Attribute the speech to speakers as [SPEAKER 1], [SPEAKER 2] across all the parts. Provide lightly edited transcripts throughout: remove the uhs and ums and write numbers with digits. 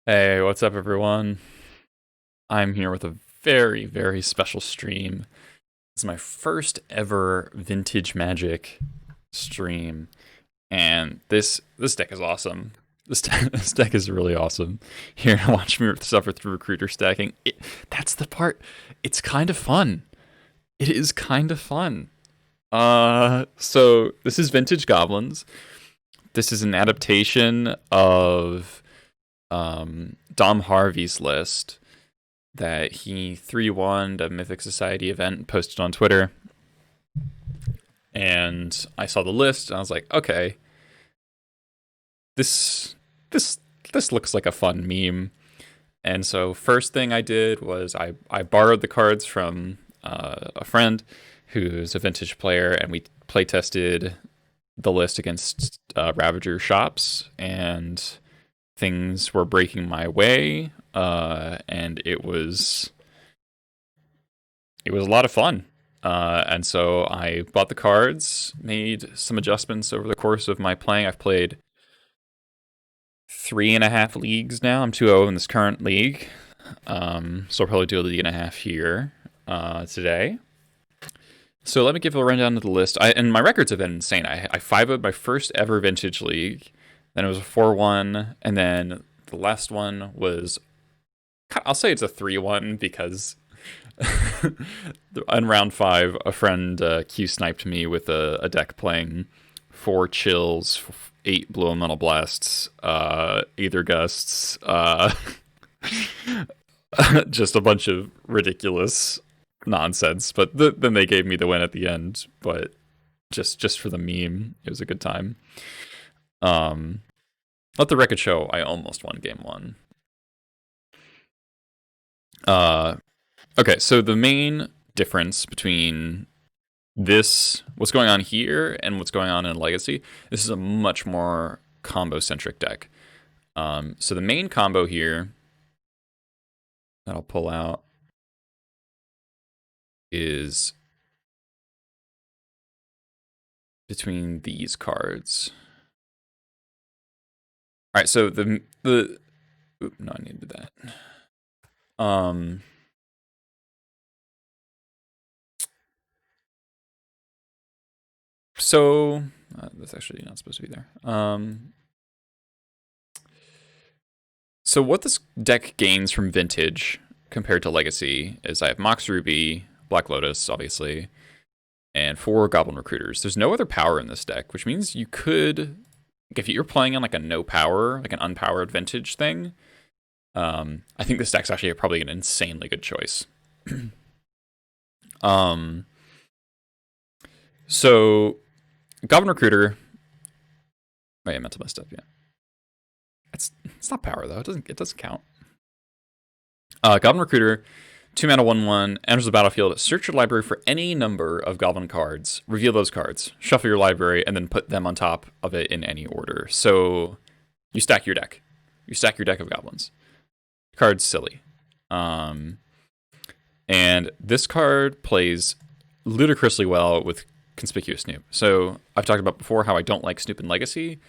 [SPEAKER 1] Hey, what's up, everyone? I'm here with a very, very special stream. It's my first ever Vintage Magic stream, and this deck is awesome. This deck is really awesome. Here, watch me suffer through recruiter stacking. That's the part. It's kind of fun. It is kind of fun. So this is Vintage Goblins. This is an adaptation of Dom Harvey's list that he 3-1'd a Mythic Society event and posted on Twitter. And I saw the list and I was like, okay, this looks like a fun meme. And so first thing I did was I borrowed the cards from a friend who's a vintage player, and we play tested the list against Ravager Shops, and things were breaking my way, and it was a lot of fun. And so I bought the cards, made some adjustments over the course of my playing. I've played 3.5 leagues now. I'm 2-0 in this current league. So I'll probably do a league and a half here today. So let me give a rundown of the list. And my records have been insane. I 5-0'd my first ever vintage league. Then it was a 4-1, and then the last one was, I'll say it's a 3-1 because in round 5, a friend Q-sniped me with a deck playing 4 chills, 8 blue elemental blasts, Aether Gusts, just a bunch of ridiculous nonsense. But then they gave me the win at the end, but just for the meme, it was a good time. Let the record show I almost won game 1. Okay, so the main difference between what's going on here, and what's going on in Legacy, this is a much more combo-centric deck. So the main combo here that I'll pull out is between these cards. All right, so no, I needed that. So that's actually not supposed to be there. So what this deck gains from Vintage compared to Legacy is I have Mox Ruby, Black Lotus, obviously, and 4 Goblin Recruiters. There's no other power in this deck, which means you could, if you're playing on like a no power, like an unpowered Vintage thing, I think this deck's actually probably an insanely good choice. So Goblin Recruiter. Wait, I meant to mess up. Yeah, it's not power though. It doesn't count. Goblin Recruiter, 2-mana 1/1, enters the battlefield. Search your library for any number of Goblin cards. Reveal those cards. Shuffle your library, and then put them on top of it in any order. So you stack your deck. You stack your deck of Goblins. Card's silly. And this card plays ludicrously well with Conspicuous Snoop. So I've talked about before how I don't like Snoop in Legacy.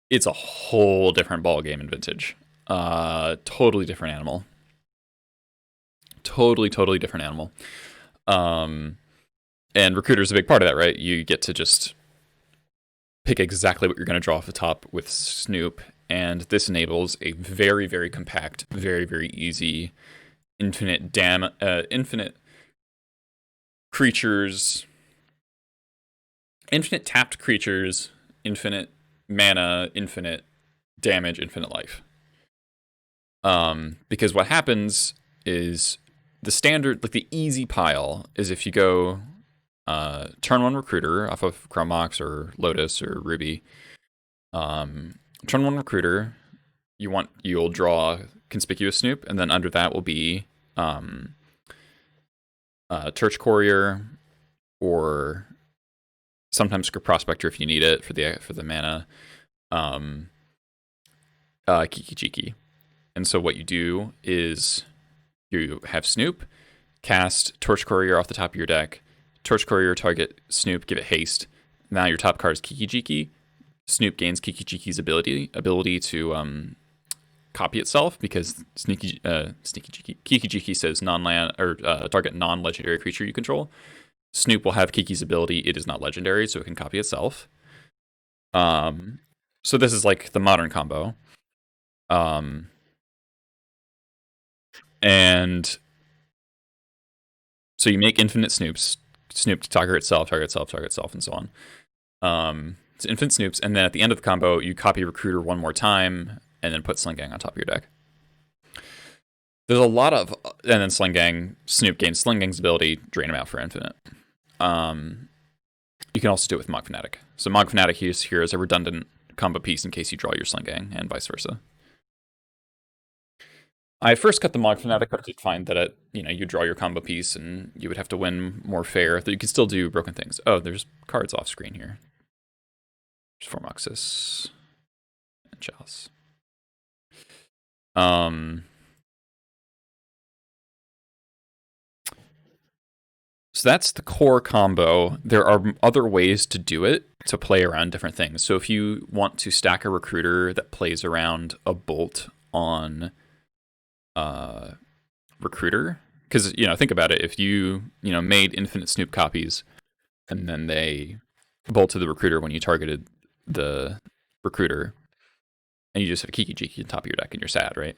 [SPEAKER 1] It's a whole different ball game in Vintage. Totally different animal. Totally different animal. And Recruiter's a big part of that, right? You get to just pick exactly what you're going to draw off the top with Snoop, and this enables a very, very compact, very, very easy, infinite creatures, infinite tapped creatures, infinite mana, infinite damage, infinite life. Because what happens is the standard, like the easy pile, is if you go turn 1 Recruiter off of Chromox or Lotus or Ruby. Turn 1 Recruiter, you'll draw Conspicuous Snoop, and then under that will be Church Courier, or sometimes Prospector if you need it for the mana. Kiki Chiki. And so what you do is you have Snoop, cast Torch Courier off the top of your deck. Torch Courier, target Snoop, give it haste. Now your top card is Kiki Jiki. Snoop gains Kiki Jiki's ability to copy itself because Kiki Jiki says non-land or target non-legendary creature you control. Snoop will have Kiki's ability. It is not legendary, so it can copy itself. So this is like the modern combo. And so you make infinite Snoops. Snoop to target itself, and so on. It's infinite Snoops, and then at the end of the combo, you copy Recruiter one more time, and then put Sling Gang on top of your deck. There's a lot of, and then Sling Gang, Snoop gains Sling Gang's ability, drain him out for infinite. You can also do it with Mog Fanatic. So Mog Fanatic here is a redundant combo piece in case you draw your Sling Gang, and vice versa. I first cut the Mog Fanatic, but I did find that you draw your combo piece, and you would have to win more fair. You can still do broken things. Oh, there's cards off screen here. There's Formoxis and Chalice. So that's the core combo. There are other ways to do it, to play around different things. So if you want to stack a Recruiter that plays around a Bolt on Recruiter, because think about it, if you made infinite Snoop copies and then they bolted the Recruiter when you targeted the Recruiter, and you just have Kiki Jiki on top of your deck and you're sad, right?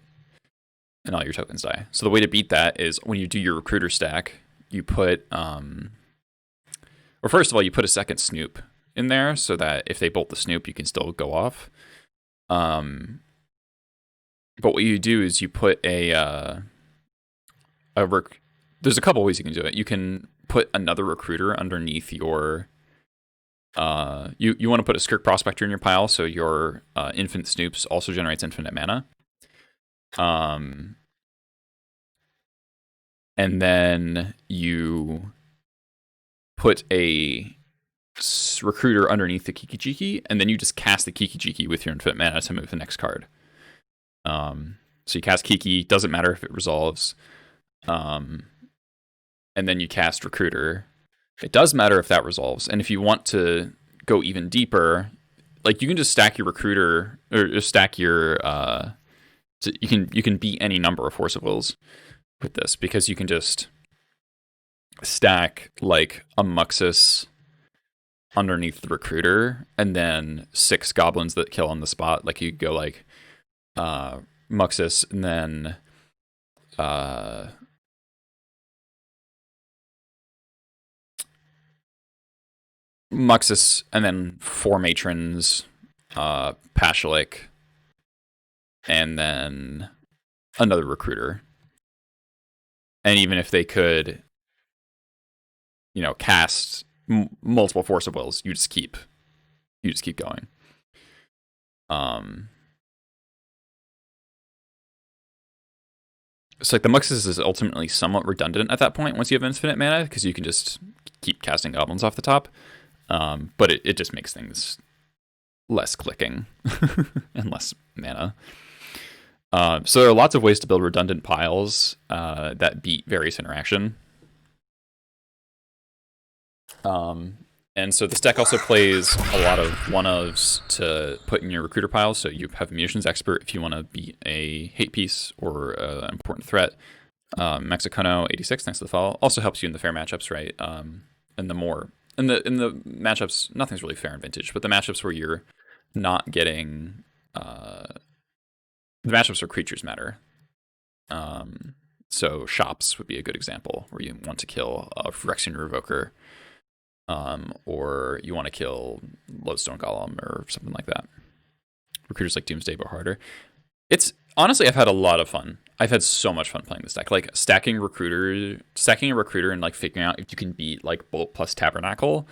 [SPEAKER 1] And all your tokens die. So the way to beat that is when you do your Recruiter stack, you put or first of all, you put a second Snoop in there so that if they bolt the Snoop, you can still go off. But what you do is you put there's a couple ways you can do it. You can put another Recruiter underneath your you want to put a Skirk Prospector in your pile, so your infinite Snoops also generates infinite mana. And then you put a Recruiter underneath the Kiki Jiki, and then you just cast the Kiki Jiki with your infinite mana to move the next card. So you cast Kiki, doesn't matter if it resolves. And then you cast Recruiter. It does matter if that resolves. And if you want to go even deeper, like you can just stack your Recruiter, or just stack your you can beat any number of Force of Wills with this, because you can just stack like a Muxus underneath the Recruiter and then 6 goblins that kill on the spot. Like you go like Muxus and then Muxus and then 4 matrons, Pashalik, and then another Recruiter. And even if they could, cast multiple Force of Wills, you just keep going. So like the Muxus is ultimately somewhat redundant at that point once you have infinite mana, because you can just keep casting goblins off the top. But it just makes things less clicking and less mana. So there are lots of ways to build redundant piles that beat various interaction. And so this deck also plays a lot of one-ofs to put in your Recruiter pile. So you have Munitions Expert if you want to beat a hate piece or an important threat. Mexicono 86, thanks to the follow, also helps you in the fair matchups, right? And the more in the matchups, nothing's really fair in Vintage, but the matchups where you're not getting the matchups where creatures matter. So Shops would be a good example where you want to kill a Phyrexian Revoker. Or you want to kill Lodestone Golem or something like that. Recruiters like Doomsday but harder. It's honestly, I've had a lot of fun. I've had so much fun playing this deck. Like stacking a Recruiter and like figuring out if you can beat like Bolt plus Tabernacle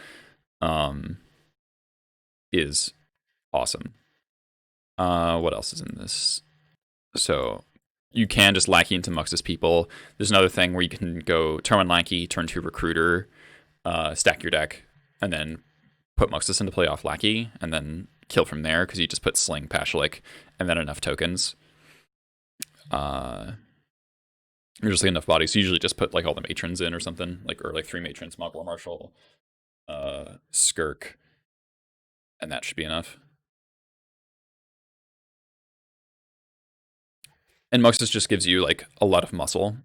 [SPEAKER 1] is awesome. What else is in this? So you can just Lackey into Muxus people. There's another thing where you can go turn 1 Lackey, turn 2 Recruiter, stack your deck, and then put Muxus into play off Lackey, and then kill from there, because you just put Sling, Pashalik, and then enough tokens. Usually enough bodies, so you usually just put like all the matrons in or something, or 3 matrons, Mogwai Marshal, Skirk, and that should be enough. And Muxus just gives you like a lot of muscle.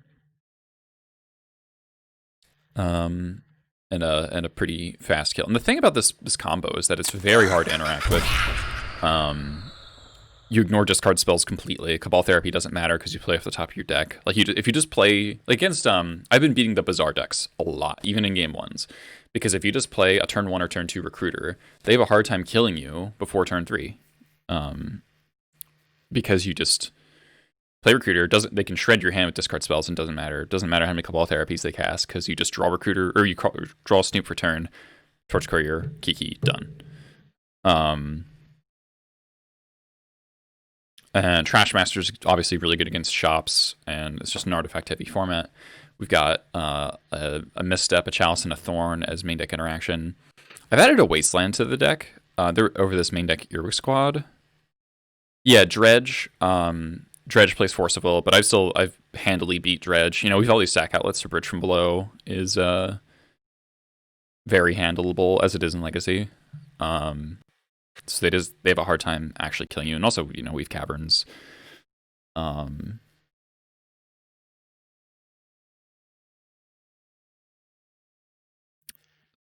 [SPEAKER 1] And a pretty fast kill. And the thing about this combo is that it's very hard to interact with. You ignore discard spells completely. Cabal Therapy doesn't matter because you play off the top of your deck. Like if you just play like against I've been beating the Bazaar decks a lot, even in game ones, because if you just play a turn 1 or turn 2 Recruiter, they have a hard time killing you before turn 3, because you just play Recruiter. They can shred your hand with discard spells and doesn't matter. It doesn't matter how many Cabal Therapies they cast because you just draw Recruiter or you draw Snoop for turn, Torch Courier, Kiki, done. And Trash Master is obviously really good against shops, and it's just an artifact-heavy format. We've got a Misstep, a Chalice, and a Thorn as main deck interaction. I've added a Wasteland to the deck. They're over this main deck Earwig Squad. Yeah, Dredge. Dredge plays Force of Will, but I've handily beat Dredge. You know, we've all these sack outlets, so Bridge from Below is very handleable as it is in Legacy. So they have a hard time actually killing you, and also you know we have Caverns.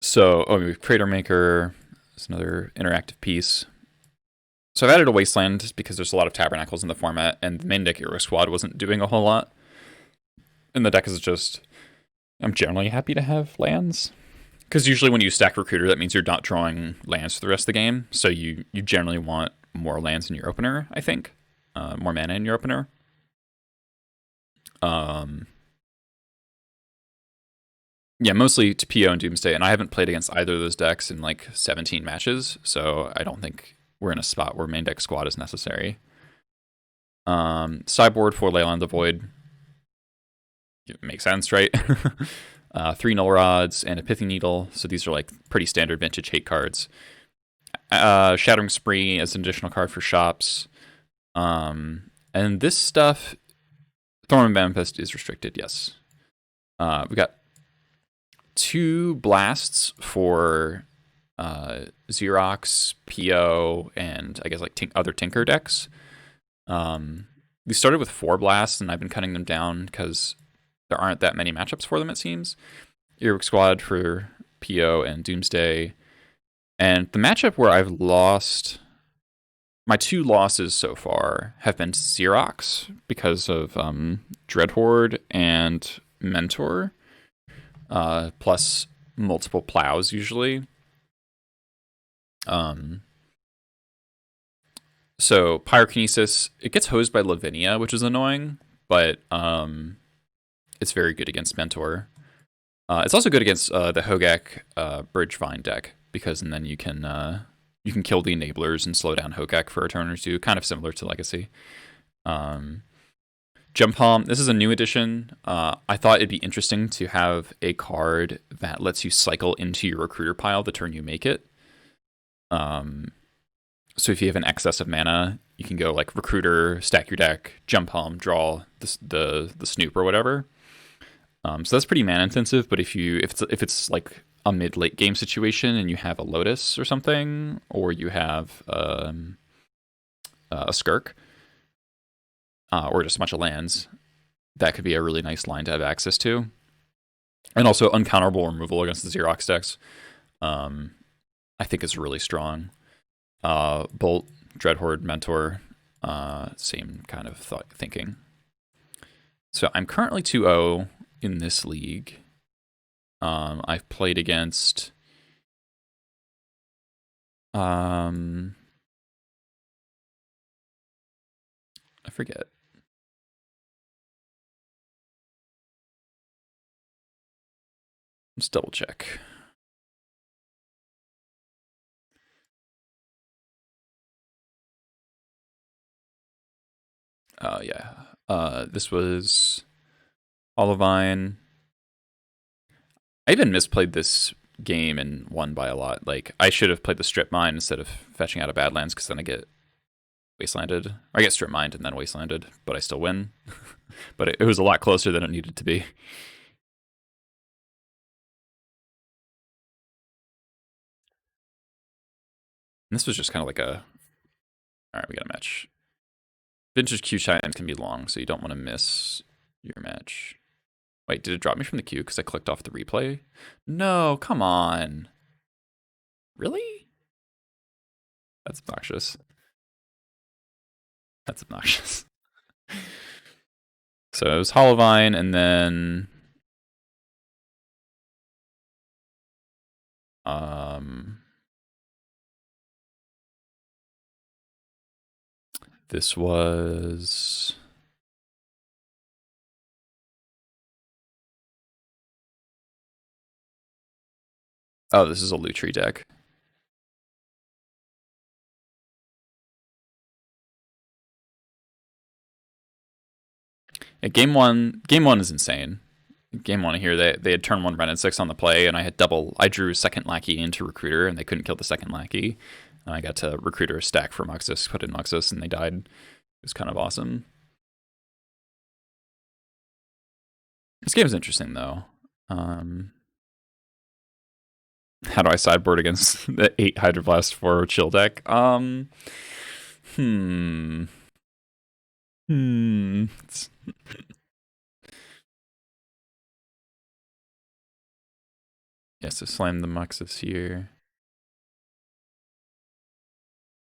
[SPEAKER 1] So we have Crater Maker. It's another interactive piece. So I've added a Wasteland because there's a lot of Tabernacles in the format, and the main deck Hero Squad wasn't doing a whole lot. And the deck is just, I'm generally happy to have lands. Because usually when you stack Recruiter, that means you're not drawing lands for the rest of the game. So you generally want more lands in your opener, I think. More mana in your opener. Yeah, mostly to PO and Doomsday, and I haven't played against either of those decks in like 17 matches, so I don't think we're in a spot where main deck squad is necessary. Sideboard for Leyline the Void. It makes sense, right? 3 Null Rods and a Pithy Needle, so these are like pretty standard vintage hate cards. Shattering Spree as an additional card for shops. And this stuff, Thorn and Manifest is restricted, yes. We got 2 blasts for Xerox, PO, and I guess like other Tinker decks. We started with 4 blasts, and I've been cutting them down because there aren't that many matchups for them, it seems. Earwig Squad for PO and Doomsday. And the matchup where I've lost, my 2 losses so far have been Xerox because of Dreadhorde and Mentor, plus multiple plows usually. So Pyrokinesis, it gets hosed by Lavinia, which is annoying, but it's very good against Mentor. It's also good against the Hogak Bridgevine deck, because then you can kill the enablers and slow down Hogak for a turn or 2, kind of similar to Legacy. Jump Palm, this is a new edition. I thought it'd be interesting to have a card that lets you cycle into your Recruiter pile the turn you make it. So if you have an excess of mana, you can go like Recruiter, stack your deck, Jump Palm, draw the Snoop or whatever. So that's pretty mana intensive. But if it's like a mid-late game situation and you have a Lotus or something, or you have a Skirk, or just a bunch of lands, that could be a really nice line to have access to. And also uncounterable removal against the Xerox decks, I think is really strong. Bolt, Dreadhorde, Mentor, same kind of thinking. So I'm currently 2-0 in this league. I've played against I forget. Let's double check. Yeah. This was Olivine. I even misplayed this game and won by a lot. Like, I should have played the Strip Mine instead of fetching out a Badlands, because then I get Wastelanded. Or I get Strip Mined and then Wastelanded, but I still win. But it was a lot closer than it needed to be. And this was just kind of like a... Alright, we got a match. Vintage queue times can be long, so you don't want to miss your match. Wait, did it drop me from the queue because I clicked off the replay? No, come on. Really? That's obnoxious. That's obnoxious. So it was Hollowvine, and then this was this is a Lutri deck. Yeah, game one is insane. Game one here, they had turn 1 Ren 6 on the play, and I drew second lackey into Recruiter, and they couldn't kill the second lackey. And I got to Recruiter stack for Muxus, put in Muxus, and they died. It was kind of awesome. This game's interesting, though. How do I sideboard against the 8 Hydroblast 4 chill deck? Yes, so slam the Muxus here.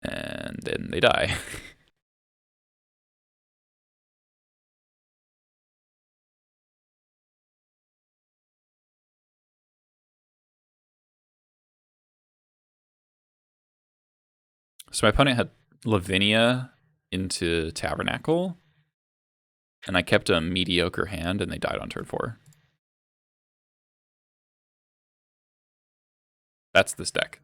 [SPEAKER 1] And then they die. So my opponent had Lavinia into Tabernacle, and I kept a mediocre hand, and they died on turn 4. That's this deck.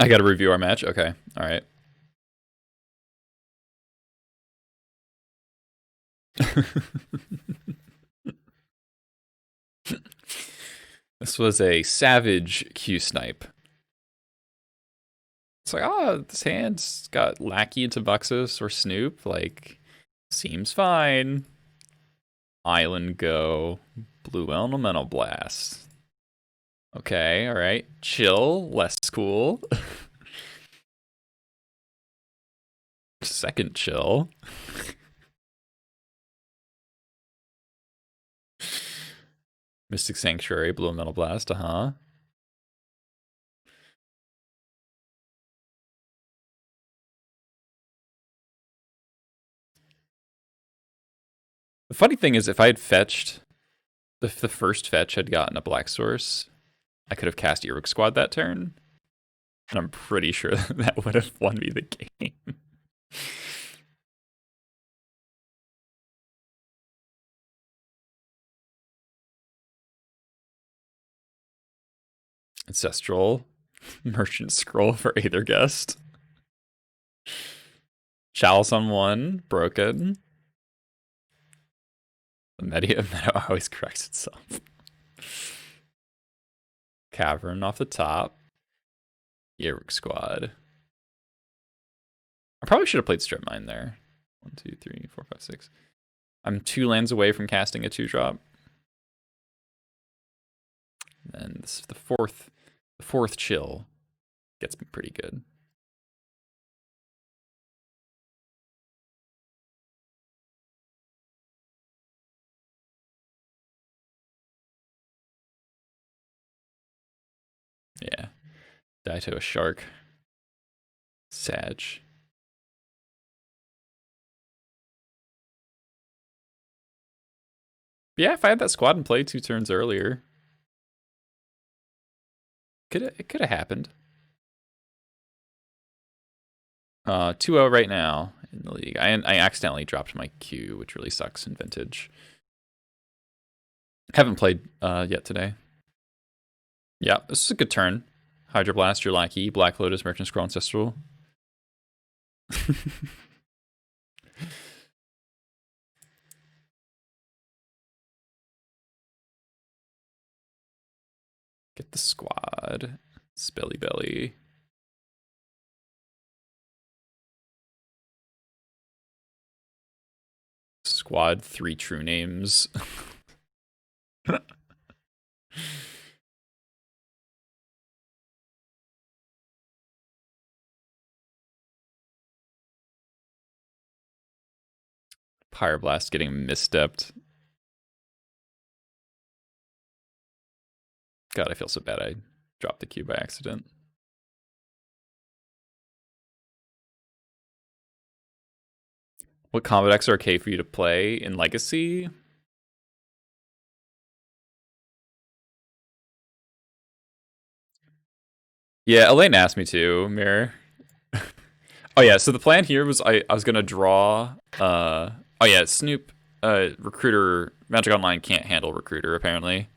[SPEAKER 1] I got to review our match. Okay, all right. This was a savage Q snipe. It's like, this hand's got Lackey into Muxus or Snoop. Like, seems fine. Island go. Blue Elemental Blast. Okay, alright. Chill, less cool. Second chill. Mystic Sanctuary, Blue Metal Blast, The funny thing is, if I had fetched, if the first fetch had gotten a Black Source, I could have cast Erook Squad that turn. And I'm pretty sure that would have won me the game. Ancestral. Merchant Scroll for Aetherguest. Chalice on 1. Broken. The meta always corrects itself. Cavern off the top. Erook Squad. I probably should have played Strip Mine there. 1, 2, 3, 4, 5, 6. I'm 2 lands away from casting a 2-drop. And this is the fourth chill gets me pretty good. Yeah. Die to a shark. Sag. Yeah, if I had that squad in play 2 turns earlier, it could have happened. 2-0 right now in the league. I accidentally dropped my Q, which really sucks in Vintage. Haven't played yet today. Yeah, this is a good turn. Hydroblast, your Lackey, Black Lotus, Merchant Scroll, Ancestral. Get the squad. Spelly Belly. Squad 3 true names. Pyroblast getting misstepped. God, I feel so bad I dropped the cube by accident. What combat decks are okay for you to play in Legacy? Yeah, Elaine asked me to, Mirror. Oh yeah, so the plan here was I was gonna draw oh yeah, Snoop Recruiter Magic Online can't handle Recruiter apparently.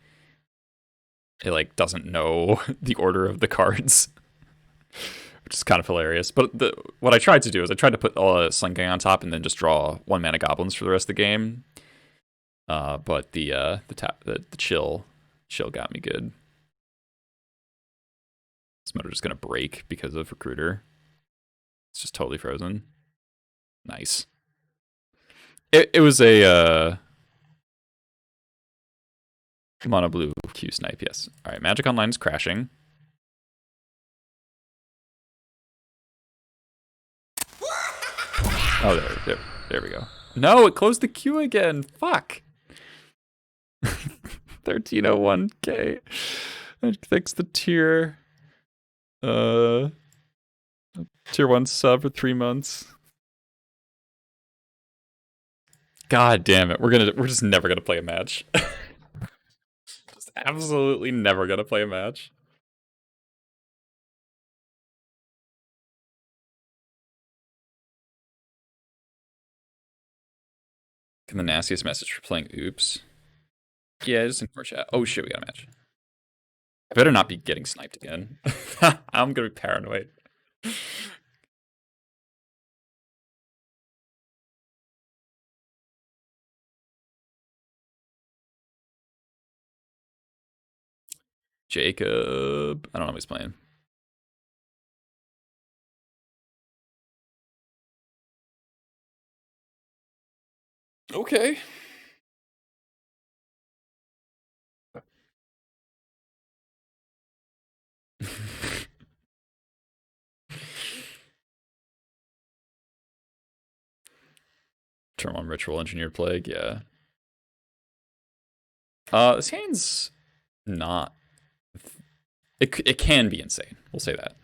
[SPEAKER 1] It like doesn't know the order of the cards. Which is kind of hilarious. But what I tried to do is I tried to put Sling Gang on top and then just draw 1-mana goblins for the rest of the game. But the chill got me good. This motor just gonna break because of Recruiter. It's just totally frozen. Nice. It was a mono blue Q snipe. Yes. All right. Magic Online is crashing. Oh, there we go. No, it closed the queue again. Fuck. 1301k. That fixed the tier. Tier 1 sub for 3 months. God damn it. We're just never gonna play a match. Just absolutely never gonna play a match. And the nastiest message for playing Oops. Yeah, just ignore chat. Oh shit, we got a match. I better not be getting sniped again. I'm gonna be paranoid. Jacob. I don't know what he's playing. Okay. Turn on Ritual Engineered Plague, yeah. This hand's not. It can be insane. We'll say that.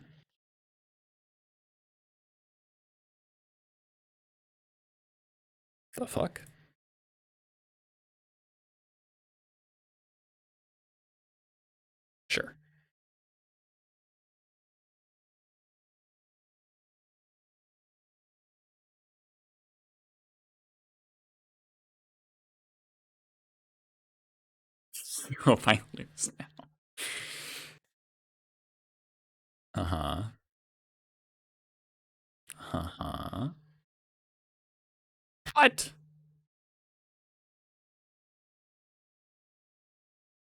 [SPEAKER 1] The fuck? Sure. Oh, finally lose now. Uh-huh. Uh-huh. What?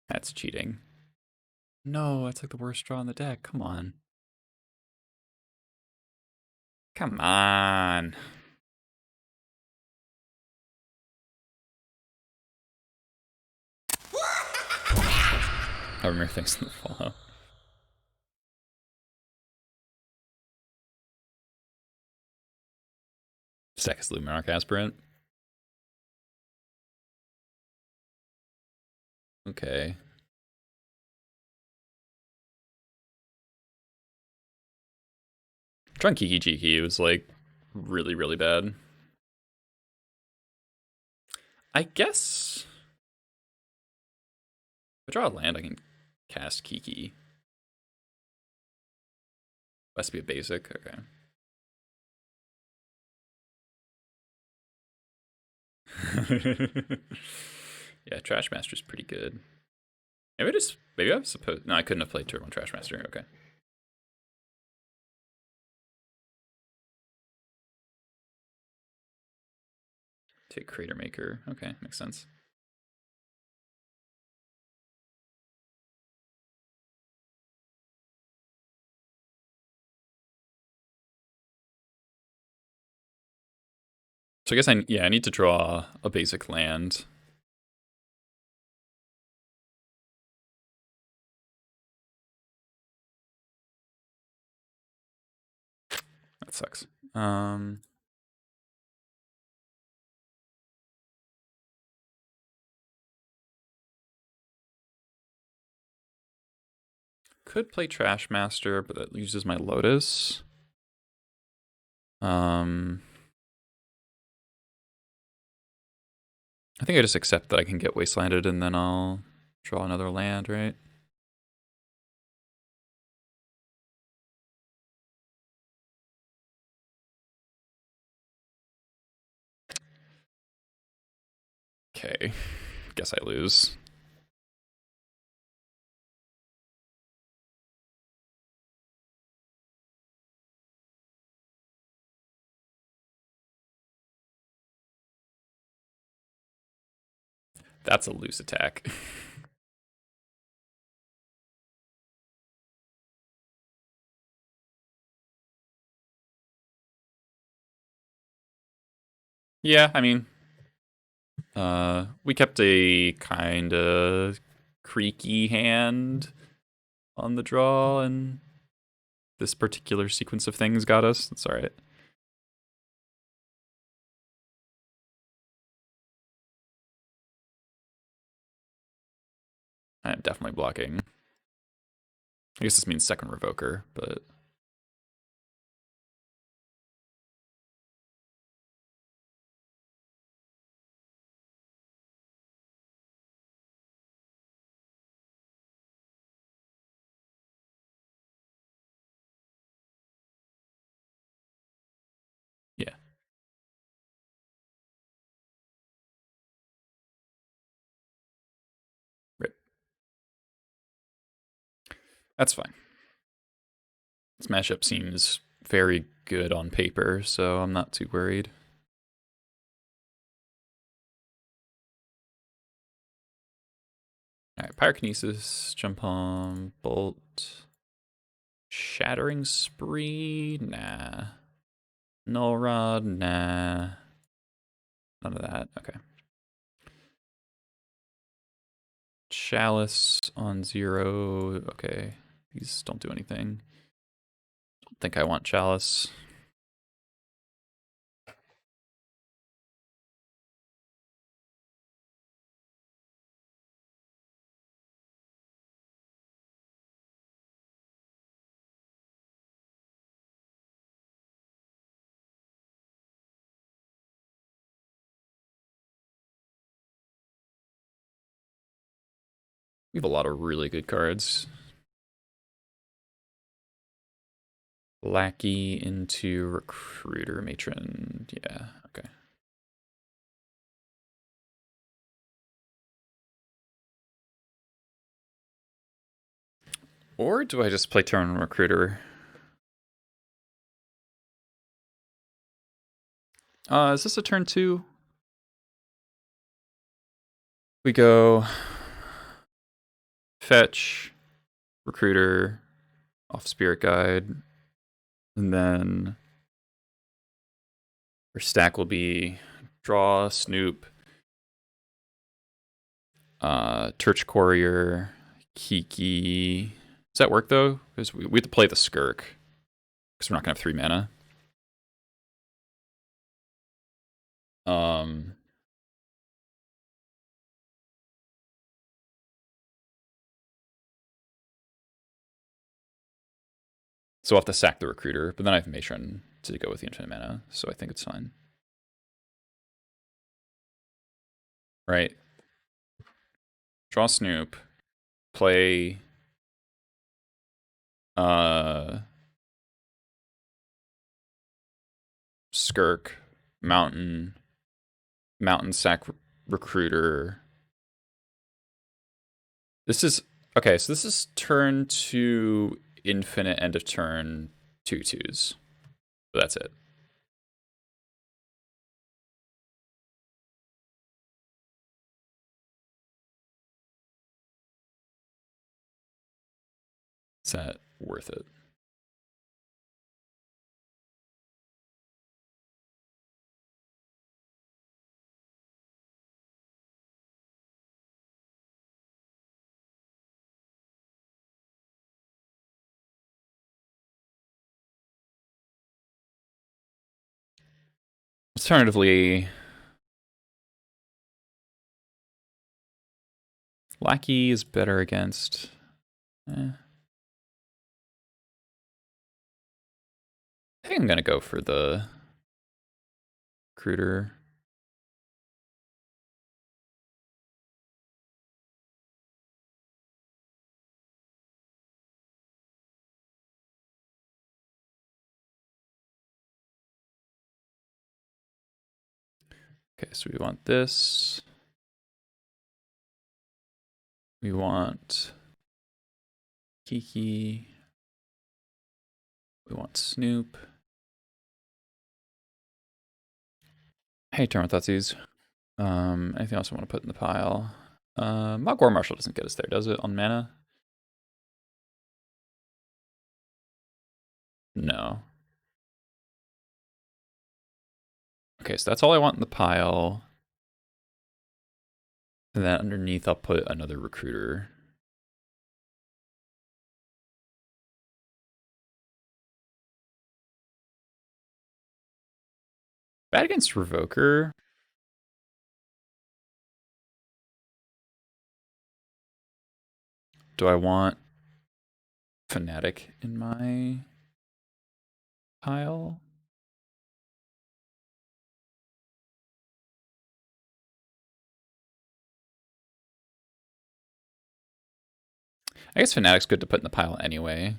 [SPEAKER 1] That's cheating. No, that's like the worst draw in the deck. Come on. Come on. I remember things in the follow. Stack is Luminarch Aspirant. Okay. Trying Kiki Jiki was like really, really bad. I guess if I draw a land, I can cast Kiki. Has to be a basic. Okay. Yeah, Trash Master's pretty good. Maybe I'm supposed. No, I couldn't have played Turbo Trash Master. Okay. Take Crater Maker. Okay, makes sense. So I guess I need to draw a basic land. sucks. Could play Trash Master, but that uses my Lotus. I think I just accept that I can get Wastelanded and then I'll draw another land, right? Okay, guess I lose. That's a loose attack. Yeah, I mean, we kept a kind of creaky hand on the draw, and this particular sequence of things got us. That's all right. I am definitely blocking. I guess this means second Revoker, but yeah. Right. That's fine. This matchup seems very good on paper, so I'm not too worried. All right, Pyrokinesis, Jump Home, Bolt, Shattering Spree, nah. Null Rod, nah. None of that, okay. Chalice on 0, okay. These don't do anything. Don't think I want Chalice. We have a lot of really good cards. Lackey into Recruiter Matron. Yeah, okay. Or do I just play turn Recruiter? Is this a turn 2? We go fetch, Recruiter, off Spirit Guide, and then our stack will be draw, Snoop, Turch Courier, Kiki. Does that work though? Because we have to play the Skirk, because we're not gonna have 3 mana. So I'll have to sack the Recruiter, but then I have Matron to go with the infinite mana, so I think it's fine. Right. Draw Snoop, play Skirk, Mountain, Sack Recruiter. This is okay, so this is turn 2 infinite end of turn 2/2s. But that's it. Is that worth it? Alternatively, Lackey is better against... I think I'm going to go for the Recruiter. Okay, so we want this. We want Kiki. We want Snoop. Hey, turn with Thutsies. Anything else I want to put in the pile? Mogwar Marshal doesn't get us there, does it, on mana? No. Okay, so that's all I want in the pile. And then underneath, I'll put another Recruiter. Bad against Revoker. Do I want Fanatic in my pile? I guess Fanatic's good to put in the pile anyway.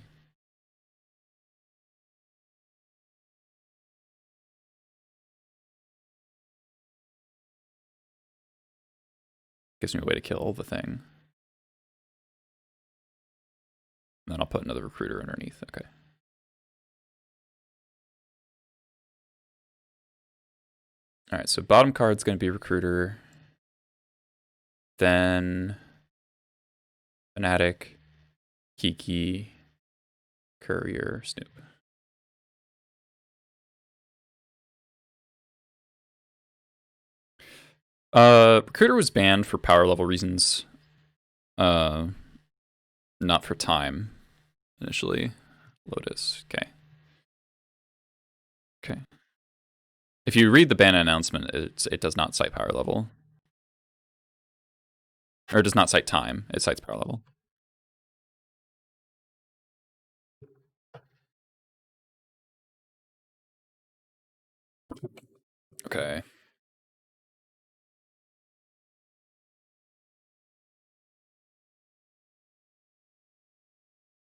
[SPEAKER 1] Gives me a way to kill the thing. And then I'll put another Recruiter underneath. Okay. All right, so bottom card's going to be Recruiter. Then Fanatic, Kiki, Courier, Snoop. Recruiter was banned for power level reasons. Not for time, initially. Lotus, okay. Okay. If you read the ban announcement, it does not cite power level. Or it does not cite time, it cites power level. Okay.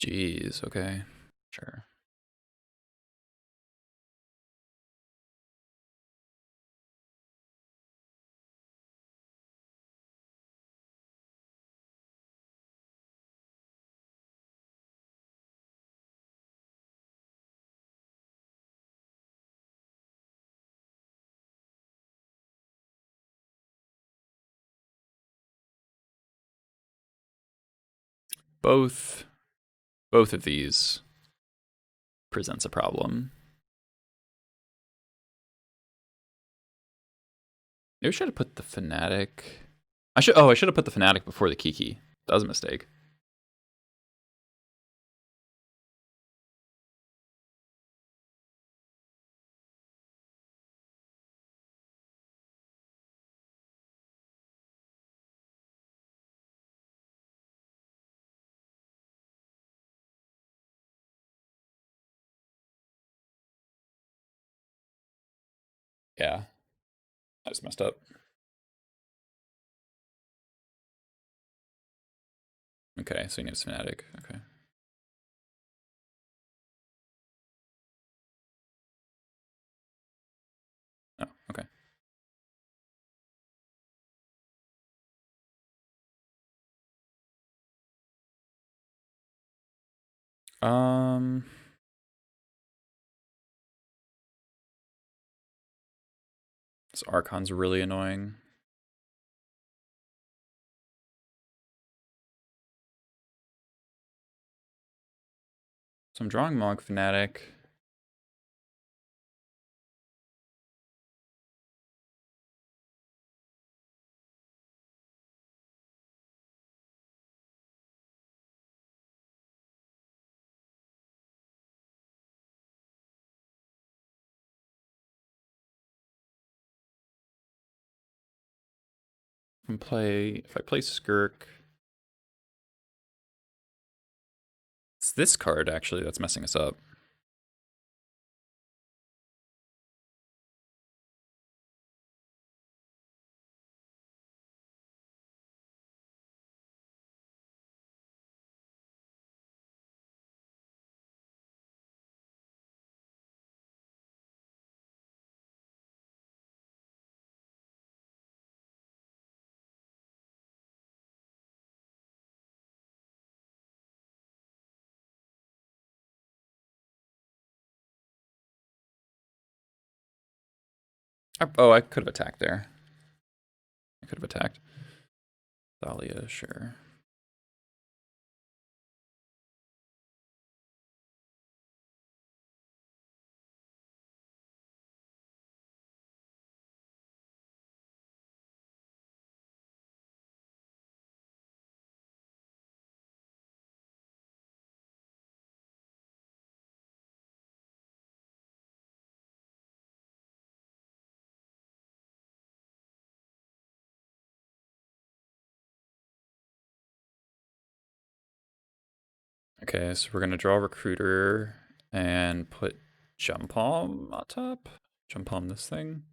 [SPEAKER 1] Jeez, okay. Sure. Both of these presents a problem. Maybe I should have put the Fanatic. I should have put the Fanatic before the Kiki. That was a mistake. Yeah. I just messed up. Okay, so he needs Fanatic. Okay. Oh, okay. This Archon's really annoying. So I'm drawing Monk Fanatic. If I play Skirk, it's this card actually that's messing us up. Oh, I could have attacked there. I could have attacked. Dahlia, sure. Okay, so we're gonna draw Recruiter and put Jump Palm on top. Jump Palm this thing.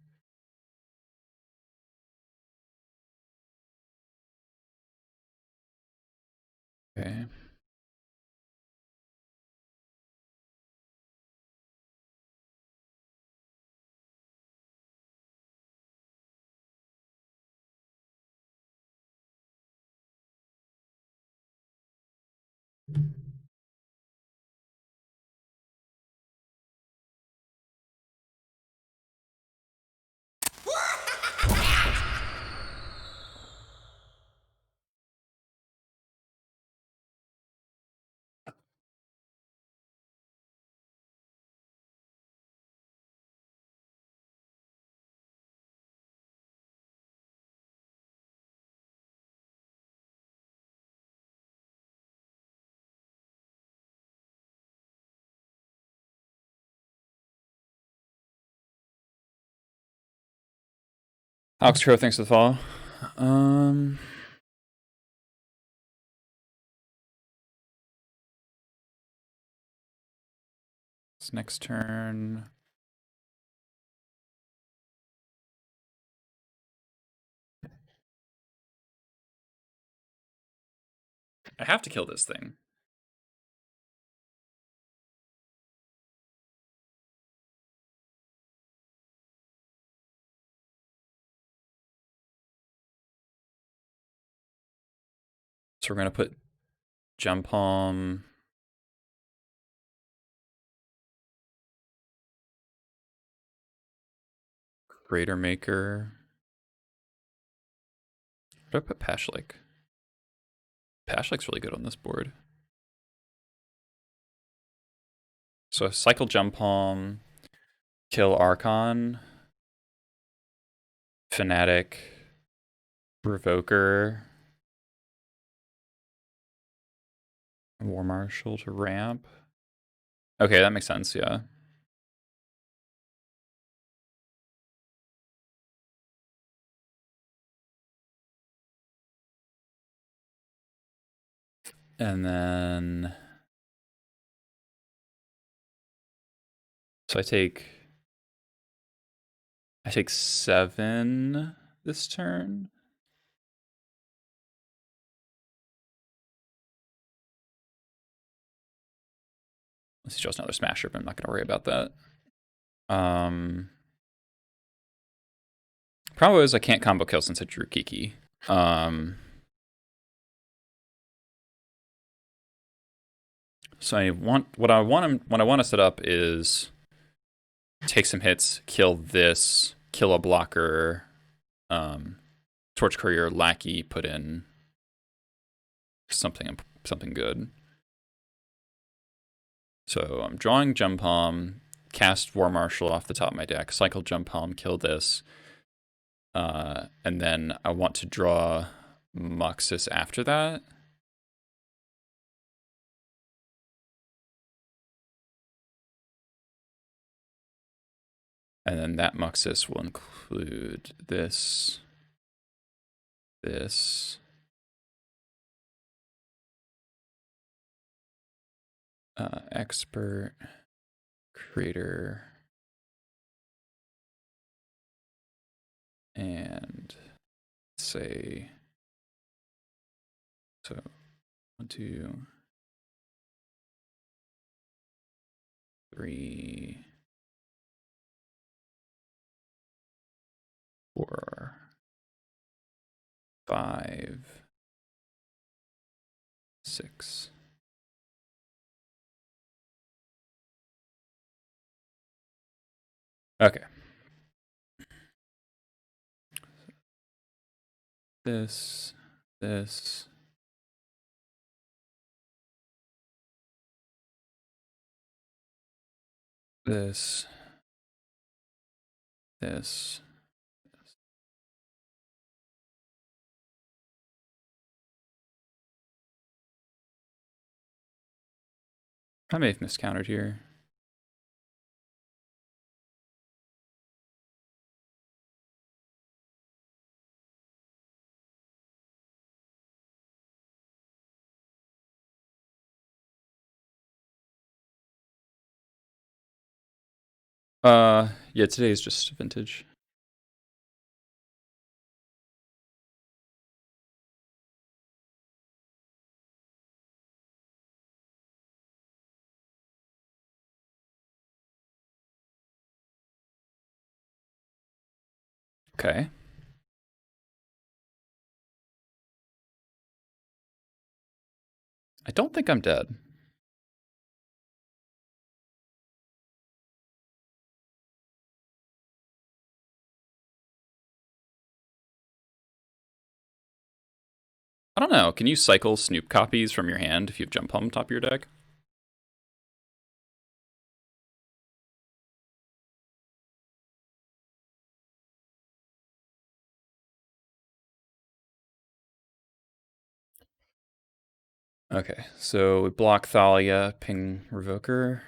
[SPEAKER 1] Okay. Alex Crow, thanks for the follow. This next turn. I have to kill this thing. So we're gonna put Jump Palm. Greater Maker. What do I put Pashlik? Pashlik's really good on this board. So cycle Jump Palm, kill Archon, Fanatic, Revoker, War Marshal to ramp. Okay, that makes sense, yeah. And then... So I take 7 this turn. Let's just another Smasher, but I'm not gonna worry about that. Problem is I can't combo kill since I drew Kiki. So what I want to set up is take some hits, kill this, kill a blocker, Torch Courier, Lackey, put in something good. So I'm drawing Jump Palm, cast War Marshal off the top of my deck, cycle Jump Palm, kill this, and then I want to draw Muxus after that. And then that Muxus will include this. this. Expert creator and say so 1, 2, 3, 4, 5, 6. Okay. This. This. I may have miscounted here. Yeah, today is just vintage. Okay. I don't think I'm dead. I don't know. Can you cycle Snoop copies from your hand if you have Jump on top of your deck? Okay, so we block Thalia, ping Revoker.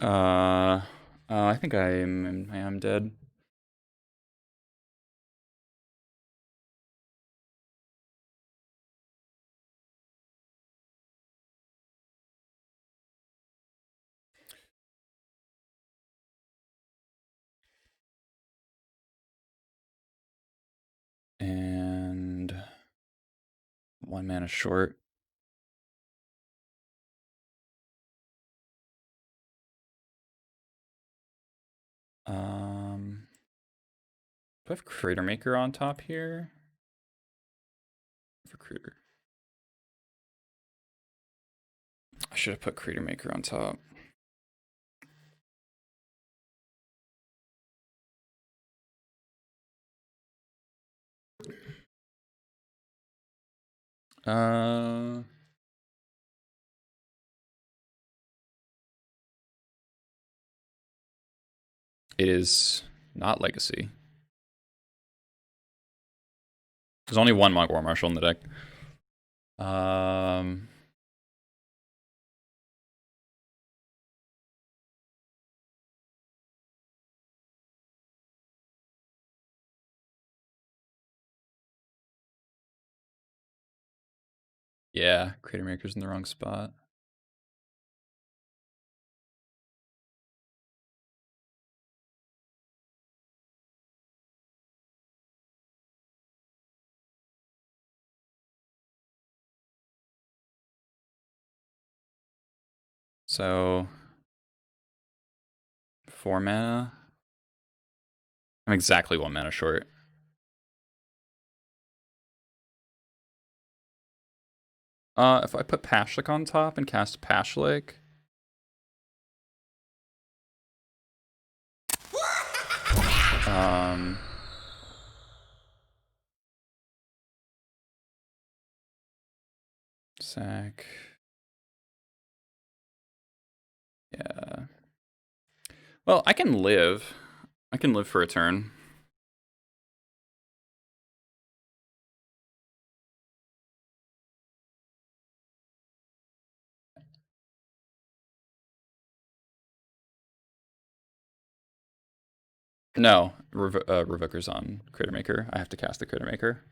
[SPEAKER 1] I think I am dead. And 1 mana short. Do I have Crater Maker on top here? For Crater. I should have put Crater Maker on top. It is not Legacy. There's only 1 Monk War Marshal in the deck. Yeah, Crater Maker's in the wrong spot. So 4 mana. I'm exactly 1 mana short. If I put Pashlik on top and cast Pashlik. Sack. Yeah. Well, I can live. I can live for a turn. No, Revoker's on Critter Maker. I have to cast the Critter Maker.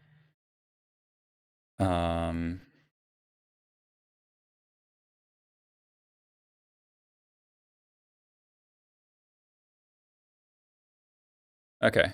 [SPEAKER 1] Okay.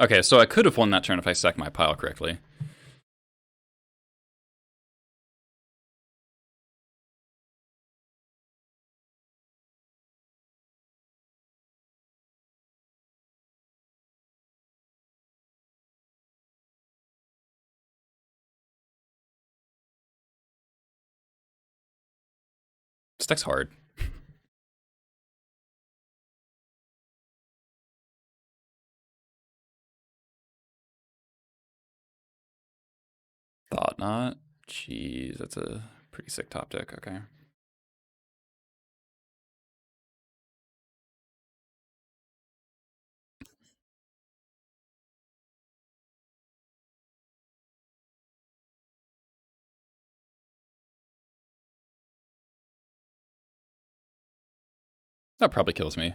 [SPEAKER 1] Okay, so I could have won that turn if I sacked my pile correctly. This deck's hard. Thought not. Jeez, that's a pretty sick top deck. Okay. That probably kills me.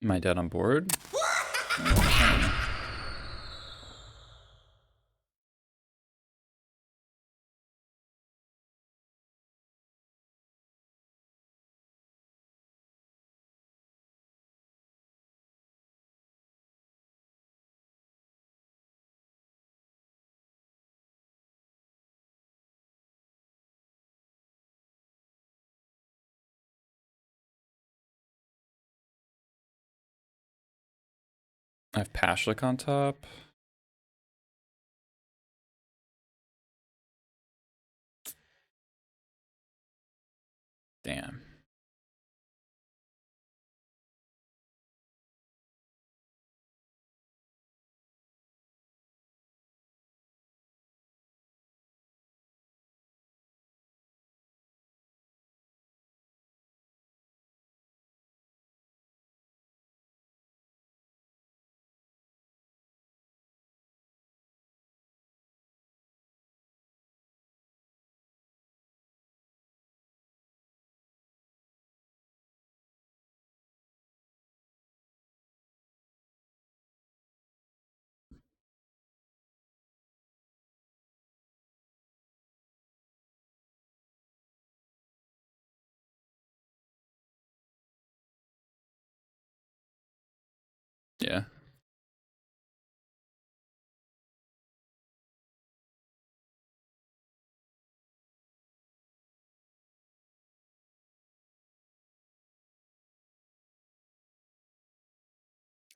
[SPEAKER 1] Am I dead on board? I have Pashlik on top. Damn. Yeah.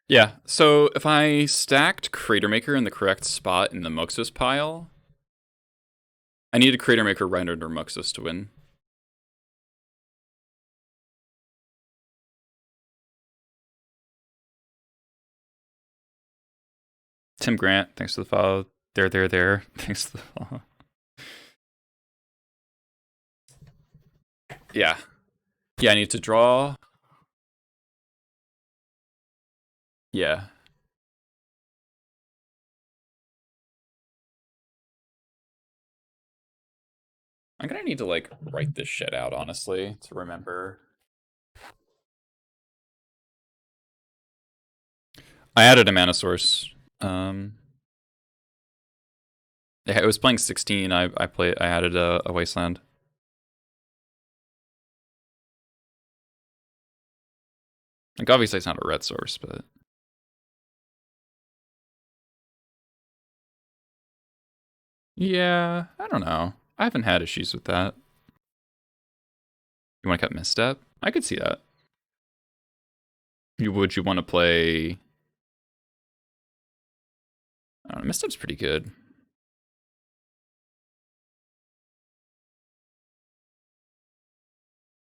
[SPEAKER 1] Yeah, so if I stacked Cratermaker in the correct spot in the Moxus pile, I need a Cratermaker right under Moxus to win. Tim Grant, thanks for the follow. There. Thanks for the follow. Yeah. Yeah, I need to draw. Yeah. I'm gonna need to, like, write this shit out, honestly, to remember. I added a mana source. Yeah, it was playing 16. I added a wasteland. Like, obviously it's not a red source, but yeah, I don't know. I haven't had issues with that. You want to cut Misstep? I could see that. Would you want to play? I don't know. Misstep's pretty good.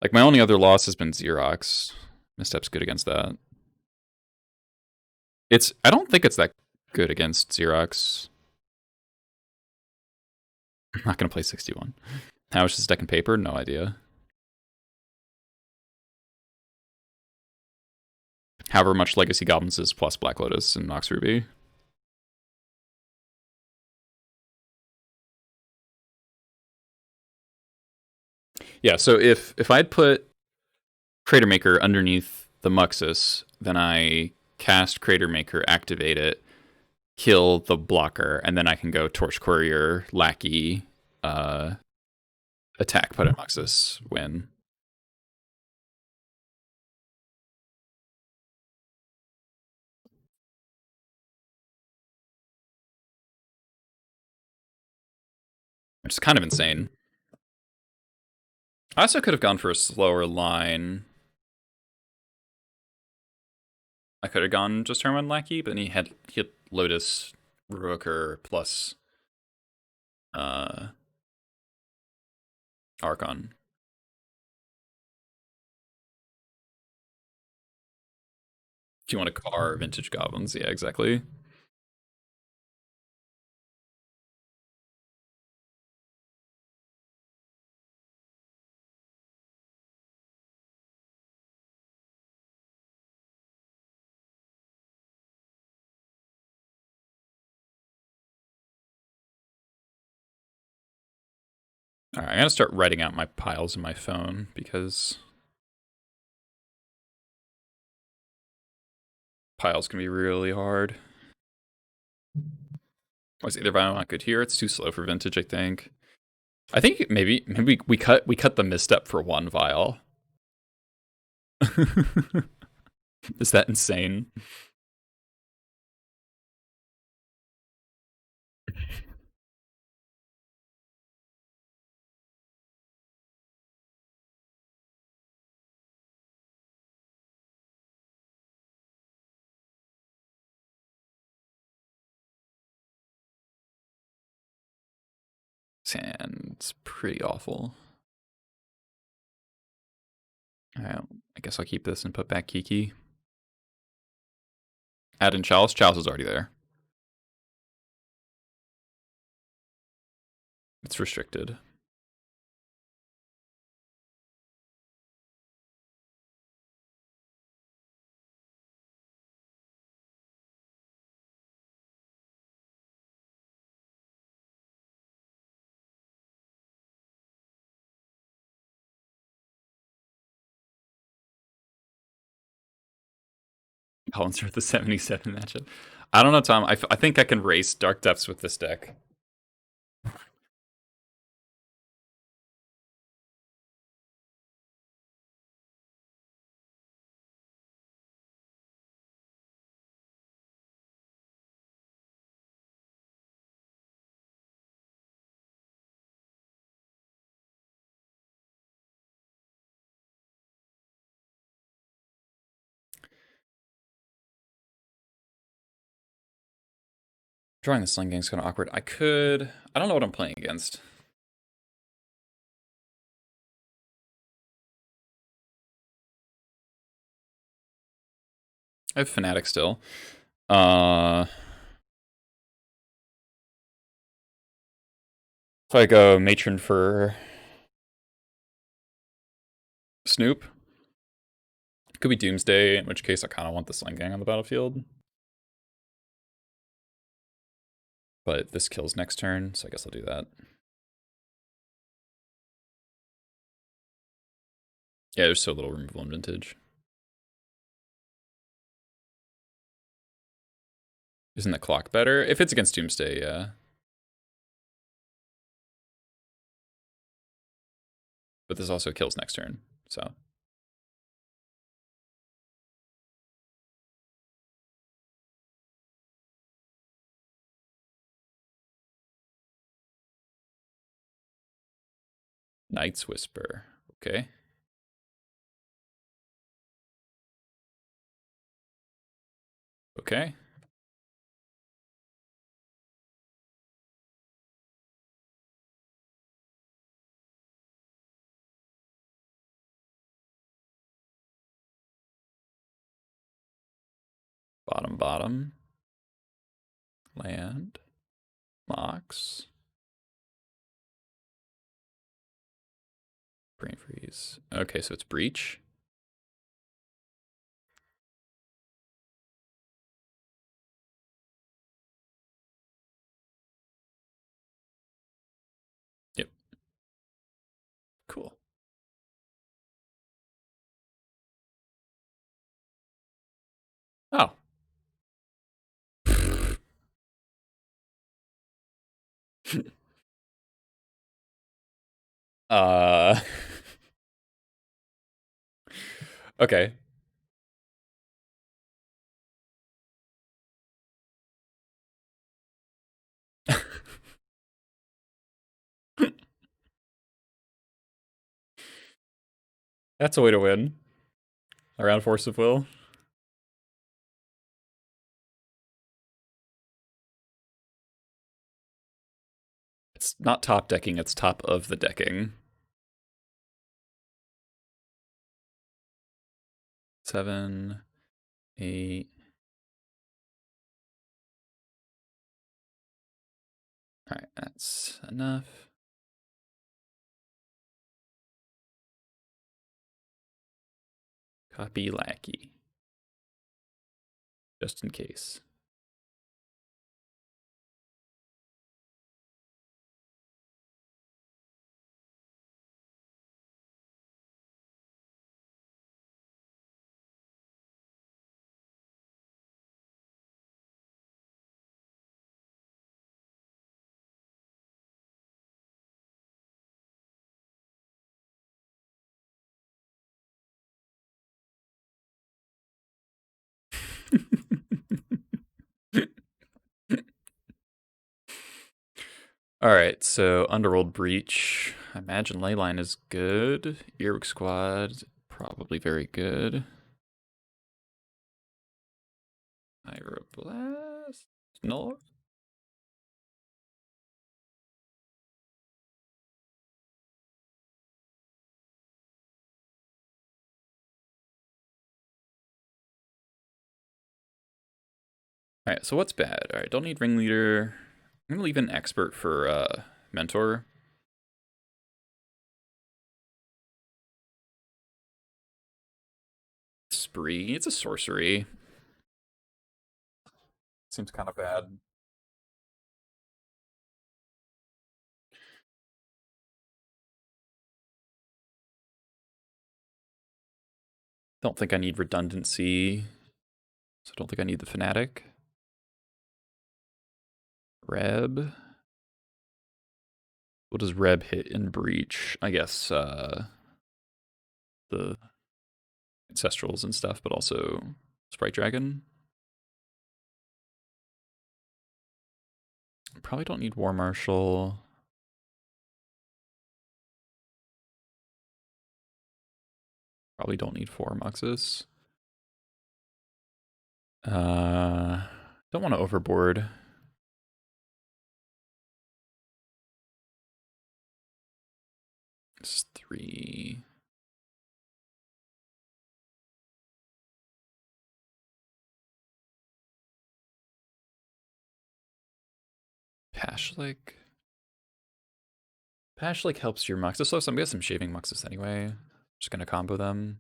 [SPEAKER 1] Like, my only other loss has been Xerox. Misstep's good against that. I don't think it's that good against Xerox. I'm not gonna play 61. How much is this deck in paper? No idea. However much Legacy Goblins is plus Black Lotus and Nox Ruby. Yeah, so if I'd put Cratermaker underneath the Muxus, then I cast Cratermaker, activate it, kill the blocker, and then I can go Torch Courier, Lackey, attack, put in Muxus, win. Which is kind of insane. I also could have gone for a slower line. I could have gone just turn one Lackey, but then he had Lotus, Ruoker plus Archon. If you want to car vintage goblins, yeah, exactly. All right, I gotta start writing out my piles in my phone because piles can be really hard. Was either vial not good here? It's too slow for vintage, I think. I think maybe we cut the misstep for one vial. Is that insane? It's pretty awful. I guess I'll keep this and put back Kiki. Add in Chalice. Chalice is already there. It's restricted. Collins with the 77 matchup. I don't know, Tom. I think I can race Dark Depths with this deck. Drawing the Sling Gang's kind of awkward. I don't know what I'm playing against. I have Fnatic still. So I go Matron for Snoop. Could be Doomsday, in which case I kind of want the Sling Gang on the battlefield. But this kills next turn, so I guess I'll do that. Yeah, there's so little removal in Vintage. Isn't the clock better? If it's against Doomsday, yeah. But this also kills next turn, so. Night's Whisper, okay. Okay. Bottom. Land. Mox. Brain Freeze. Okay, so it's Breach. Yep. Cool. Oh. Okay. That's a way to win. Around Force of Will. It's not top decking, it's top of the decking. 7, 8. Alright, that's enough. Copy Lackey. Just in case. Alright, so Underworld Breach. I imagine Leyline is good. Earwig Squad, probably very good. Pyroblast? No. Alright, so what's bad? Alright, don't need Ringleader. I'm gonna leave an Expert for Mentor. Spree, it's a sorcery. Seems kind of bad. Don't think I need redundancy. So I don't think I need the Fnatic. Reb. What does Reb hit in Breach? I guess the Ancestrals and stuff, but also Sprite Dragon. Probably don't need War Marshal. Probably don't need 4 Muxus. Don't want to overboard. 3. Pashlik. Pashlik helps your Muxus, so I'm getting some Shaving Muxus anyway. Just gonna combo them.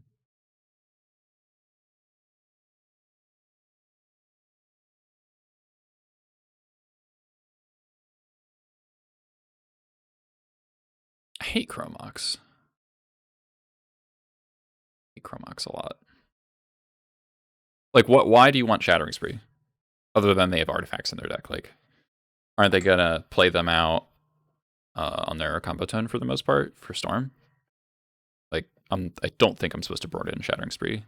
[SPEAKER 1] I hate Chromox. I hate Chromox a lot. Like, why do you want Shattering Spree? Other than they have artifacts in their deck, like, aren't they gonna play them out on their combo tone for the most part for Storm? Like, I don't think I'm supposed to board in Shattering Spree.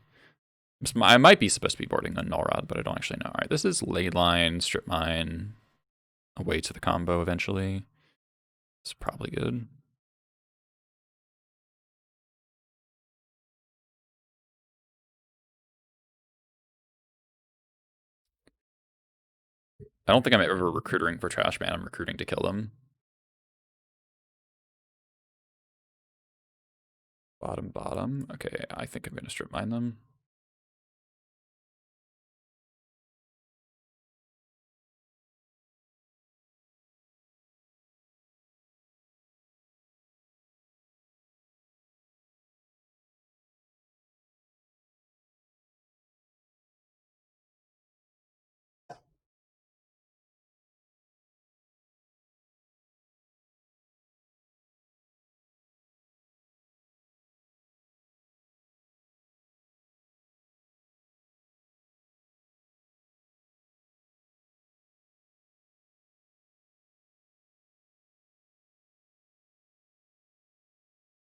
[SPEAKER 1] I might be supposed to be boarding a Null Rod, but I don't actually know. All right, this is Ley Line, Strip Mine, away to the combo eventually. It's probably good. I don't think I'm ever recruiting for Trash Man. I'm recruiting to kill them. Bottom. Okay, I think I'm going to Strip Mine them.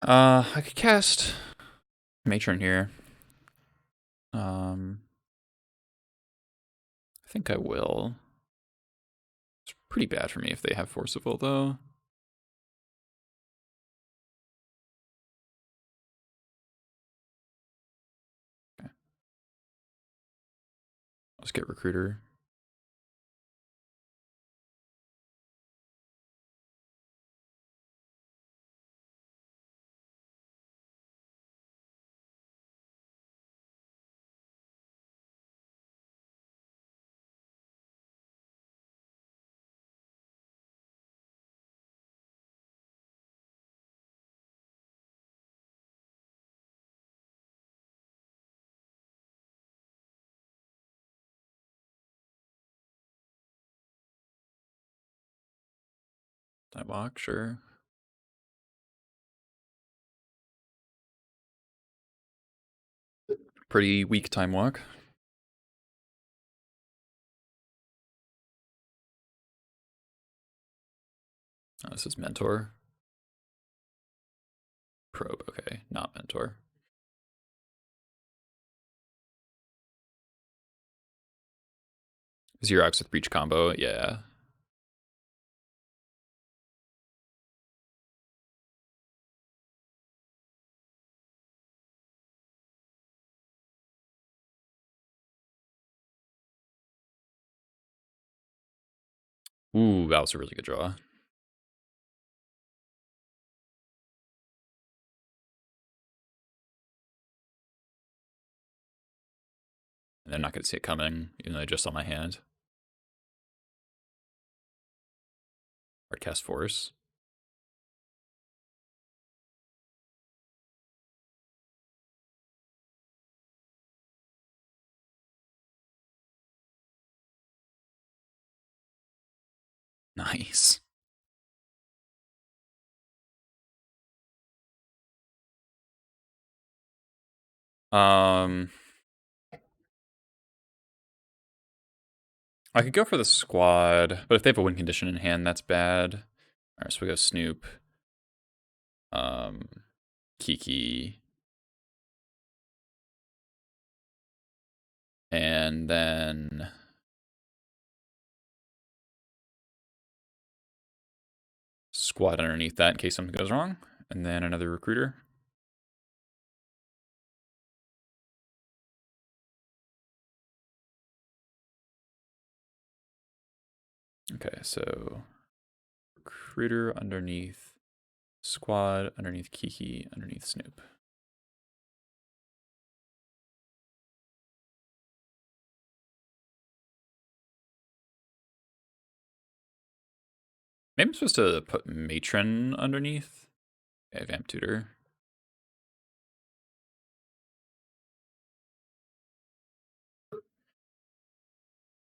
[SPEAKER 1] I could cast Matron here. I think I will. It's pretty bad for me if they have Force of Will, though. Okay. Let's get Recruiter. Time walk, sure. Pretty weak time walk. Oh, this is Mentor. Probe, okay, not Mentor. Xerox with Breach combo, yeah. Ooh, that was a really good draw. And they're not going to see it coming, even though I just saw my hand. Hardcast Force. Nice. I could go for the squad, but if they have a win condition in hand, that's bad. Alright, so we go Snoop. Kiki. And then squad underneath that in case something goes wrong. And then another recruiter. Okay, so recruiter underneath Squad underneath Kiki, underneath Snoop. Maybe I'm supposed to put Matron underneath. Okay, Vamp Tutor.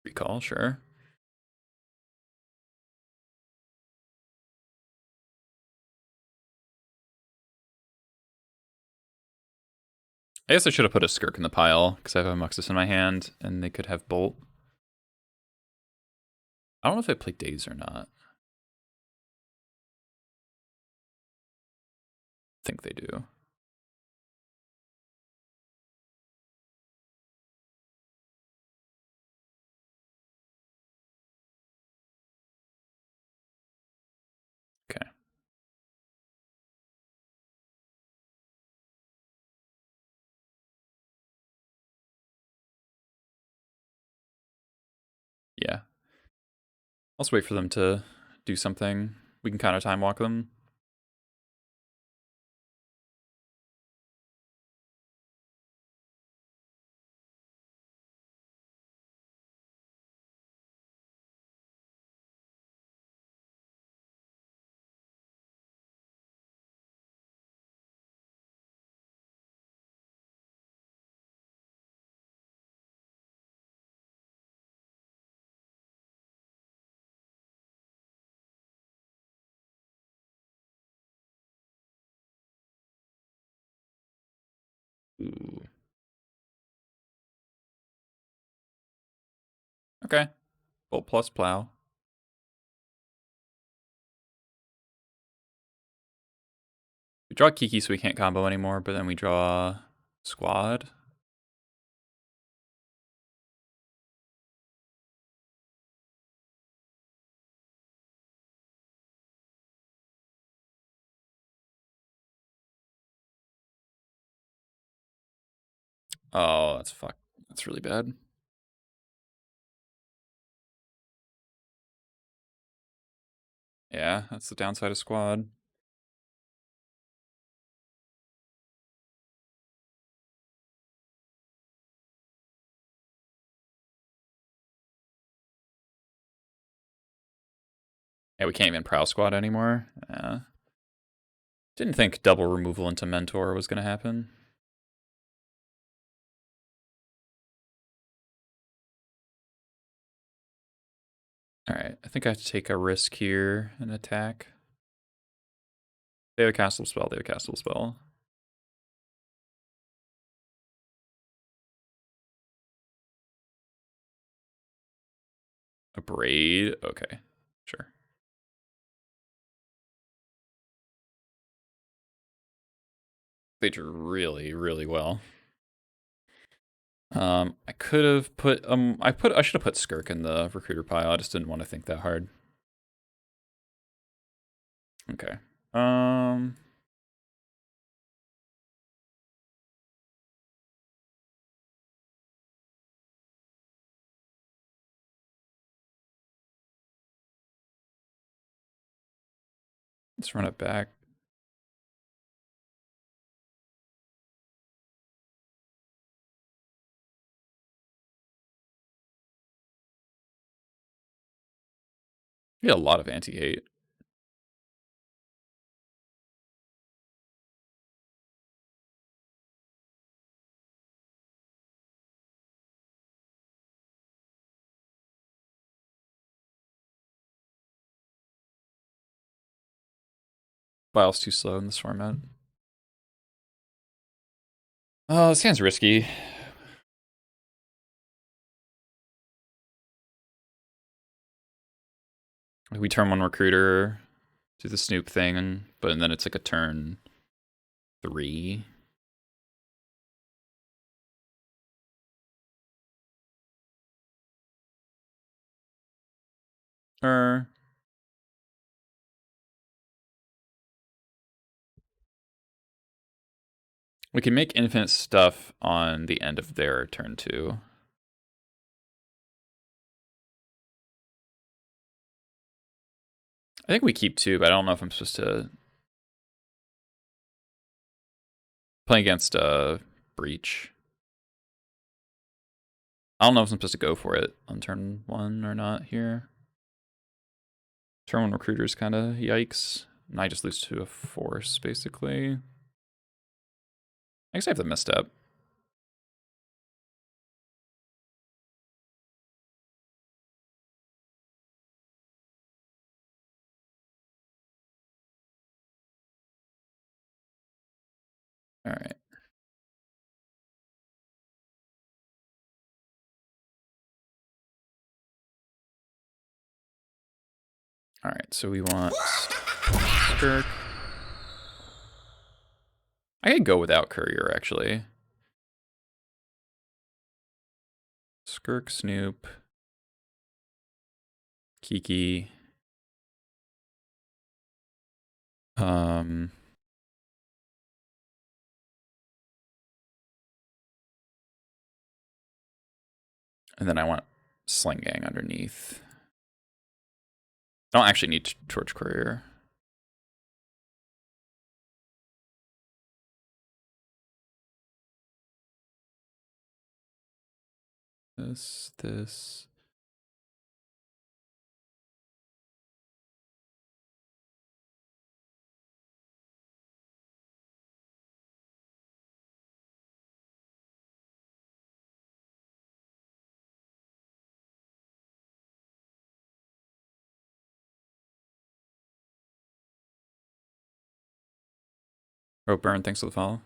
[SPEAKER 1] Recall, sure. I guess I should have put a Skirk in the pile, because I have a Muxus in my hand, and they could have Bolt. I don't know if I play Daze or not. I think they do. Okay. Yeah. I'll just wait for them to do something. We can kind of time walk them. Ooh. Okay. Bolt plus Plow. We draw Kiki so we can't combo anymore, but then we draw Squad. Oh, that's fuck. That's really bad. Yeah, that's the downside of Squad. Yeah, we can't even Prowl Squad anymore. Didn't think double removal into Mentor was going to happen. Alright, I think I have to take a risk here and attack. They have a castable spell, they have a castable spell. A Braid? Okay, sure. They drew really, really well. I could have put I should have put Skirk in the recruiter pile. I just didn't want to think that hard. Okay. Let's run it back. We had a lot of anti-hate. File's too slow in this format. Oh, this hand's risky. We turn one recruiter, do the Snoop thing, but then it's like a turn 3. Or we can make infinite stuff on the end of their turn 2. I think we keep 2, but I don't know if I'm supposed to Playing against Breach. I don't know if I'm supposed to go for it on turn 1 or not here. Turn 1 Recruiter's kind of yikes. And I just lose to a force, basically. I guess I have the misstep. All right. All right, so we want Skirk. I could go without Courier, actually. Skirk, Snoop, Kiki. And then I want Sling Gang underneath. I don't actually need Torch Courier. This. Rope Burn, thanks for the follow.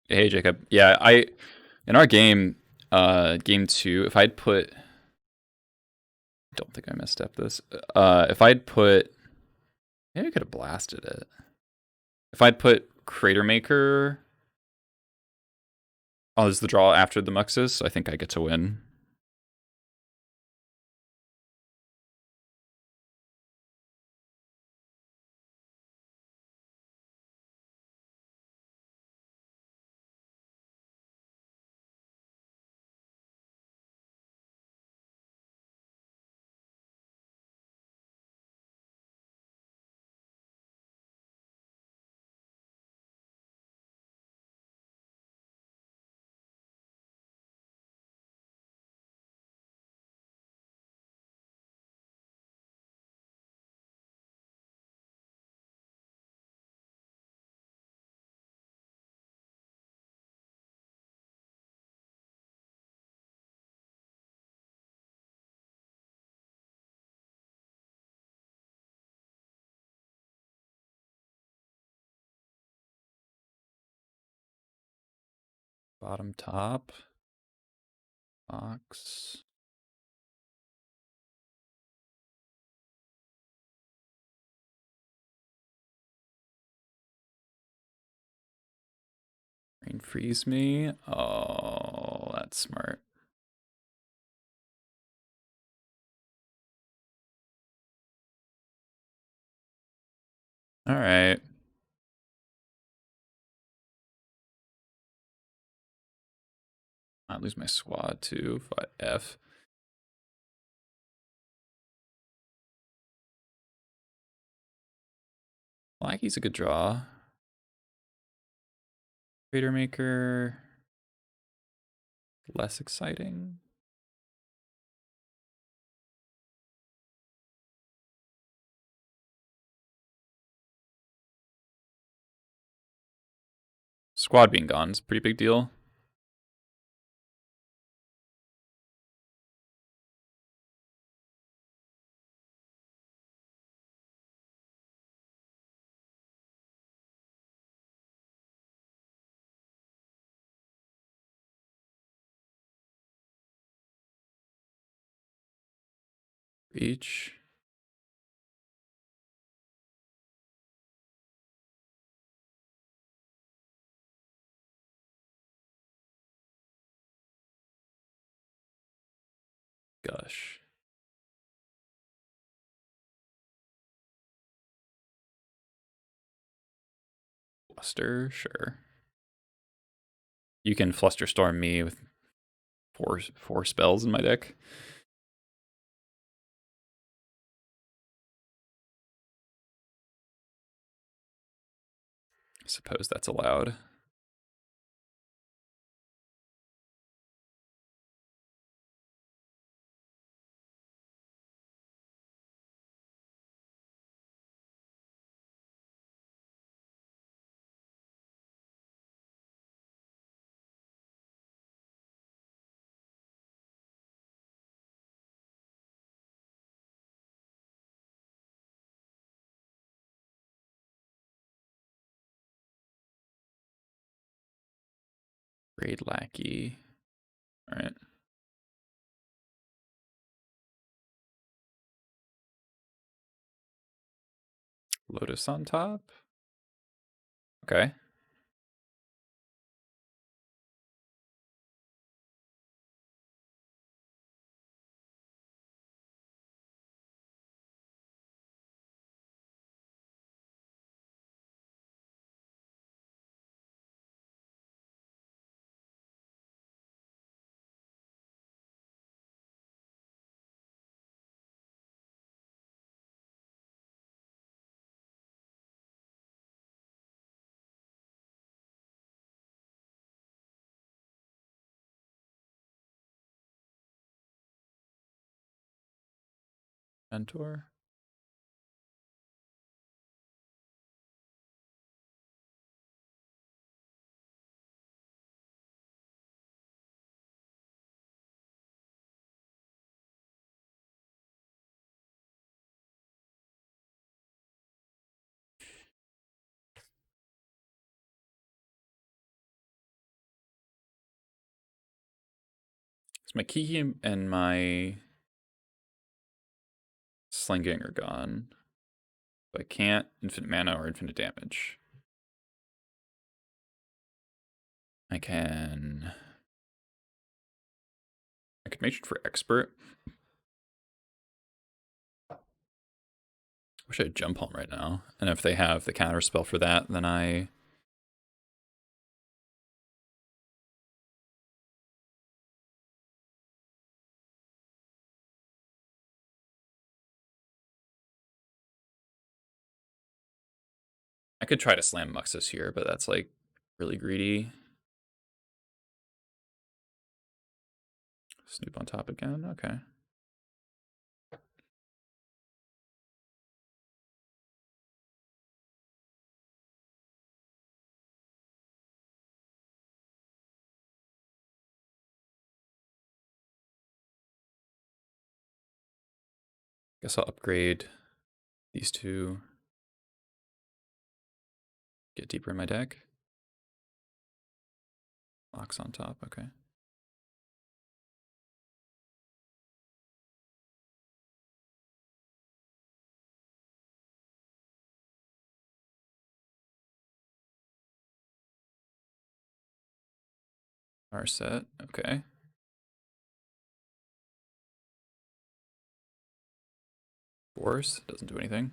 [SPEAKER 1] Hey, Jacob. Yeah, in our game, game 2, if I'd put, don't think I misstepped this. If I'd put, maybe I could have blasted it. If I'd put Crater Maker, oh, this is the draw after the Muxus. I think I get to win. Bottom top. Box. Rain freeze me. Oh, that's smart. All right. I lose my squad too if I F. Blacky's a good draw. Crater Maker. Less exciting. Squad being gone is a pretty big deal. Breach. Gosh. Fluster, sure. You can Flusterstorm me with four spells in my deck. I suppose that's allowed. Raid Lackey. All right. Lotus on top. Okay. Mentor. So my Kiki and my Slinging are gone. But I can't infinite mana or infinite damage. I could make it for expert. Wish I had jump home right now. And if they have the counter spell for that, then I could try to slam Muxus here, but that's like really greedy. Snoop on top again. Okay. Guess I'll upgrade these two. Get deeper in my deck. Locks on top. Okay. Our set. Okay. Force doesn't do anything.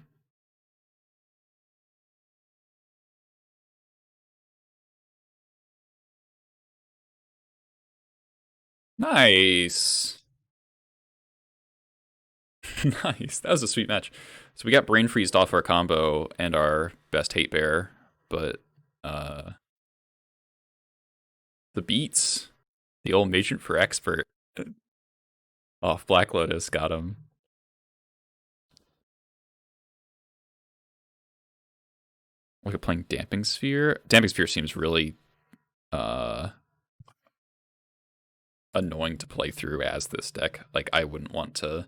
[SPEAKER 1] Nice. Nice. That was a sweet match. So we got Brain Freezed off our combo and our best hate bear, but the beats, the old Magent for expert off Black Lotus got him. Look at playing Damping Sphere. Damping Sphere seems really annoying to play through as this deck. Like I wouldn't want to.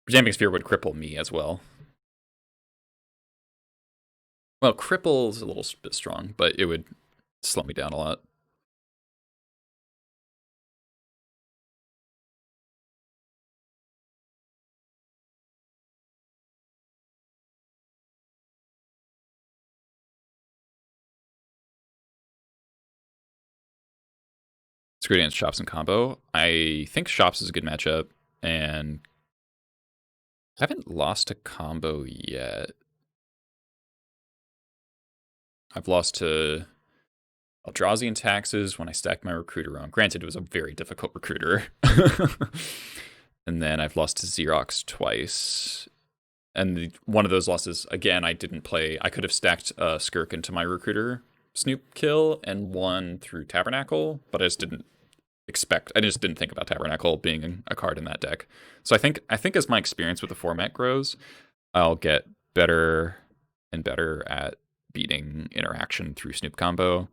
[SPEAKER 1] Damping Sphere would cripple me as well. Well, cripple's a little bit strong, but it would slow me down a lot. It's good against Shops and combo. I think Shops is a good matchup, and I haven't lost a combo yet. I've lost to Eldrazi and Taxes when I stacked my Recruiter on. Granted, it was a very difficult Recruiter. And then I've lost to Xerox twice. And one of those losses, again, I didn't play. I could have stacked Skirk into my Recruiter Snoop kill and won through Tabernacle, but I just didn't think about Tabernacle being a card in that deck. So I think as my experience with the format grows, I'll get better and better at beating interaction through Snoop combo.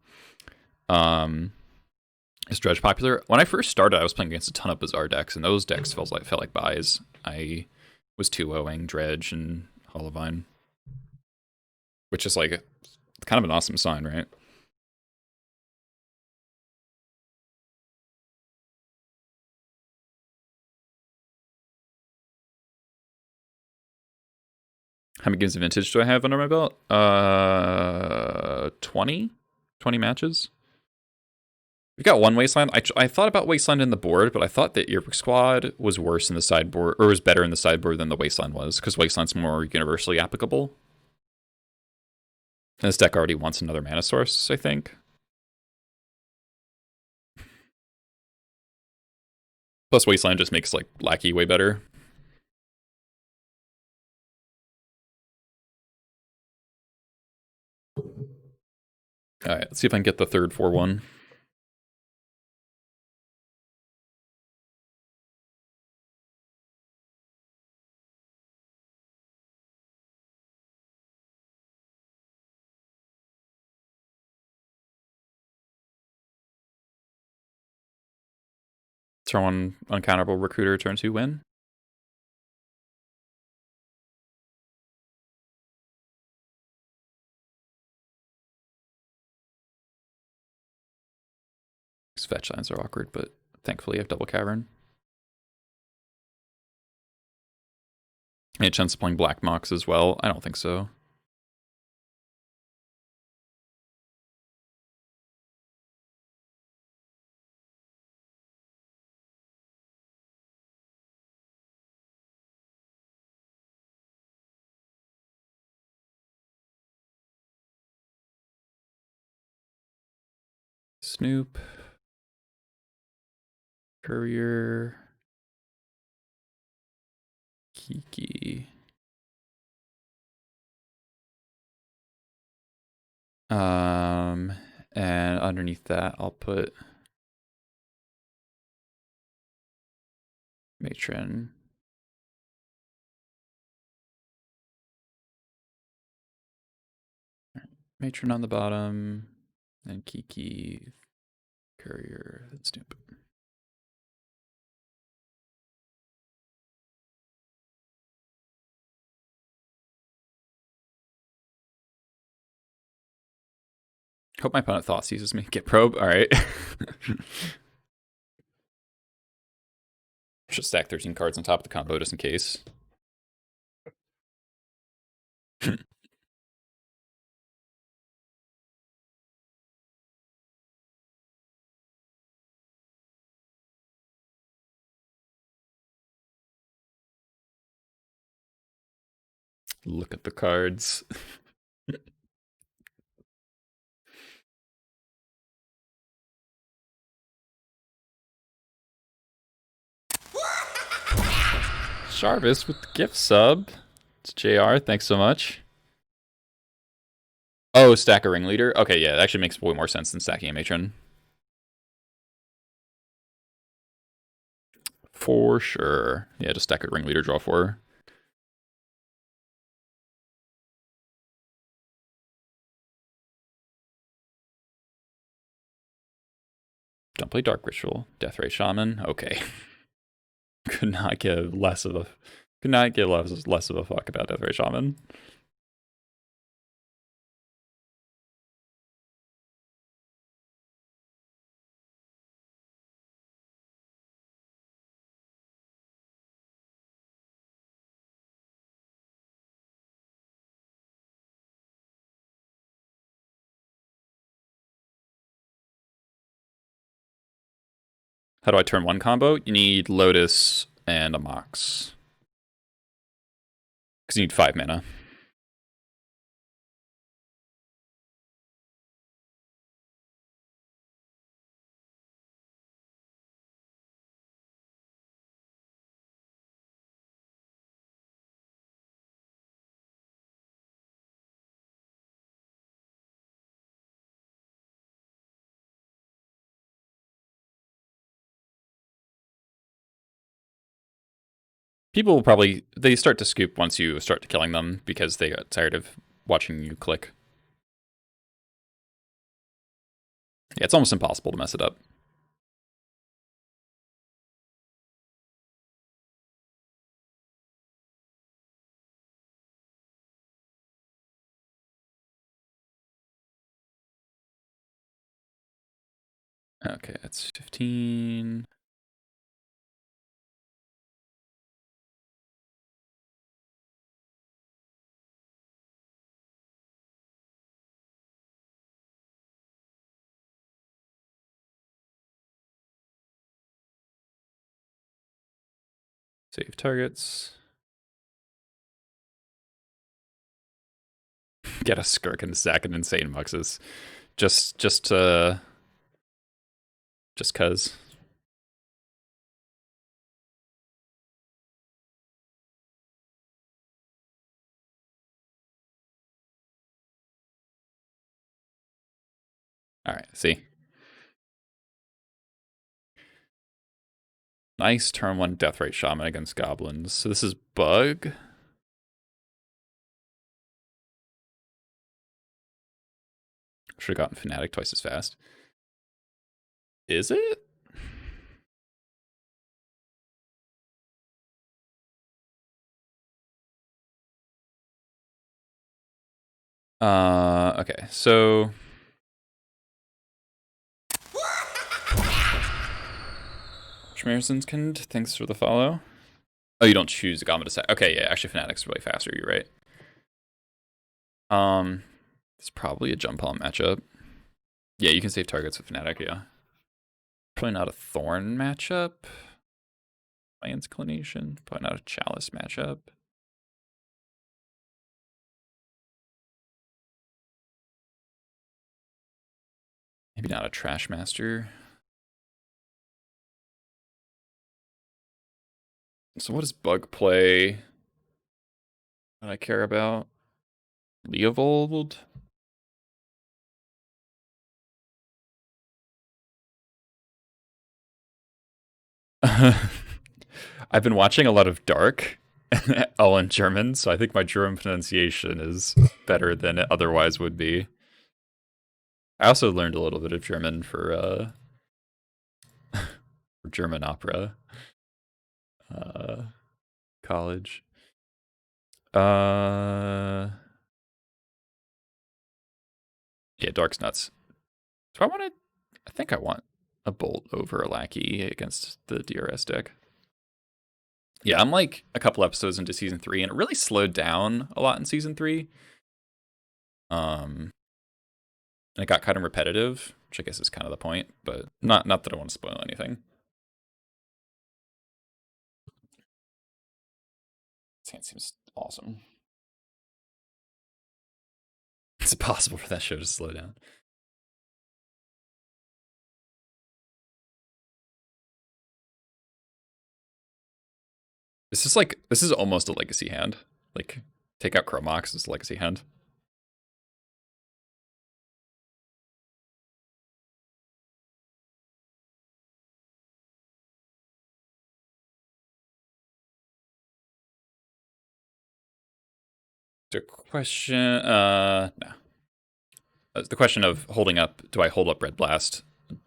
[SPEAKER 1] Is Dredge popular? When I first started, I was playing against a ton of Bizarre decks, and those decks felt like buys. I was 2-0ing Dredge and Hollowvine, which is like kind of an awesome sign, right? How many games of Vintage do I have under my belt? 20 matches. We've got one Wasteland. I thought about Wasteland in the board, but I thought that Earbook Squad was worse in the sideboard, or was better in the sideboard than the Wasteland was, because Wasteland's more universally applicable. And this deck already wants another mana source, I think. Plus Wasteland just makes like Lackey way better. Alright, let's see if I can get the third 4-1. Throw on Uncounterable Recruiter, turn 2 win. These fetch lines are awkward, but thankfully I have Double Cavern. Any chance of playing Black Mox as well? I don't think so. Snoop. Courier. Kiki. And underneath that, I'll put Matron. Matron on the bottom, and Kiki, Courier, and Snoop. Hope my opponent thought seizes me. Get probe. All right. Should stack 13 cards on top of the combo just in case. Look at the cards. Jarvis with the gift sub. It's JR. Thanks so much. Oh, stack a ringleader? Okay, yeah, that actually makes way more sense than stacking a matron. For sure. Yeah, just stack a ringleader, draw 4. Don't play Dark Ritual. Death Ray Shaman. Okay. Could not give less of a fuck about Death Ray Shaman. How do I turn 1 combo? You need Lotus and a Mox. Because you need 5 mana. People will probably, they start to scoop once you start to killing them because they got tired of watching you click. Yeah, it's almost impossible to mess it up. Okay, that's 15. Save targets. Get a Skirk and sack an insane muxes. Just cause. Alright, see. Nice turn 1 Deathrite Shaman against Goblins. So this is Bug. Should have gotten Fnatic twice as fast. Is it? Okay, so Schmearsenskind, thanks for the follow. Oh, you don't choose a Gama to sack. Okay, yeah, actually Fnatic's way faster, you're right. It's probably a jump on matchup. Yeah, you can save targets with Fnatic, yeah. Probably not a Thorn matchup. My inclination. Probably not a Chalice matchup. Maybe not a Trash Master. So what does Bug play that I care about? Leovold? I've been watching a lot of Dark, all in German, so I think my German pronunciation is better than it otherwise would be. I also learned a little bit of German for German opera college. Yeah, Dark's nuts. So I think I want a Bolt over a Lackey against the DRS deck. Yeah, I'm like a couple episodes into season 3, and it really slowed down a lot in season 3. And it got kind of repetitive, which I guess is kind of the point, but not that I want to spoil anything. It seems awesome. It's impossible for that show to slow down. This is almost a legacy hand. Like, take out Chromox, it's a legacy hand. The question, no. The question of holding up, do I hold up Red Blast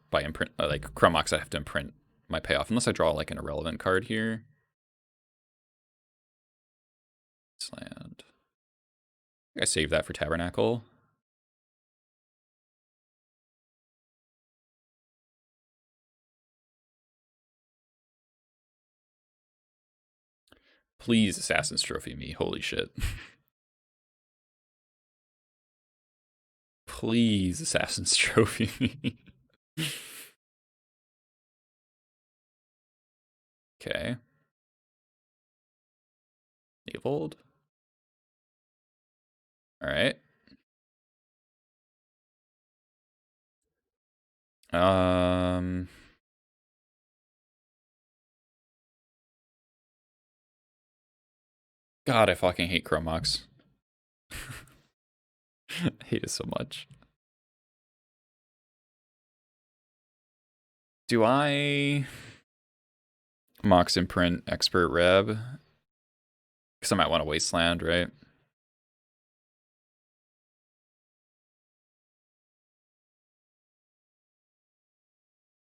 [SPEAKER 1] by imprint, like Chromox, I have to imprint my payoff, unless I draw like an irrelevant card here. Land. I save that for Tabernacle. Please Assassin's Trophy me, holy shit. Please Assassin's Trophy me. Okay. Evolved. All right. God, I fucking hate Chromox. I hate it so much. Do I Mox Imprint Expert Reb? Because I might want a Wasteland, right?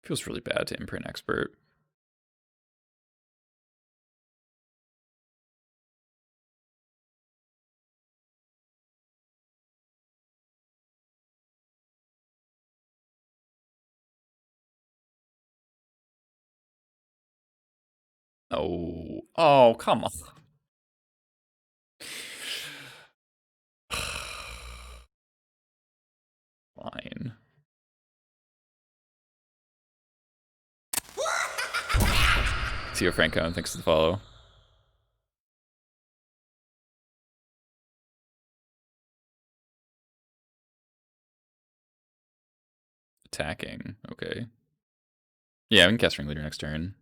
[SPEAKER 1] Feels really bad to Imprint Expert. Oh, oh, come on. Fine. See you, Franco, and thanks for the follow. Attacking. Okay. Yeah, we can cast Ring Leader next turn.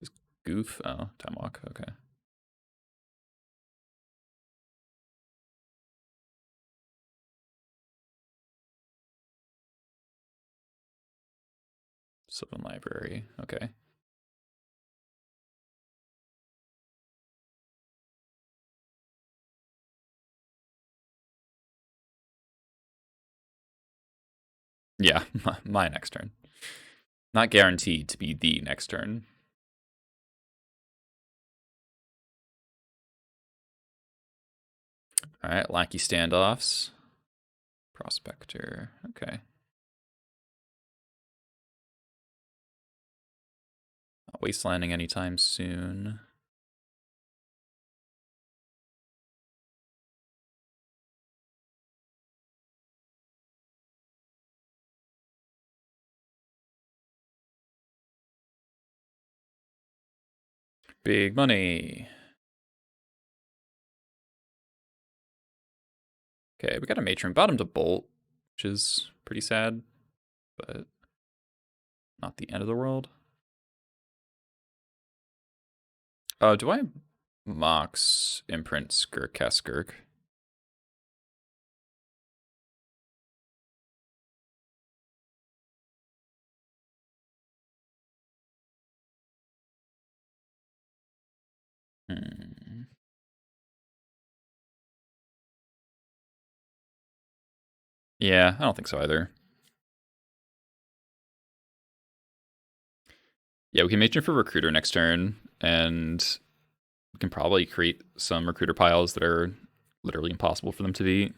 [SPEAKER 1] Just goof. Oh, Time Walk. Okay. Sylvan Library. Okay. Yeah, my next turn. Not guaranteed to be the next turn. All right, Lackey Standoffs. Prospector. Okay. Not Wastelanding anytime soon. Big money. Okay, we got a Matron. Bottom to Bolt, which is pretty sad, but not the end of the world. Do I Mox Imprint Skirk cast Skirk? Yeah, I don't think so either. Yeah, we can Matron for Recruiter next turn, and we can probably create some Recruiter piles that are literally impossible for them to beat.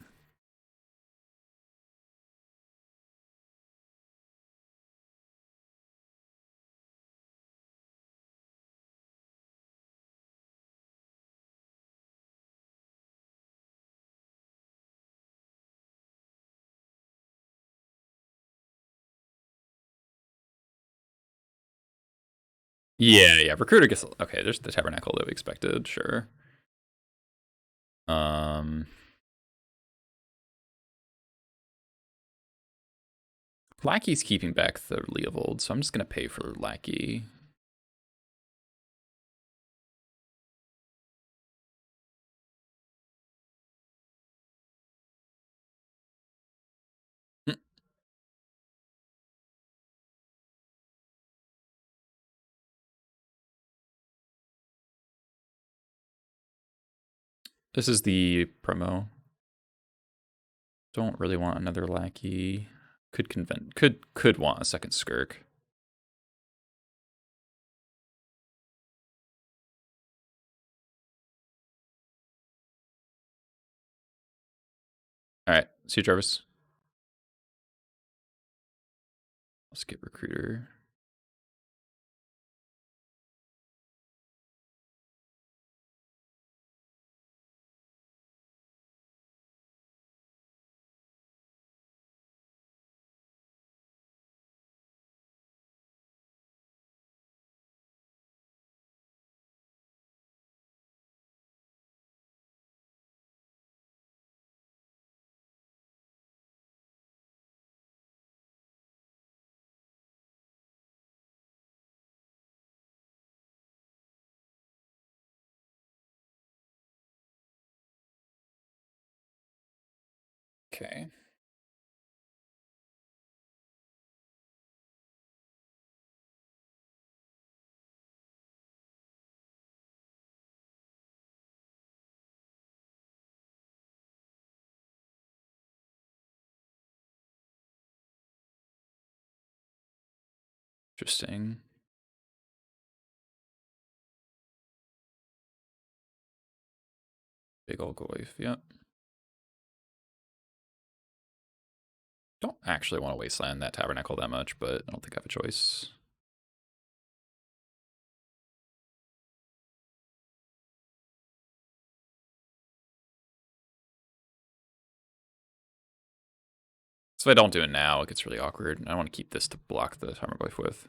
[SPEAKER 1] Yeah, Recruiter gets okay. There's the Tabernacle that we expected, sure. Lackey's keeping back the Leovold, so I'm just gonna pay for Lackey. This is the promo. Don't really want another Lackey. Could want a second Skirk. All right, see you, Jarvis. Let's get Recruiter. Okay. Interesting. Big ol' Goif, yep. Don't actually want to wasteland that Tabernacle that much, but I don't think I have a choice. So if I don't do it now, it gets really awkward. I want to keep this to block the Tarmogoyf with.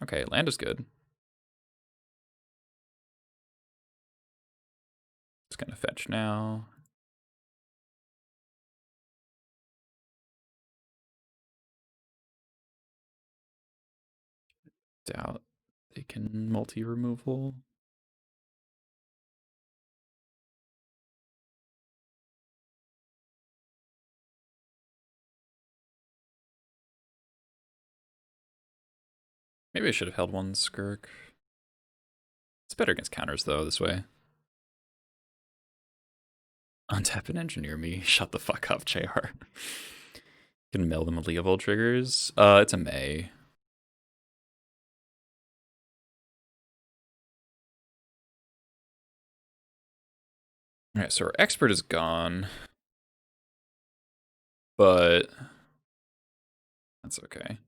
[SPEAKER 1] Okay, land is good. It's gonna fetch now. Doubt they can multi-removal. Maybe I should have held one Skirk. It's better against counters though, this way. Untap and engineer me. Shut the fuck up, JR. Can mail them a League of Old triggers. It's a May. Alright, so our expert is gone. But that's okay.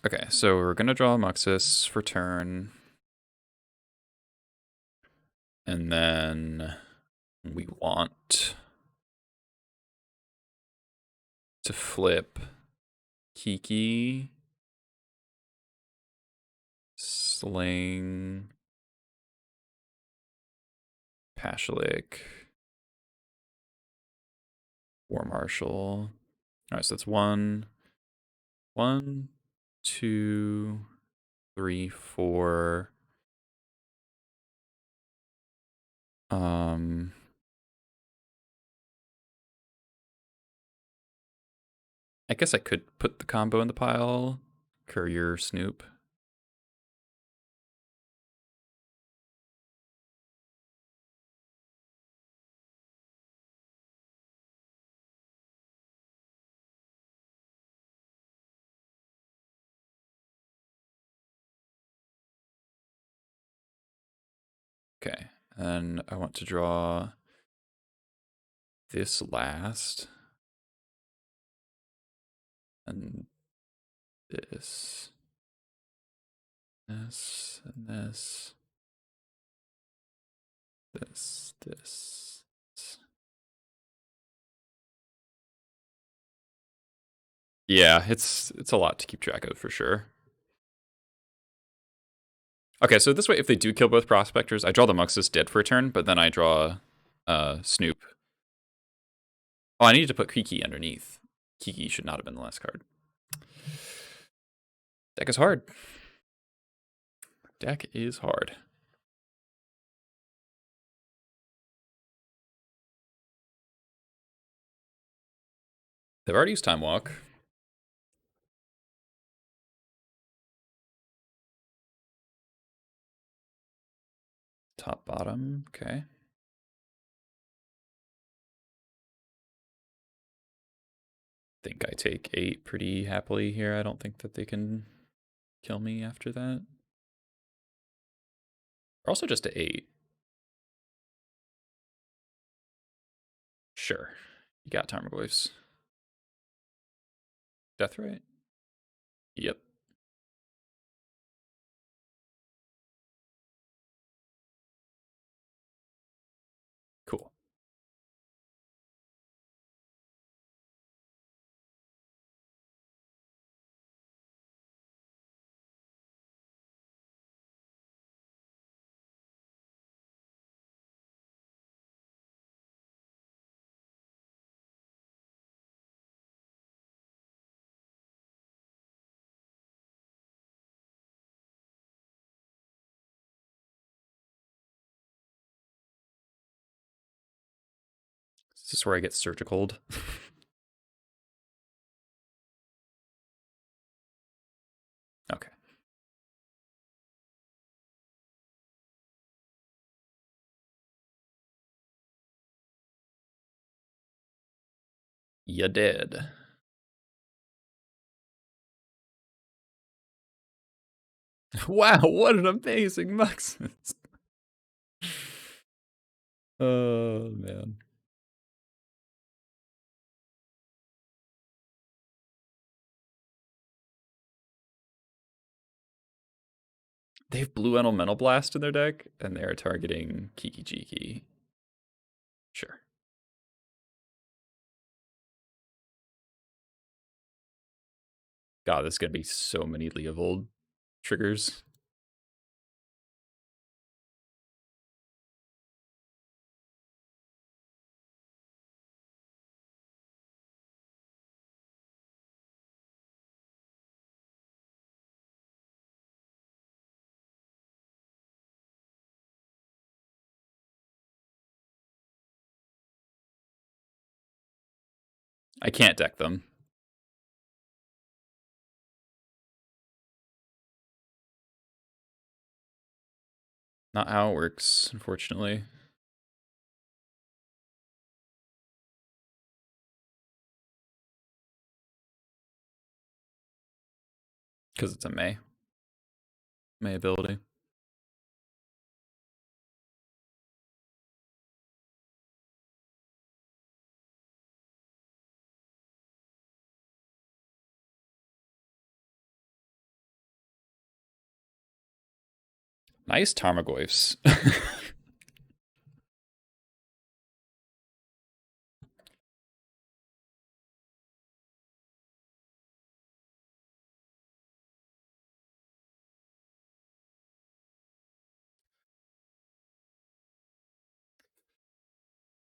[SPEAKER 1] Okay, so we're gonna draw Muxus for turn. And then we want to flip Kiki, Sling, Pashalik, War Marshal. Alright, so that's 1, 2, 3, 4. I guess I could put the combo in the pile. Courier, Snoop. Okay, and I want to draw this last. And this. This, and this. This. Yeah, it's a lot to keep track of for sure. Okay, so this way, if they do kill both prospectors, I draw the Muxus dead for a turn, but then I draw Snoop. Oh, I needed to put Kiki underneath. Kiki should not have been the last card. Deck is hard. Deck is hard. They've already used Time Walk. Top, bottom, okay. Think I take 8 pretty happily here. I don't think that they can kill me after that. Or also just a 8. Sure. You got Tarmogoyfs. Deathray? Yep. Cool. Is this where I get surgicaled? Okay. You did. Wow, what an amazing Muxus. Oh, man. They have Blue Elemental Blast in their deck, and they're targeting Kiki Jiki. Sure. God, this is going to be so many Leovold triggers. I can't deck them. Not how it works, unfortunately. Because it's a May ability. Nice Tarmogoyfs.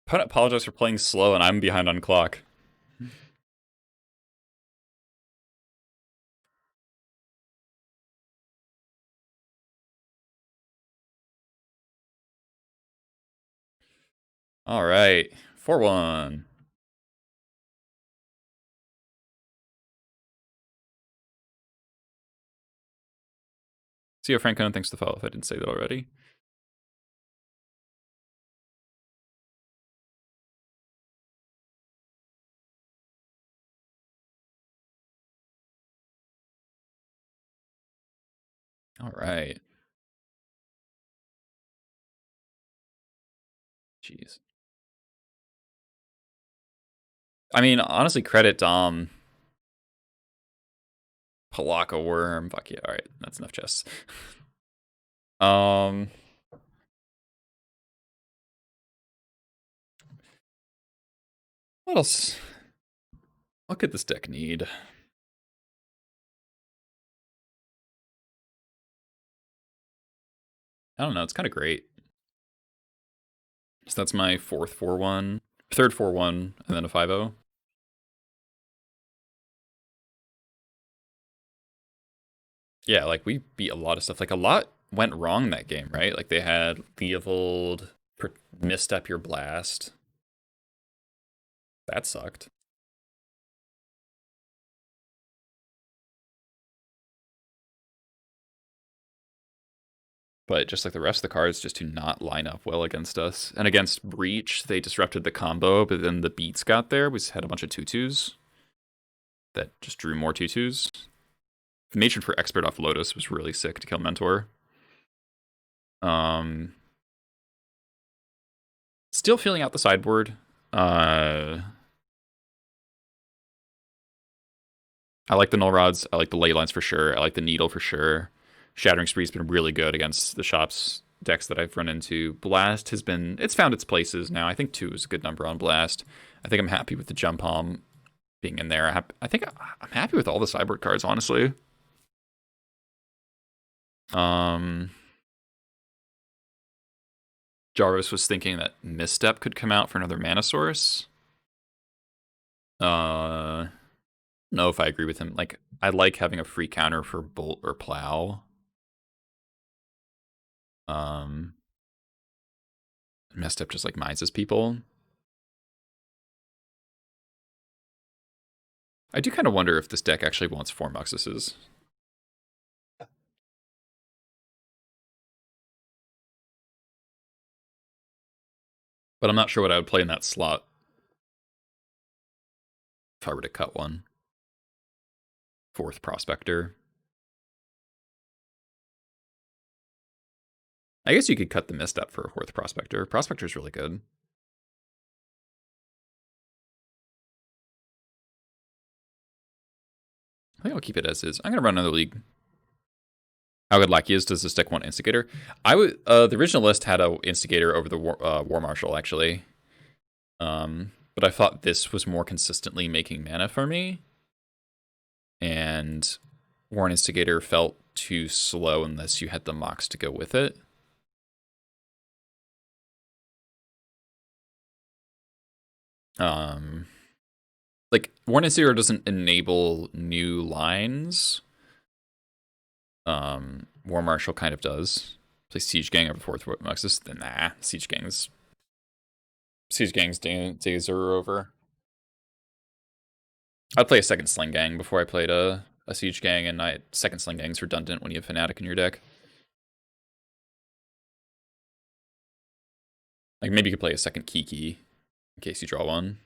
[SPEAKER 1] Opponent apologize for playing slow, and I'm behind on clock. All right, 4-1. See you, Franco, and thanks to the follow if I didn't say that already. All right. Jeez. I mean, honestly, credit Dom. Palaka Worm. Fuck yeah. All right, that's enough chests. What else? What could this deck need? I don't know. It's kind of great. So that's my fourth 4-1, third 4-1, and then a 5-0. Yeah, like we beat a lot of stuff. Like a lot went wrong that game, right? Like they had Leovold misstep your blast. That sucked. But just like the rest of the cards just do not line up well against us. And against Breach, they disrupted the combo, but then the beats got there. We had a bunch of 2/2s that just drew more 2/2s. The Matron for Expert off Lotus was really sick to kill Mentor. Still feeling out the sideboard. I like the Null Rods. I like the Ley Lines for sure. I like the Needle for sure. Shattering Spree's been really good against the Shops decks that I've run into. Blast has been, it's found its places now. I think 2 is a good number on Blast. I think I'm happy with the Jump Palm being in there. I think I'm happy with all the sideboard cards, honestly. Jarvis was thinking that Misstep could come out for another mana source. No, if I agree with him. Like, I like having a free counter for Bolt or Plow. Misstep just like minds people. I do kind of wonder if this deck actually wants 4 Muxuses. But I'm not sure what I would play in that slot if I were to cut one. 4th Prospector. I guess you could cut the Misstep for a 4th Prospector. Prospector's really good. I think I'll keep it as is. I'm going to run another league. How good Lackey is, does this deck want Instigator? I would. The original list had a Instigator over the War Marshal, actually. But I thought this was more consistently making mana for me. And War Instigator felt too slow unless you had the Mox to go with it. Like, War Instigator doesn't enable new lines. War Marshal kind of does. Play Siege Gang over 4th Muxus. Then nah, Siege Gang's days are over. I'd play a second Sling Gang before I played a Siege Gang, and second Sling Gang's redundant when you have Fanatic in your deck. Like, maybe you could play a second Kiki in case you draw one.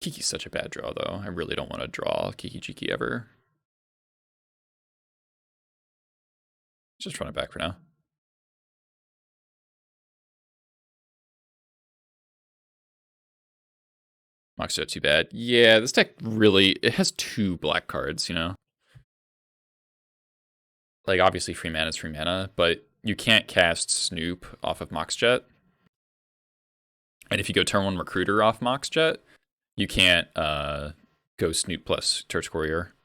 [SPEAKER 1] Kiki's such a bad draw, though. I really don't want to draw Kiki Jiki ever. Just run it back for now. Moxie too bad. Yeah, this deck really, it has 2 black cards, you know? Like, obviously free mana is free mana, but you can't cast Snoop off of Moxjet. And if you go turn 1 Recruiter off Moxjet, you can't go Snoop plus Torch Courier.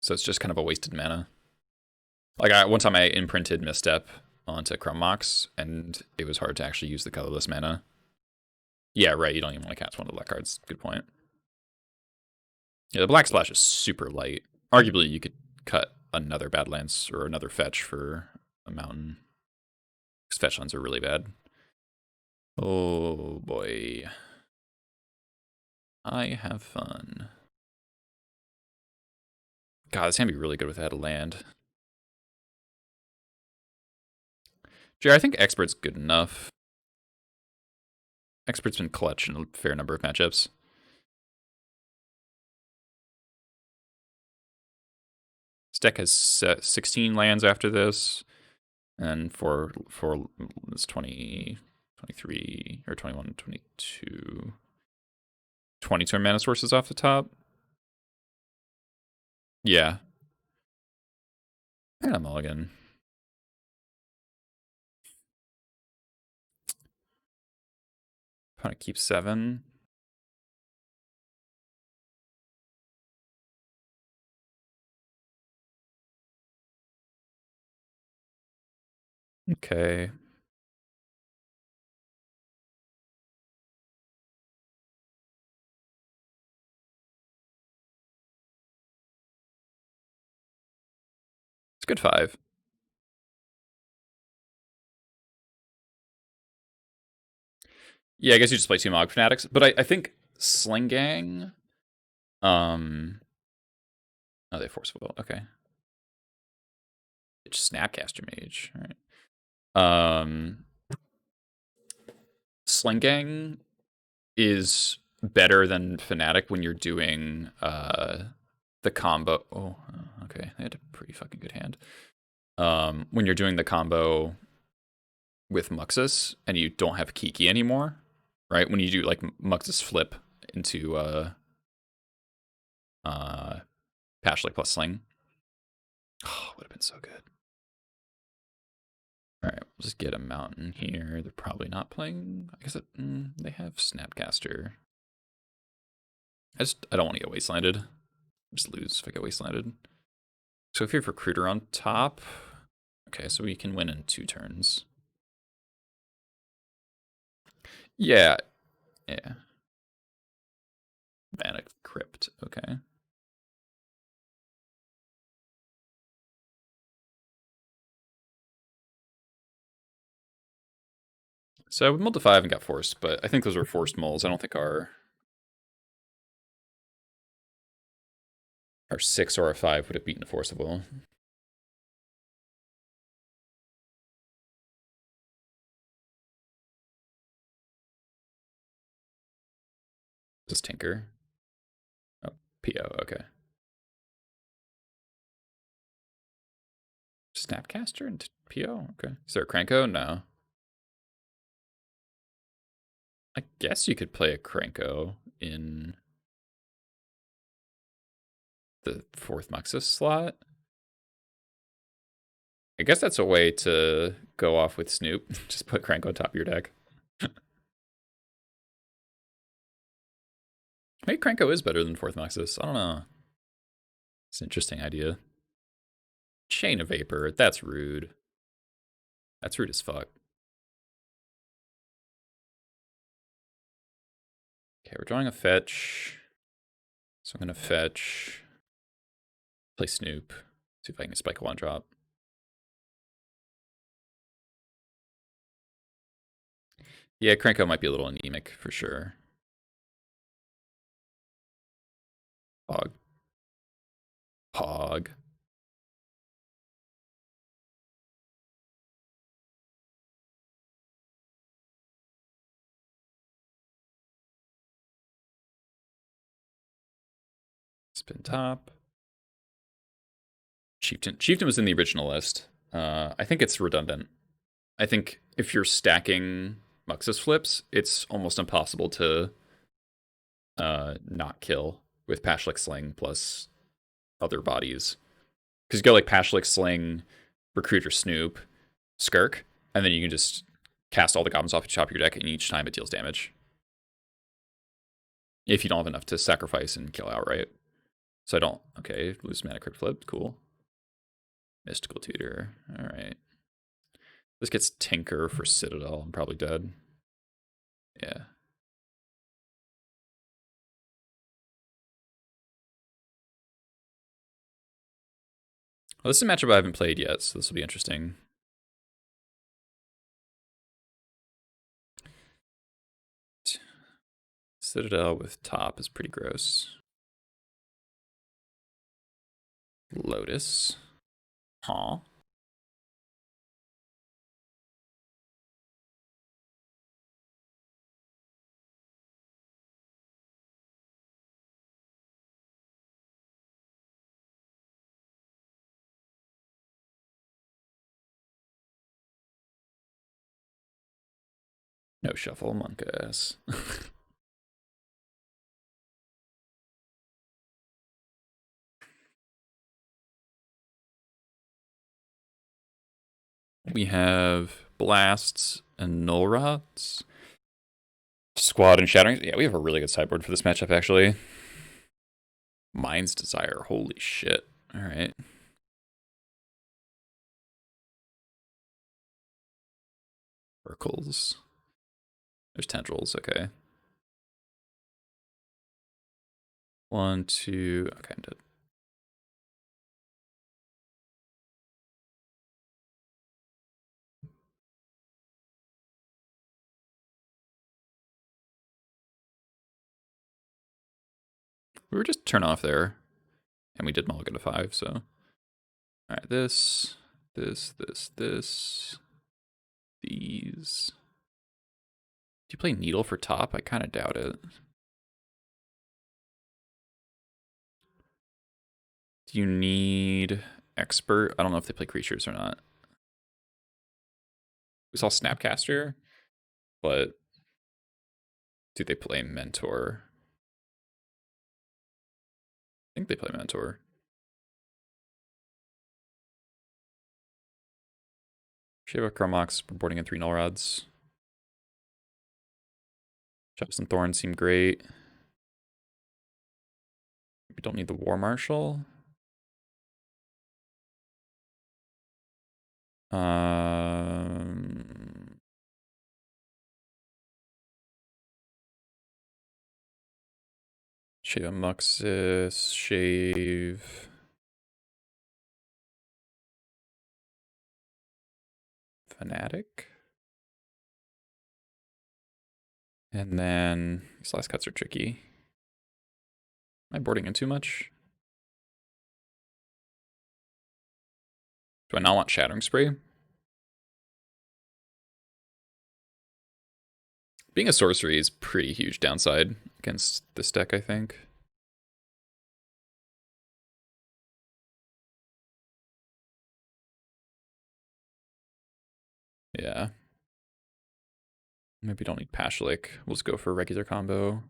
[SPEAKER 1] So it's just kind of a wasted mana. Like, one time I imprinted Misstep onto Chrome Mox, and it was hard to actually use the colorless mana. Yeah, right, you don't even want to cast one of the black cards. Good point. Yeah, the black splash is super light. Arguably, you could cut another Badlands or another fetch for a mountain. Because fetch lands are really bad. Oh boy. I have fun. God, this can be really good without a land. Jerry, I think Expert's good enough. Expert's been clutch in a fair number of matchups. This deck has 16 lands after this. And for it's 20, 23, or 21, 22. 22 mana sources off the top. Yeah. And a mulligan. Opponent keeps 7. Okay. It's good 5. Yeah, I guess you just play 2 Mog Fanatics. But I think Sling Gang... Oh, they forceful. Okay. It's Snapcaster Mage. All right. Sling Gang is better than Fnatic when you're doing the combo. Oh, okay. They had a pretty fucking good hand. When you're doing the combo with Muxus and you don't have Kiki anymore, right? When you do like Muxus flip into Pashley plus Sling. Oh, would have been so good. All right, we'll just get a mountain here. They're probably not playing. I guess they have Snapcaster. I don't want to get wastelanded. Just lose if I get wastelanded. So if you have Recruiter on top, okay, so we can win in 2 turns. Yeah. Manic Crypt, okay. So we mulled to 5 and got forced, but I think those were forced mulls. I don't think our 6 or our 5 would have beaten a force of will. Just Tinker. Oh, PO, okay. Snapcaster and PO, okay. Is there a Cranko? No. I guess you could play a Cranko in the 4th Muxus slot. I guess that's a way to go off with Snoop. Just put Cranko on top of your deck. Maybe Cranko is better than 4th Muxus. I don't know. It's an interesting idea. Chain of Vapor. That's rude. That's rude as fuck. Okay, we're drawing a fetch. So I'm going to fetch. Play Snoop. See if I can spike a 1-drop. Yeah, Cranko might be a little anemic for sure. Hog. Hog. Spin top. Chieftain. Chieftain was in the original list. I think it's redundant. I think if you're stacking Muxus flips, it's almost impossible to not kill with Pashlik Sling plus other bodies. Because you go like Pashlik Sling, Recruiter Snoop, Skirk, and then you can just cast all the goblins off the top of your deck, and each time it deals damage. If you don't have enough to sacrifice and kill outright. So I don't. Okay, lose mana crypt flip. Cool. Mystical Tutor. Alright. This gets Tinker for Citadel. I'm probably dead. Yeah. Well, this is a matchup I haven't played yet, so this will be interesting. Citadel with top is pretty gross. Lotus. Huh. No shuffle, monk ass. We have blasts and null rods. Squad and shattering. Yeah, we have a really good sideboard for this matchup, actually. Mind's Desire. Holy shit. All right. Oracles. There's tendrils. Okay. 1, 2. Okay, I'm dead. We were just turn off there, and we did mulligan to 5, so. All right, this. These. Do you play Needle for top? I kind of doubt it. Do you need Expert? I don't know if they play creatures or not. We saw Snapcaster, but do they play Mentor? I think they play Mentor. Shiva Chromox boarding in 3 null rods. Chops and Thorns seem great. We don't need the War Marshal. Shave a Muxus, shave. Fanatic. And then these last cuts are tricky. Am I boarding in too much? Do I not want Shattering Spray? Being a sorcery is pretty huge downside against this deck, I think. Yeah. Maybe don't need Pashlik. We'll just go for a regular combo.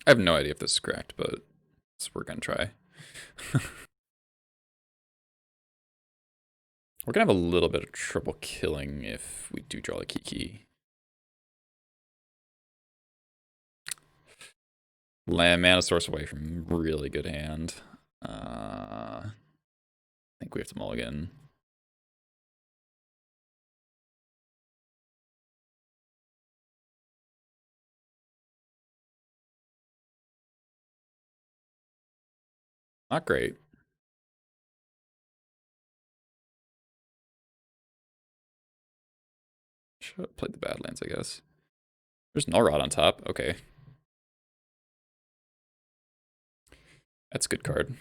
[SPEAKER 1] I have no idea if this is correct, but we're gonna try. We're gonna have a little bit of trouble killing if we do draw the Kiki. Land mana source away from really good hand. I think we have to mulligan. Not great. Should have played the Badlands, I guess. There's Null Rod on top. Okay. That's a good card.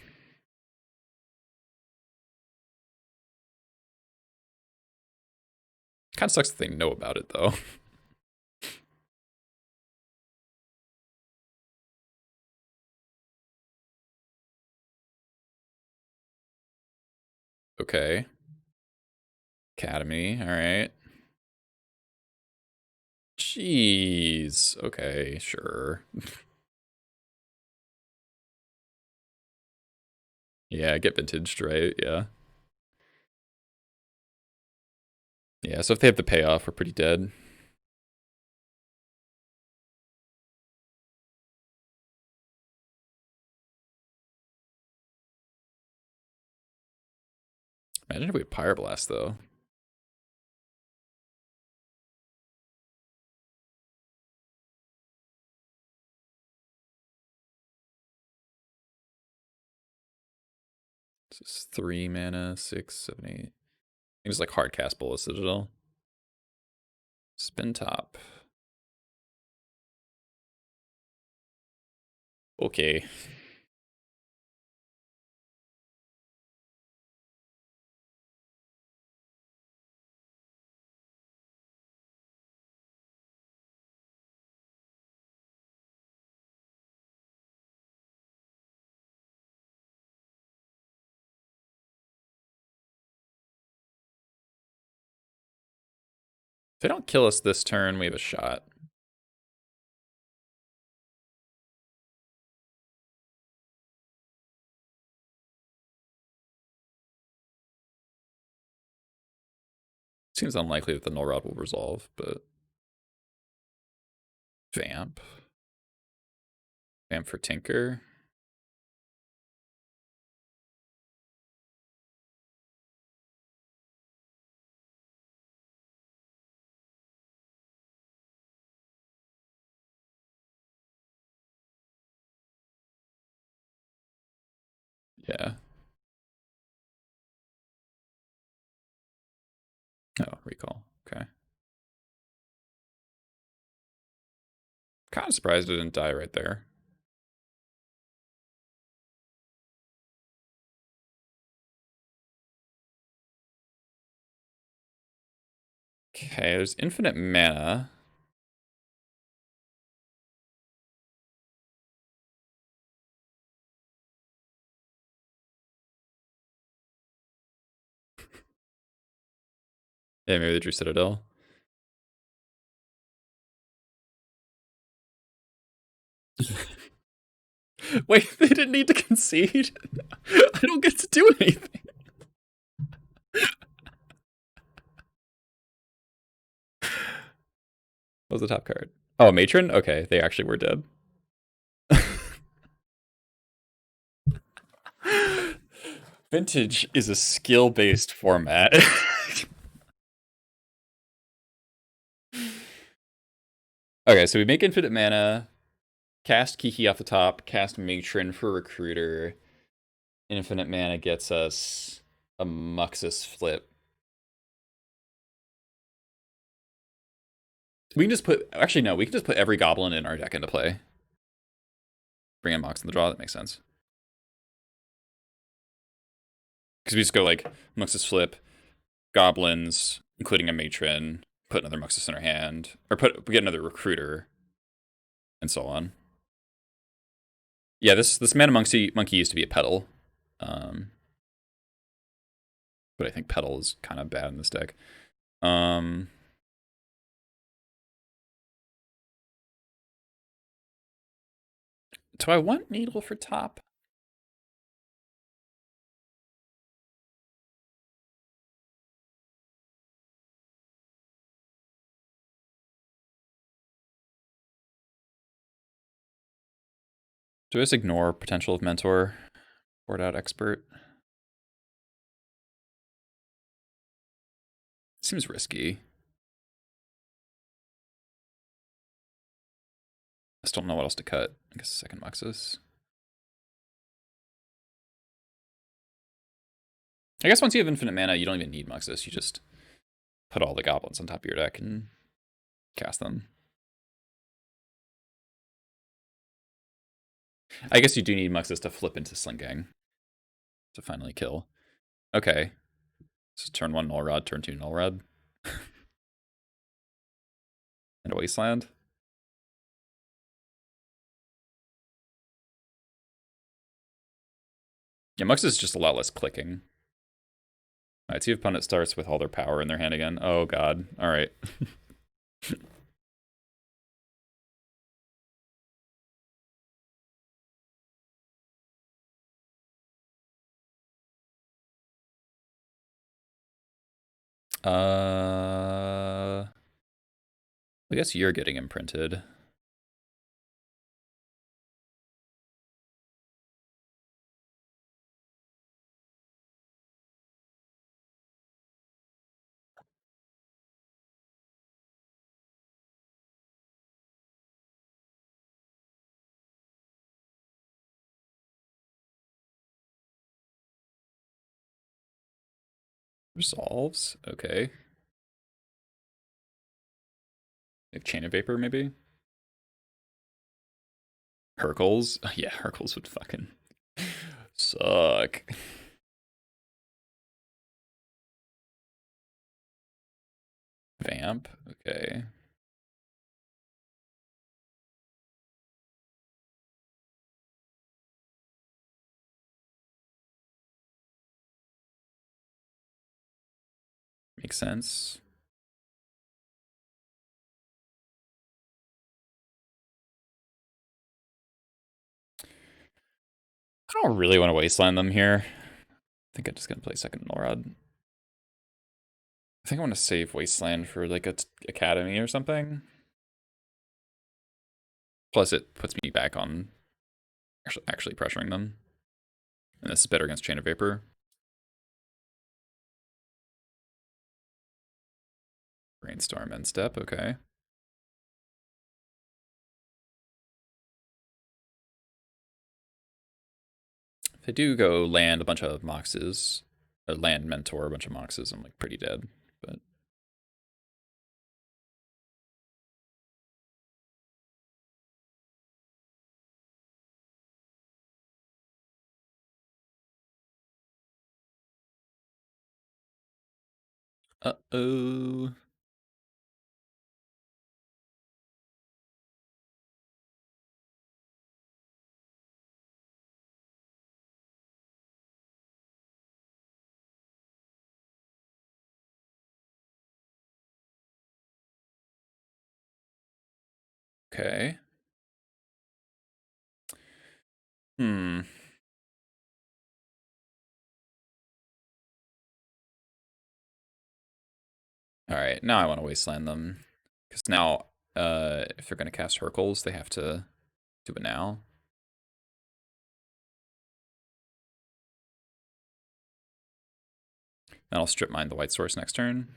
[SPEAKER 1] Kind of sucks that they know about it, though. Okay. Academy, alright. Jeez. Okay, sure. Yeah, get vintaged, right? Yeah. Yeah, so if they have the payoff, we're pretty dead. Imagine if we had Pyroblast, though. This is 3 mana, 6, 7, 8. I think it's like hard cast Bolas Citadel. Spin top. Okay. If they don't kill us this turn, we have a shot. Seems unlikely that the Null Rod will resolve, but... Vamp. Vamp for Tinker. Yeah. Oh, recall. Okay. Kind of surprised it didn't die right there. Okay, there's infinite mana. Yeah, maybe they drew Citadel. Wait, they didn't need to concede? I don't get to do anything. What was the top card? Oh, Matron? Okay, they actually were dead. Vintage is a skill-based format. Okay, so we make infinite mana, cast Kiki off the top, cast Matron for Recruiter. Infinite mana gets us a Muxus flip. We can just put, actually no, we can just put every goblin in our deck into play. Bring in Mox in the draw, that makes sense. Because we just go like Muxus flip, goblins, including a matron, put another Muxus in our hand, or we get another recruiter, and so on. Yeah, this mana monkey used to be a petal. But I think petal is kind of bad in this deck. Do I want Needle for top? Do I just ignore potential of mentor? Board out expert? Seems risky. I still don't know what else to cut. I guess second Muxus. I guess once you have infinite mana, you don't even need Muxus. You just put all the goblins on top of your deck and cast them. I guess you do need Muxus to flip into Sling Gang to finally kill. Okay. So turn 1 Null Rod, turn 2 Null Rod. And a Wasteland. Yeah, Muxus is just a lot less clicking. Alright, see if opponent starts with all their power in their hand again. Oh god. Alright. I guess you're getting imprinted. Resolves? Okay. Like Chain of Vapor, maybe? Hercules? Yeah, Hercules would fucking suck. Vamp? Okay. Makes sense. I don't really want to wasteland them here. I think I'm just gonna play second Null Rod. I think I want to save Wasteland for like a Academy or something. Plus it puts me back on actually pressuring them. And this is better against Chain of Vapor. Brainstorm end step, okay. If I do go land a bunch of Moxes, or land Mentor a bunch of Moxes, I'm like pretty dead. But uh-oh. Okay. Hmm. Alright, now I want to wasteland them. Because now, if they're going to cast Hercules, they have to do it now. Then I'll strip mine the white source next turn.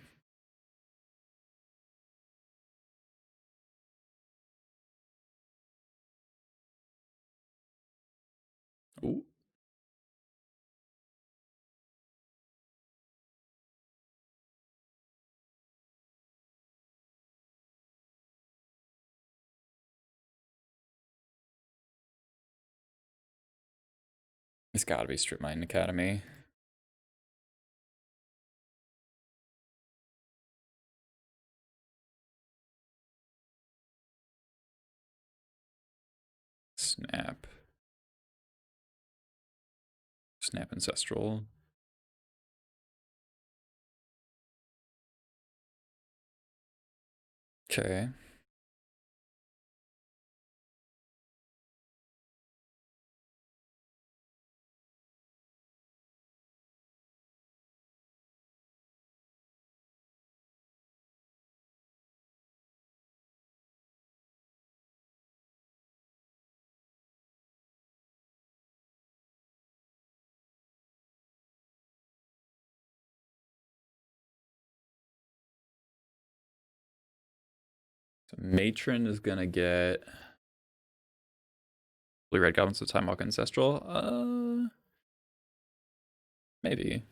[SPEAKER 1] Ooh. It's gotta be Strip Mine Academy. Snap. Snap Ancestral. Okay. So Matron is gonna get Blue Red Goblins with Time Walk Ancestral. Maybe.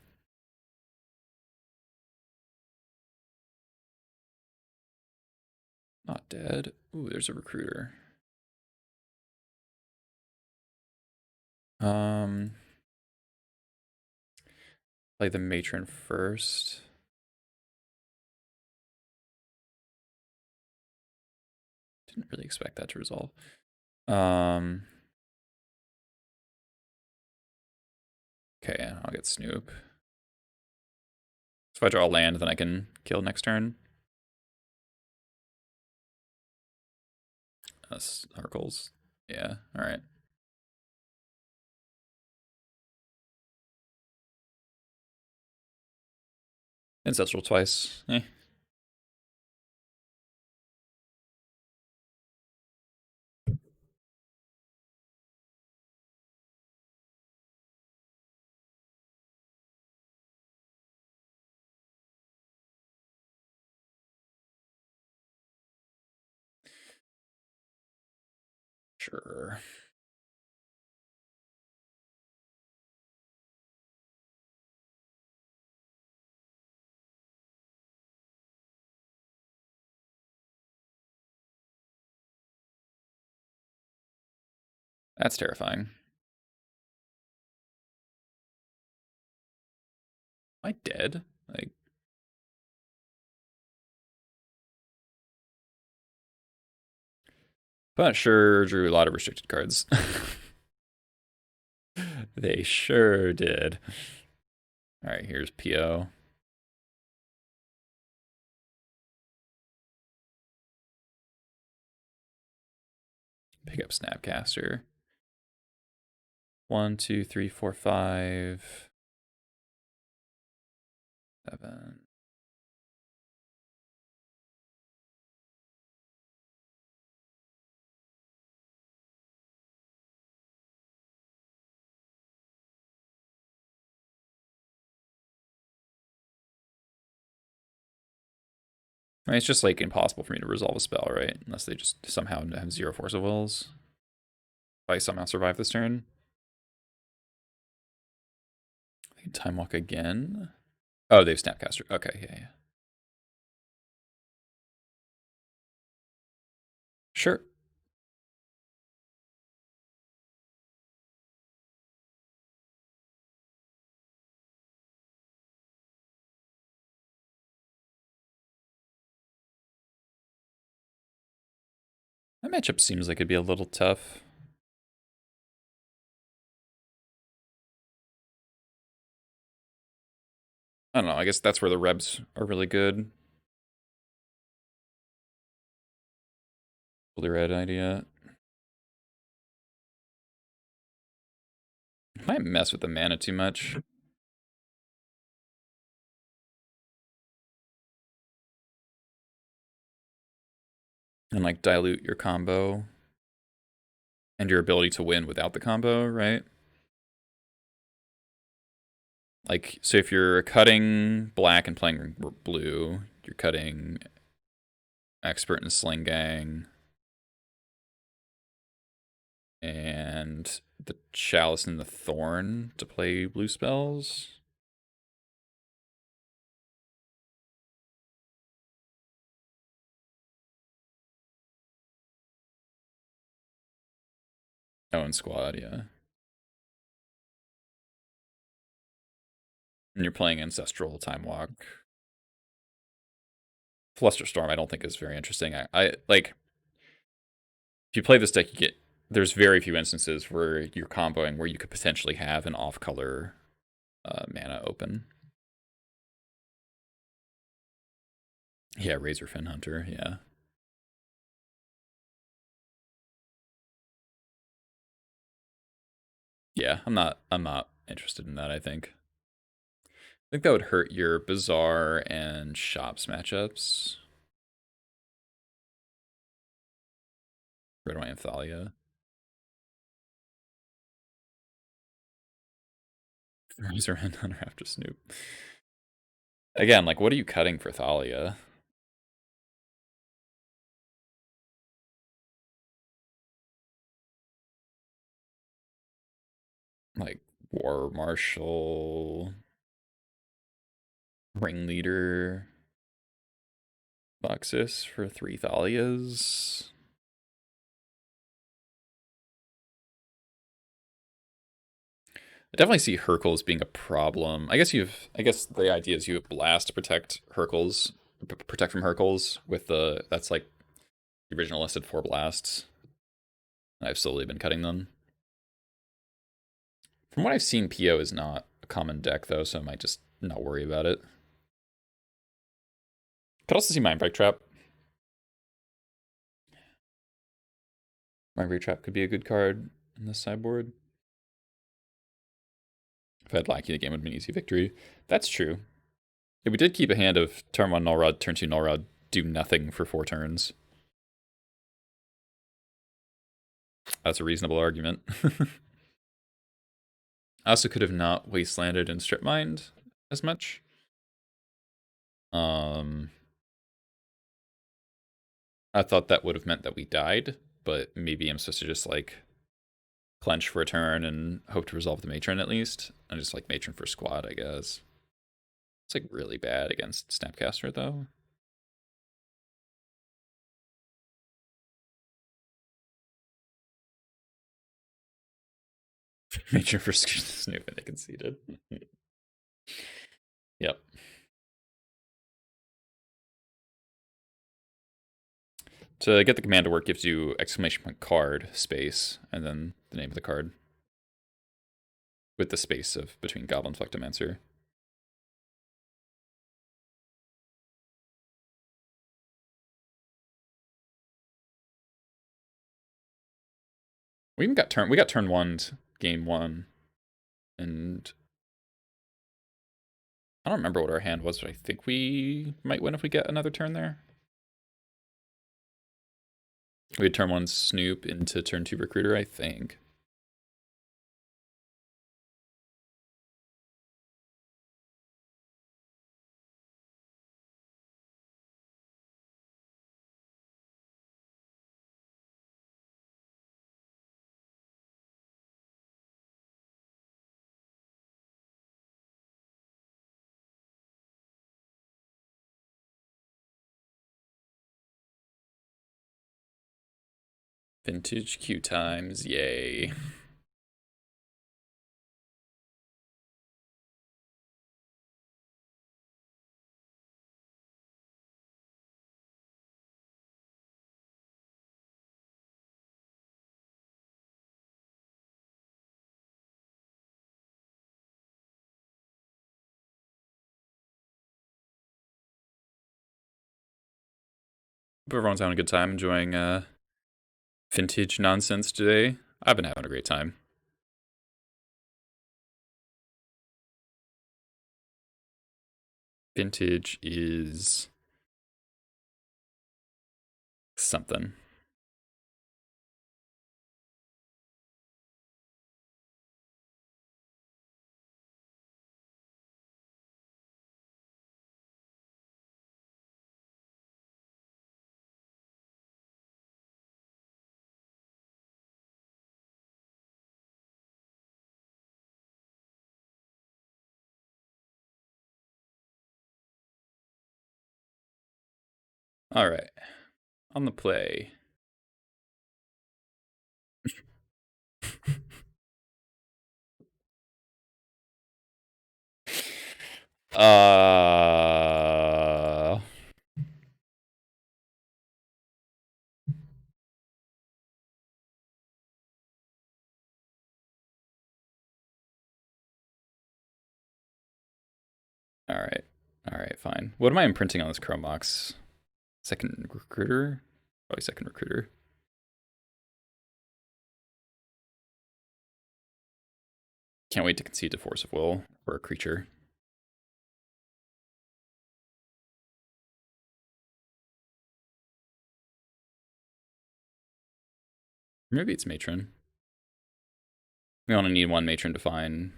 [SPEAKER 1] Not dead. Ooh, there's a recruiter. Play the Matron first. Didn't really expect that to resolve. Okay, I'll get Snoop. So if I draw a land, then I can kill next turn. That's Oracles. Yeah, alright. Ancestral twice. Eh. Sure. That's terrifying. Am I dead? Like, but sure drew a lot of restricted cards. They sure did. Alright, here's PO. Pick up Snapcaster. 1, 2, 3, 4, 5, 7. I mean, it's just like impossible for me to resolve a spell, right? Unless they just somehow have 0 Force of Wills. If I somehow survive this turn. I can Time Walk again. Oh, they've Snapcaster. Okay, yeah. Sure. That matchup seems like it'd be a little tough. I don't know. I guess that's where the Rebs are really good. Blue red idea. Might mess with the mana too much. And like dilute your combo. And your ability to win without the combo, right? Like, so if you're cutting black and playing blue, you're cutting Expert and Sling Gang and the Chalice and the Thorn to play blue spells. Oh, and Squad, yeah. And you're playing Ancestral Time Walk. Flusterstorm I don't think is very interesting. I like, if you play this deck, you get, there's very few instances where you're comboing where you could potentially have an off-color mana open. Yeah, Razorfin Hunter, yeah. Yeah, I'm not interested in that, I think. I think that would hurt your Bazaar and Shops matchups. Red White and Thalia. Razorfin Hunter after Snoop. Again, like, what are you cutting for Thalia? Like, War Marshal, Ringleader, Boxus for 3 Thalias. I definitely see Hercules being a problem. I guess the idea is you have Blast to protect Hercules, protect from Hercules with the, that's like the original listed 4 blasts. I've slowly been cutting them. From what I've seen, PO is not a common deck though, so I might just not worry about it. Could also see Mindbreak Trap. Mindbreak Trap could be a good card in this sideboard. If I had Lackey, the game would be an easy victory. That's true. Yeah, we did keep a hand of turn 1 Null Rod, turn 2 Null Rod, do nothing for 4 turns. That's a reasonable argument. I also could have not Wastelanded and Strip Mined as much. I thought that would have meant that we died, but maybe I'm supposed to just like clench for a turn and hope to resolve the Matron at least. And just like Matron for squad, I guess. It's like really bad against Snapcaster though. Matron for Snoop and they conceded. Yep. To get the command to work gives you exclamation point card space and then the name of the card with the space of between Goblin Flectomancer. We got turn 1 game 1 and I don't remember what our hand was, but I think we might win if we get another turn there. We had turn 1 Snoop into turn 2 Recruiter, I think. Vintage Q times, yay. Hope everyone's having a good time enjoying vintage nonsense today. I've been having a great time. Vintage is something. All right, on the play. Alright. Alright, fine. What am I imprinting on this Chrome box? Second recruiter? Probably second recruiter. Can't wait to concede to Force of Will for a creature. Maybe it's Matron. We only need one Matron to find.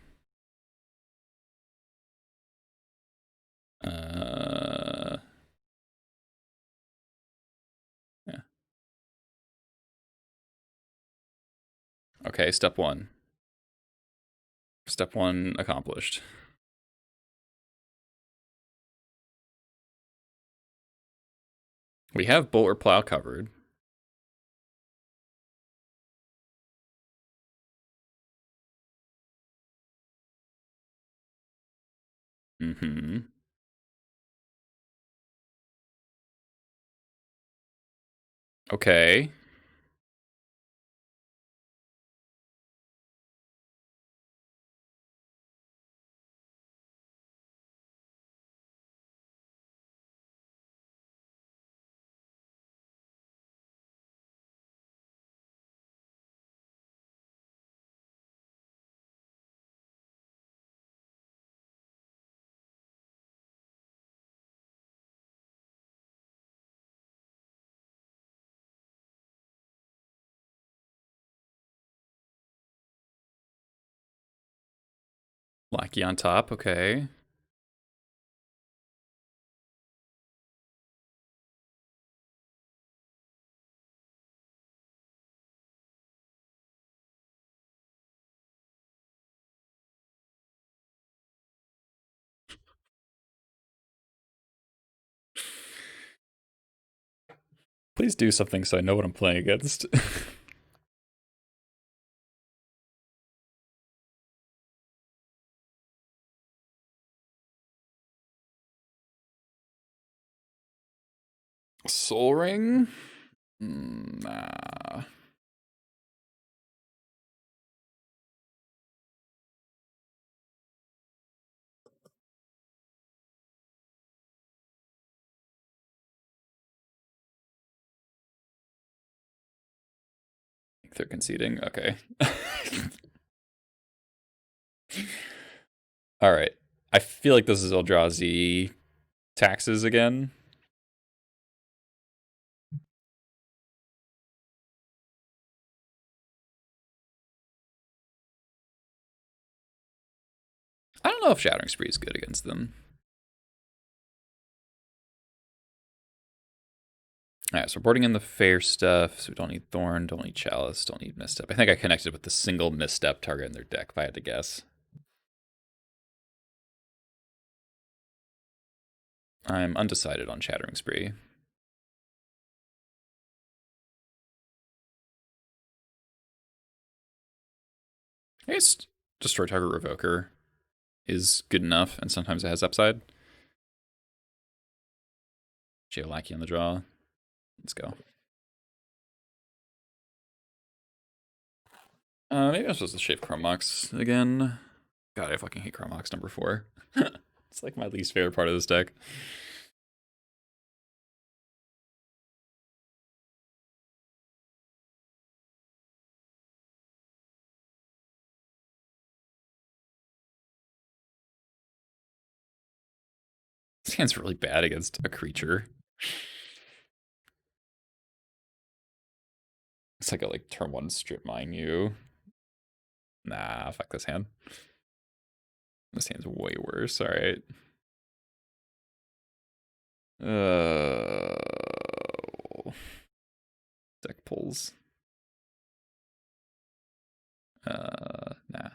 [SPEAKER 1] Yeah. Okay, step one. Step one accomplished. We have Bolt or Plow covered. Mm-hmm. Okay. Lackey on top, okay. Please do something so I know what I'm playing against. Soul Ring? Nah. I think they're conceding. Okay. All right. I feel like this is Eldrazi taxes again. I don't know if Shattering Spree is good against them. All right, so we're boarding in the fair stuff. So we don't need Thorn, don't need Chalice, don't need Misstep. I think I connected with the single Misstep target in their deck, if I had to guess. I'm undecided on Shattering Spree. I guess Destroy Target Revoker is good enough, and sometimes it has upside. Geolaki on the draw. Let's go. Maybe I'm supposed to shave Chromox again. God, I fucking hate Chromox number 4. It's like my least favorite part of this deck. This hand's really bad against a creature. It's like a turn 1 strip mine you. Nah, fuck this hand. This hand's way worse, alright. Deck pulls. Nah.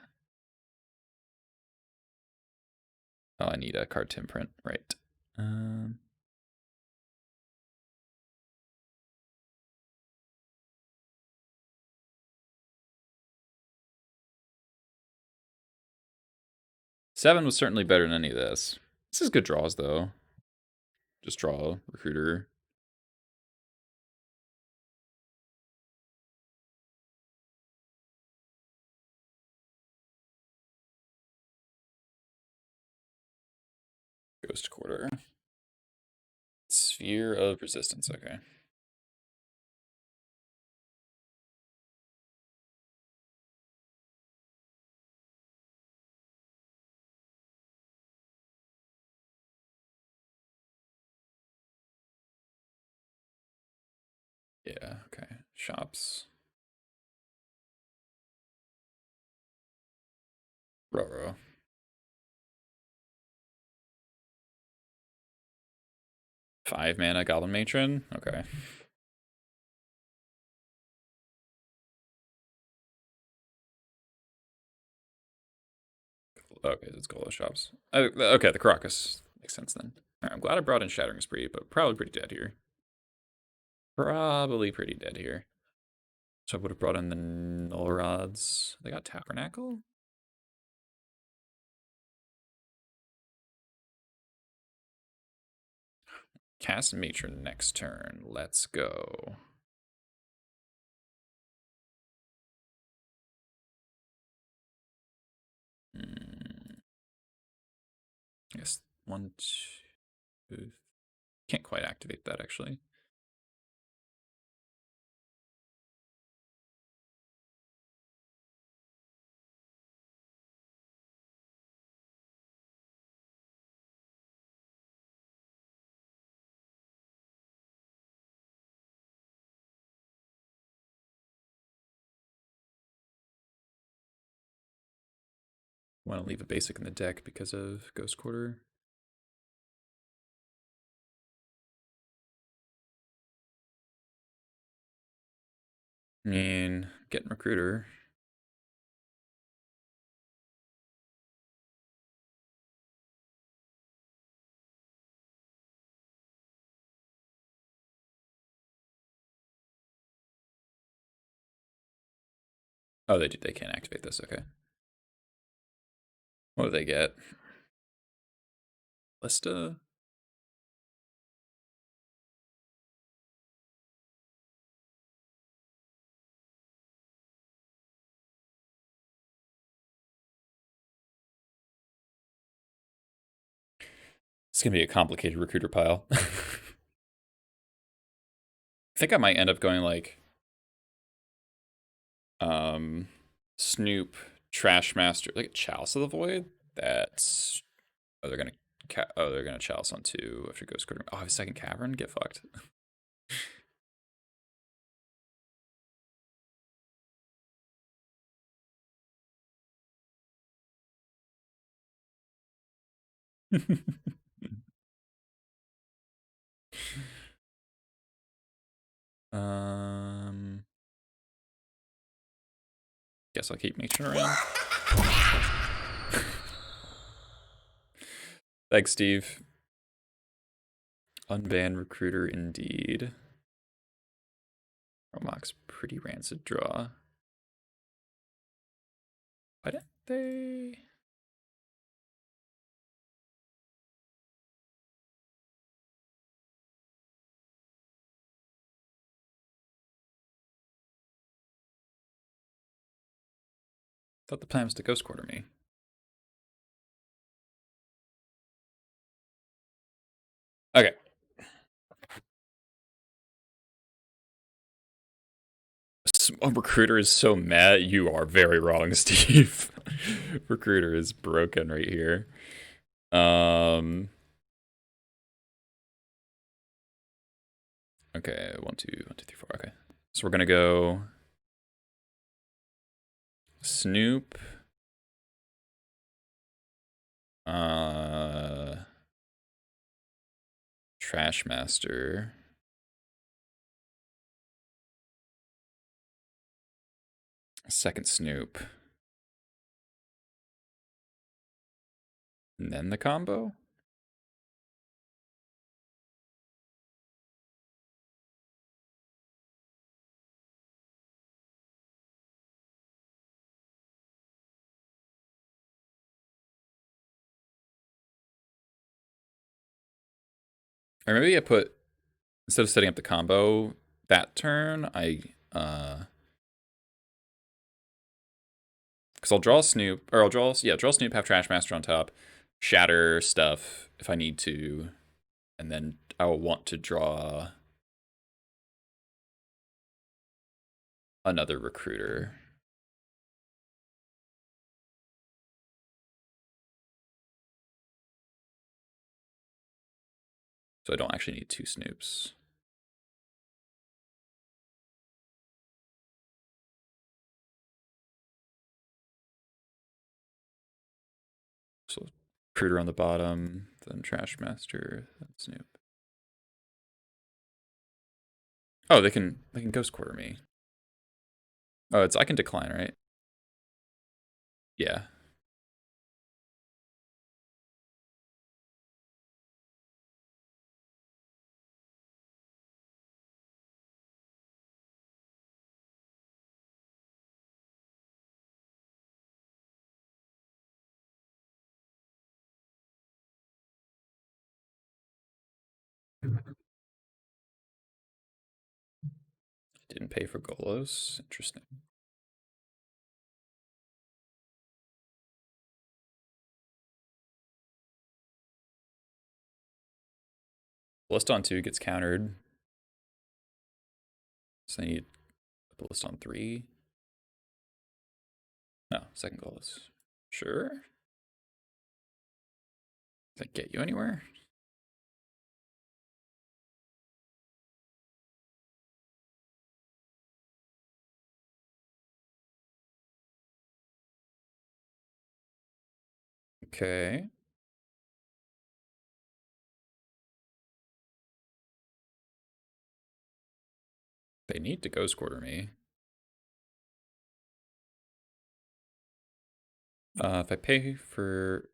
[SPEAKER 1] Oh, I need a card to imprint, right. 7 was certainly better than any of this. This is good draws, though. Just draw Recruiter. Ghost Quarter. Sphere of Resistance, okay. Yeah, okay. Shops. Roro. Five mana Goblin Matron? Okay. Okay, it's Golos Shops. Okay, the Caracas makes sense then. All right, I'm glad I brought in Shattering Spree, but probably pretty dead here. Probably pretty dead here. So I would have brought in the Null Rods. They got Tabernacle? Cast Matron next turn. Let's go. I guess 1, 2. Can't quite activate that actually. Want to leave a basic in the deck because of Ghost Quarter. I mean, getting Recruiter. Oh, they can't activate this. Okay. What do they get? Lista. It's gonna be a complicated Recruiter pile. I think I might end up going like Snoop, Trash Master, like a Chalice of the Void. That's they're gonna Chalice on 2 after Ghost Quarter. Oh, I have a second Cavern. Get fucked. Guess I'll keep making around. Thanks, Steve. Unban Recruiter indeed. Romok's pretty rancid draw. Why didn't they? Thought the plan was to Ghost Quarter me. Okay. Recruiter is so mad. You are very wrong, Steve. Recruiter is broken right here. Okay, 1, 2, 1, 2, 3, 4. Okay, so we're gonna go Snoop. Trash Master. Second Snoop. And then the combo? Or maybe I put, instead of setting up the combo that turn, because I'll draw Snoop, or draw Snoop, have Trash Master on top, shatter stuff if I need to, and then I will want to draw another recruiter. So I don't actually need 2 Snoops. So recruiter on the bottom, then Trash Master, then Snoop. Oh, they can Ghost Quarter me. Oh, I can decline, right? Yeah. Didn't pay for Golos. Interesting. Ballista on 2 gets countered. So I need a Ballista on 3. No, second Golos. Sure. Does that get you anywhere? Okay. They need to Ghost Quarter me. If I pay for,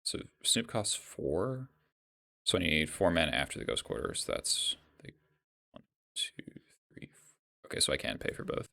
[SPEAKER 1] so Snoop costs 4, so I need 4 mana after the Ghost Quarter. So that's like 1, 2, 3. Okay, so I can pay for both.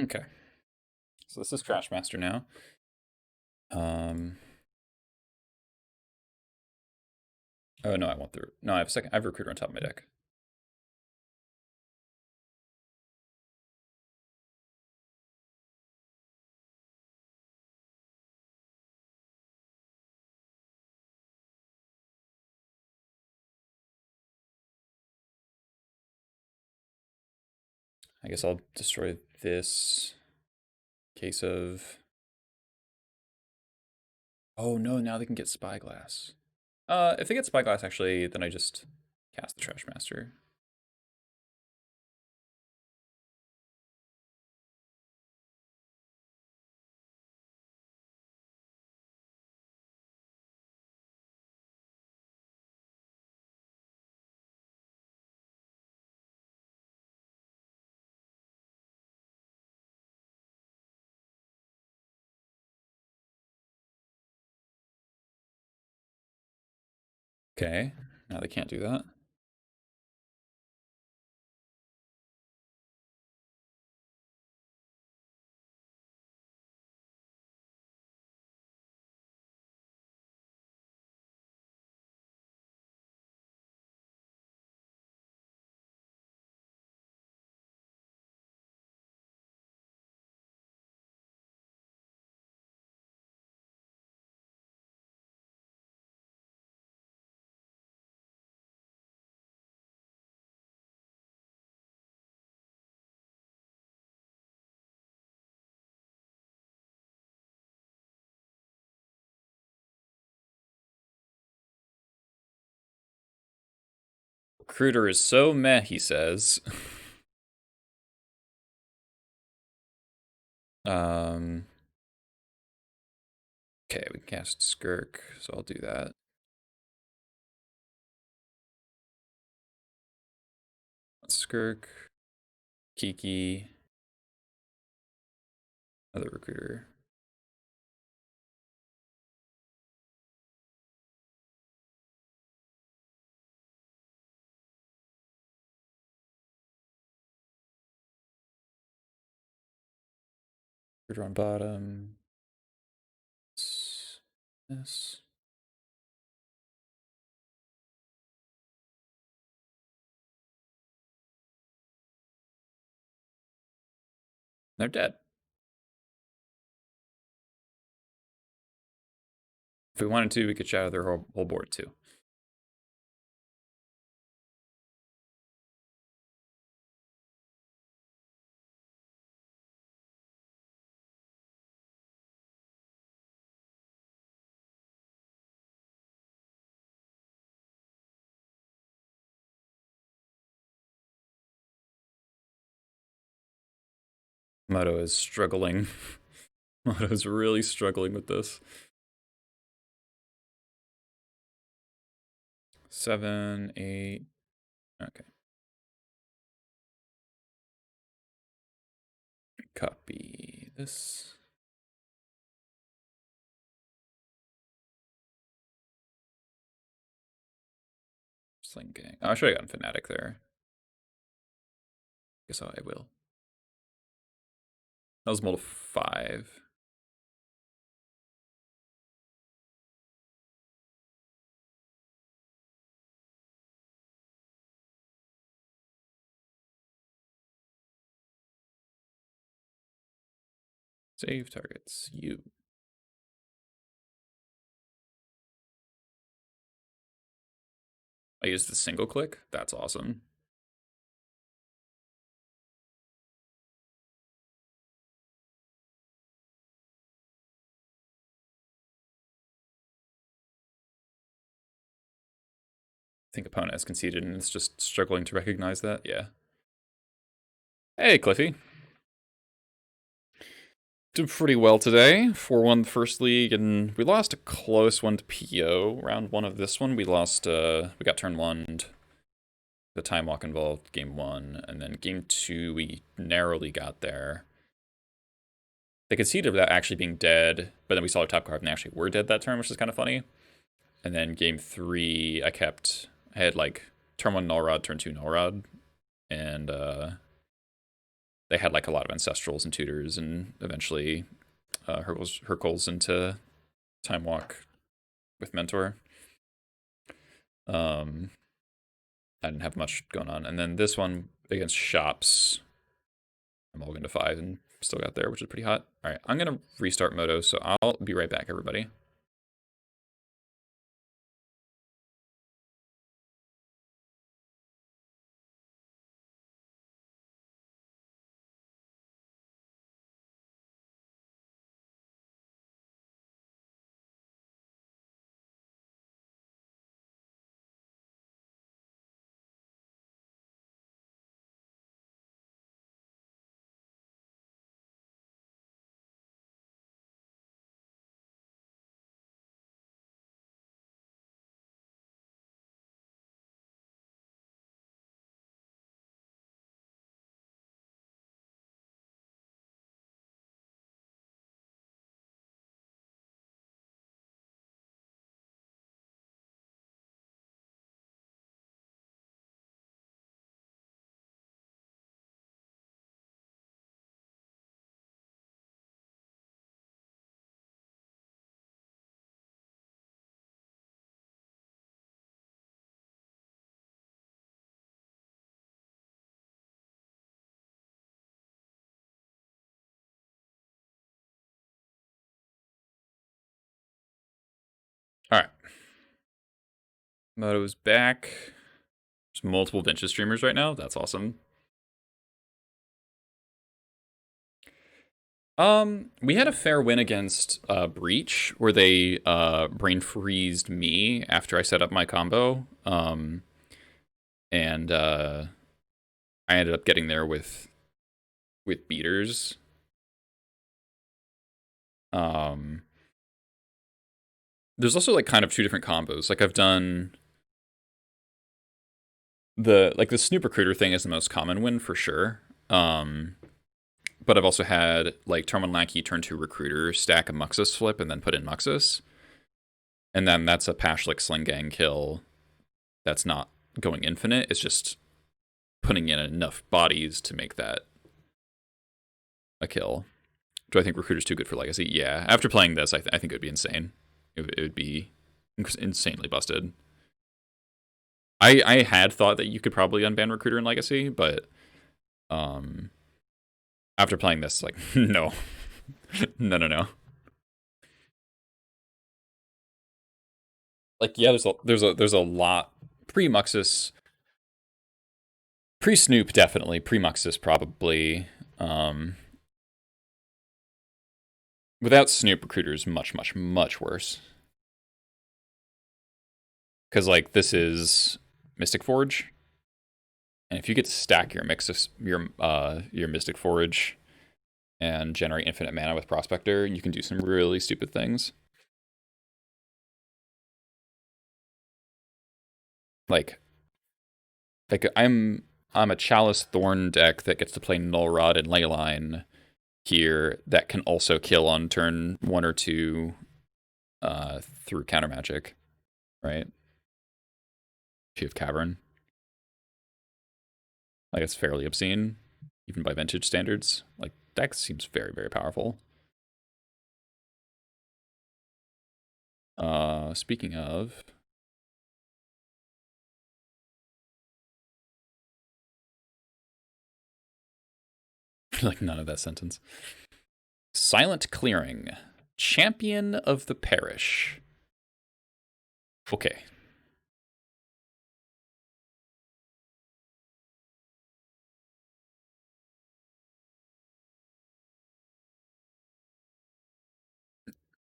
[SPEAKER 1] Okay. So this is Trash Master now. Oh no, I want the no. I have Recruiter on top of my deck. I guess I'll destroy this. Case of. Oh no! Now they can get Spyglass. If they get Spyglass, actually, then I just cast the Trash Master. Okay, now they can't do that. Recruiter is so meh, he says. Okay, we can cast Skirk, so I'll do that. Skirk, Kiki, another recruiter. Recruiter on bottom. This. They're dead. If we wanted to, we could shadow their whole board too. Moto is struggling. Moto's really struggling with this. 7, 8. Okay. Copy this. Slinking. Oh, I should have gotten Fnatic there. Guess I will. That was multiple 5. Save targets. You. I used the single click. That's awesome. I think opponent has conceded and it's just struggling to recognize that. Yeah. Hey, Cliffy. Did pretty well today. 4-1 the first league, and we lost a close one to PO. Round 1 of this one, we lost, we got turn 1, the time walk involved, game 1, and then game 2, we narrowly got there. They conceded without actually being dead, but then we saw their top card and they actually were dead that turn, which is kind of funny. And then game 3, I had like turn 1 null rod, turn 2 null rod, and they had like a lot of ancestrals and tutors, and eventually Hercules into time walk with mentor. I didn't have much going on, and then this one against Shops, I'm all into 5 and still got there, which is pretty hot. All right, I'm gonna restart Moto, so I'll be right back, everybody. All right, Moto's back. There's multiple vintage streamers right now. That's awesome. We had a fair win against Breach, where they brain freezed me after I set up my combo. And I ended up getting there with beaters. Um, there's also like kind of two different combos. Like I've done the Snoop Recruiter thing is the most common win for sure. But I've also had like turn 1 Lackey, turn 2 Recruiter, stack a Muxus flip, and then put in Muxus. And then that's a Pashlik Sling Gang kill that's not going infinite. It's just putting in enough bodies to make that a kill. Do I think Recruiter's too good for Legacy? Yeah. After playing this, I think it would be insane. It would be insanely busted. I had thought that you could probably unban Recruiter in Legacy, but after playing this, like, no. No. Like, yeah, there's a lot pre-Muxus, pre-Snoop definitely, pre-Muxus probably. Without Snoop, Recruiter's much worse. Because like this is Mystic Forge, and if you get to stack your your Mystic Forge and generate infinite mana with Prospector, you can do some really stupid things. Like I'm a Chalice Thorn deck that gets to play Null Rod and Leyline here that can also kill on turn 1 or 2 through counter magic, right? If you have Cavern. Like it's fairly obscene, even by vintage standards. Like deck seems very powerful. Speaking of, like none of that sentence. Silent Clearing, Champion of the Parish. Okay.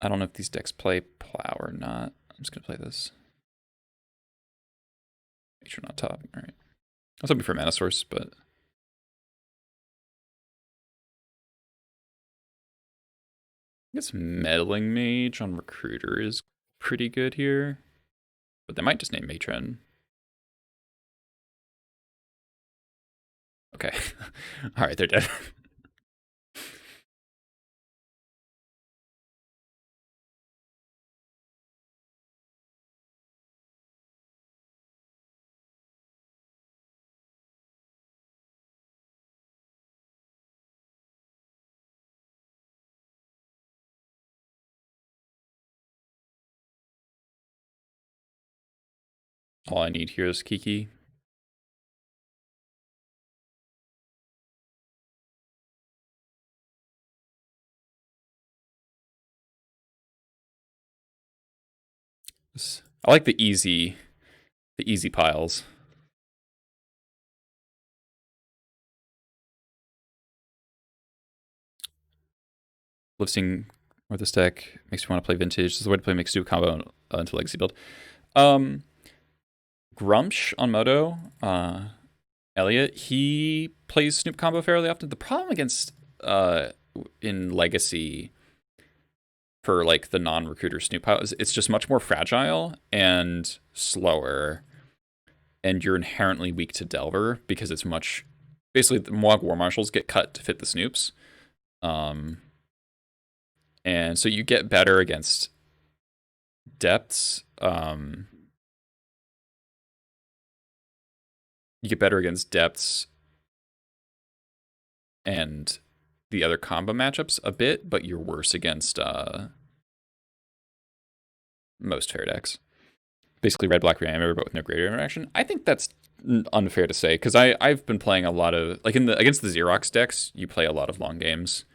[SPEAKER 1] I don't know if these decks play Plow or not. I'm just gonna play this. Make sure not top. All right. I was hoping for Mana Source, but I guess Meddling Mage on Recruiter is pretty good here. But they might just name Matron. Okay. All right, they're dead. All I need here is Kiki. I like the easy piles. Lifting or this deck makes me want to play Vintage. This is the way to play mixed duo combo into Legacy build. Grumsh on Moto, Elliot, he plays Snoop combo fairly often. The problem against in Legacy for like the non-recruiter Snoop pile is it's just much more fragile and slower, and you're inherently weak to Delver because it's much basically the Moog War Marshals get cut to fit the Snoops. And so you get better against depths. You get better against depths and the other combo matchups a bit, but you're worse against most fair decks. Basically, red black reanimator, but with no greater interaction. I think that's unfair to say because I've been playing a lot of like against the Xerox decks. You play a lot of long games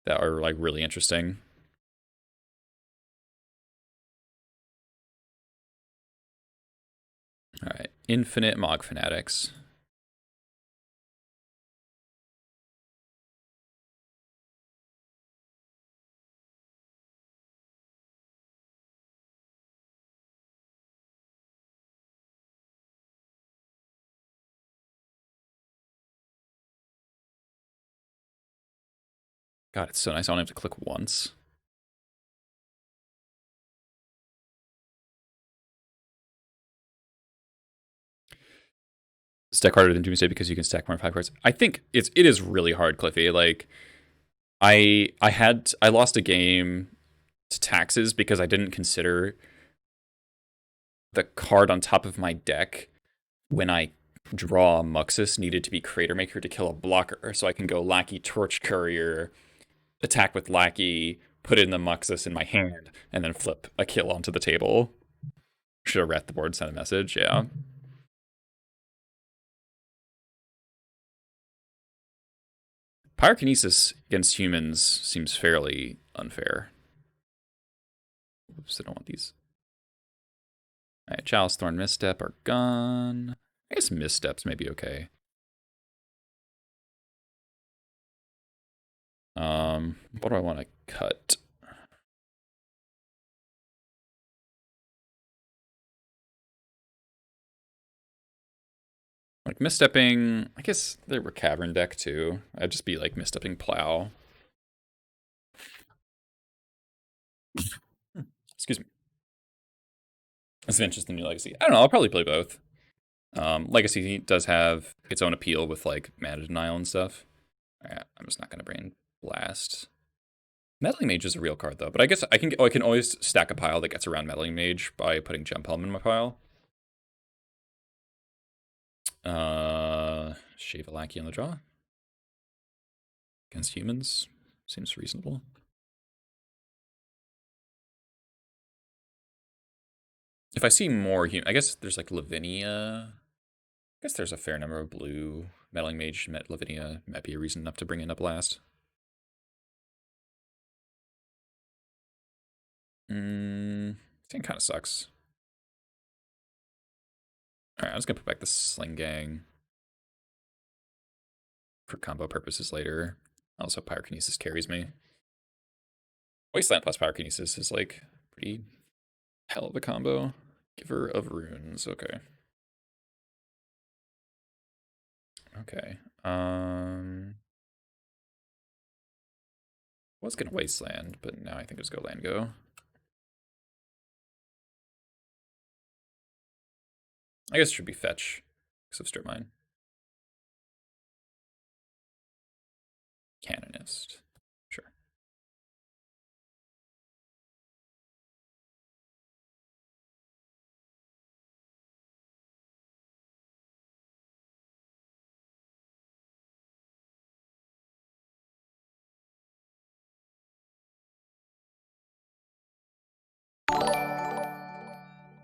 [SPEAKER 1] that are like really interesting. All right, Infinite Mog Fanatics. God, it's so nice. I only have to click once. stack harder than Doomsday because you can stack more than 5 cards. I think it is really hard, Cliffy. Like I lost a game to taxes because I didn't consider the card on top of my deck when I draw Muxus needed to be Crater Maker to kill a blocker, so I can go Lackey Torch Courier, attack with Lackey, put in the Muxus in my hand, and then flip a kill onto the table. Should have read the board, sent a message, yeah. Pyrokinesis against humans seems fairly unfair. Oops, I don't want these. Alright, Chalice, Thorn, Misstep are gone. I guess Missteps may be okay. What do I want to cut? Like misstepping, I guess they were Cavern deck too. I'd just be like misstepping Plow. Excuse me. Adventures the new Legacy. I don't know, I'll probably play both. Legacy does have its own appeal with like mana denial and stuff. Alright, I'm just not gonna brain blast. Meddling Mage is a real card though, but I guess I can always stack a pile that gets around Meddling Mage by putting Gem Helm in my pile. Shave a Lackey on the draw. Against humans. Seems reasonable. If I see more I guess there's like Lavinia. I guess there's a fair number of blue. Meddling Mage, Lavinia might be a reason enough to bring in a blast. Thing kind of sucks. Alright, I'm just gonna put back the Sling Gang for combo purposes later. Also, Pyrokinesis carries me. Wasteland plus Pyrokinesis is like pretty hell of a combo. Giver of Runes, okay. Okay. Was gonna Wasteland, but now I think it's go land go. I guess it should be fetch because of Strip Mine. Canonist. Sure.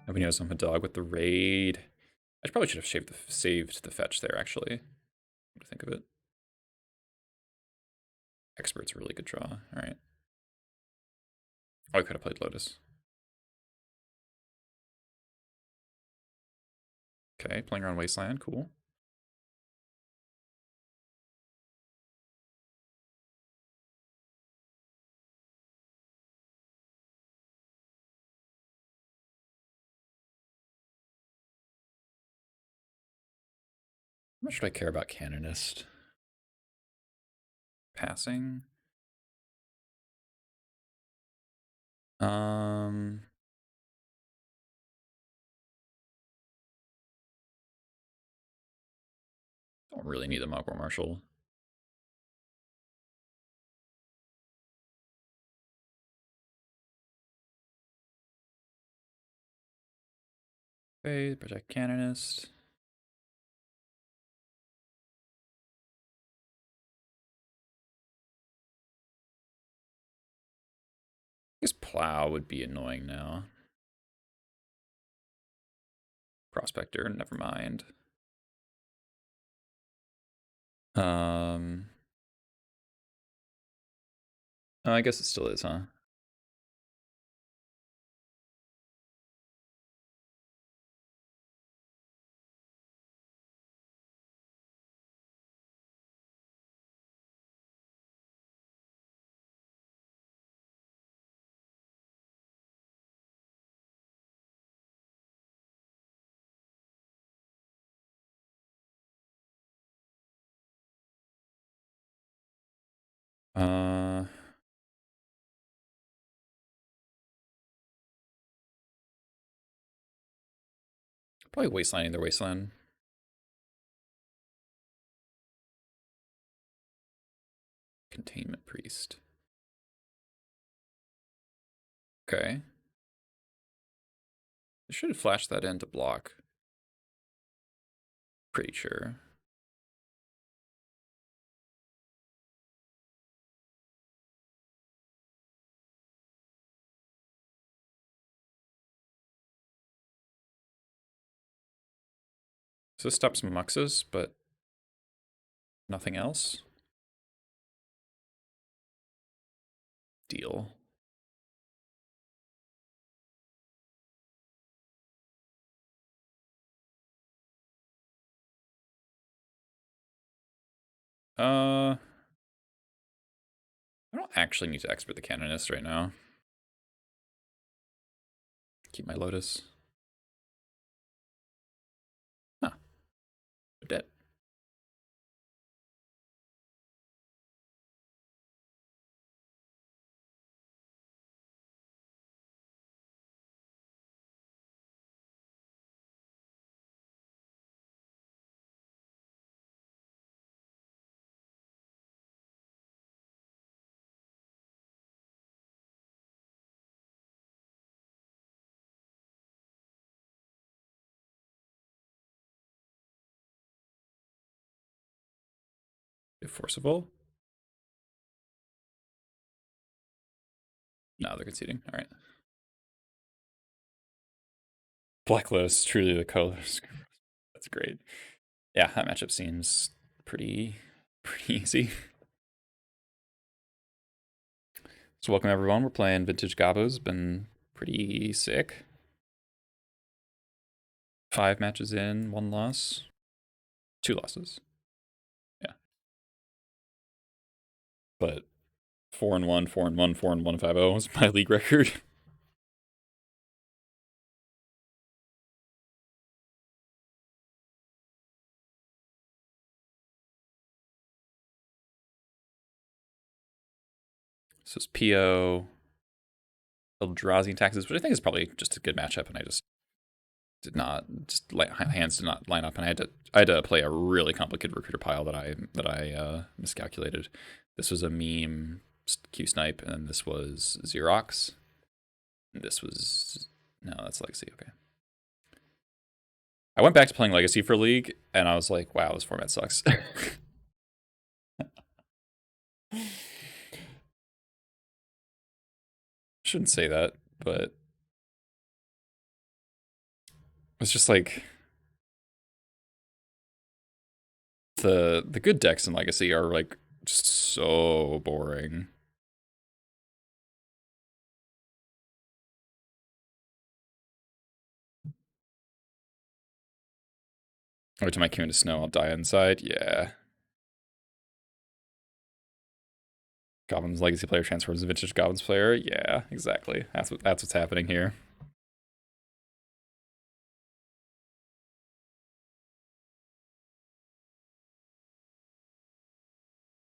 [SPEAKER 1] Nobody knows I'm a dog with the raid. I probably should have saved the fetch there, actually. What to think of it. Expert's a really good draw. Alright. Oh, I could have played Lotus. Okay, playing around Wasteland, cool. How much do I care about Canonist? Passing? Don't really need the Mogwai Marshal. Okay, protect Canonist. I guess Plow would be annoying now. Prospector, never mind. Oh, I guess it still is, huh? Probably Wastelanding their Wasteland. Containment Priest. Okay. I should have flashed that in to block. Pretty sure. So this stops Muxes, but nothing else. Deal. I don't actually need to expert the Canonist right now. Keep my Lotus. Huh. They're dead. Forcible? No, they're conceding. All right. Black Lotus, truly the colors. That's great. Yeah, that matchup seems pretty easy. So welcome everyone. We're playing Vintage Gobos. Been pretty sick. 5 matches in, 1 loss. 2 losses. Yeah. But 4-1, 4-1, 4-1, 5-0 is my league record. So it's PO, Eldrazi, and Taxes, which I think is probably just a good matchup, and I just did not, hands did not line up, and I had to play a really complicated recruiter pile that I miscalculated. This was a meme Q snipe, and this was Xerox. And this was no, that's Legacy. Okay. I went back to playing Legacy for League, and I was like, wow, this format sucks. Shouldn't say that, but it's just like the good decks in Legacy are like just so boring. Every time I come into snow, I'll die inside. Yeah. Goblins Legacy player transforms to Vintage Goblins player. Yeah, exactly. That's what's happening here.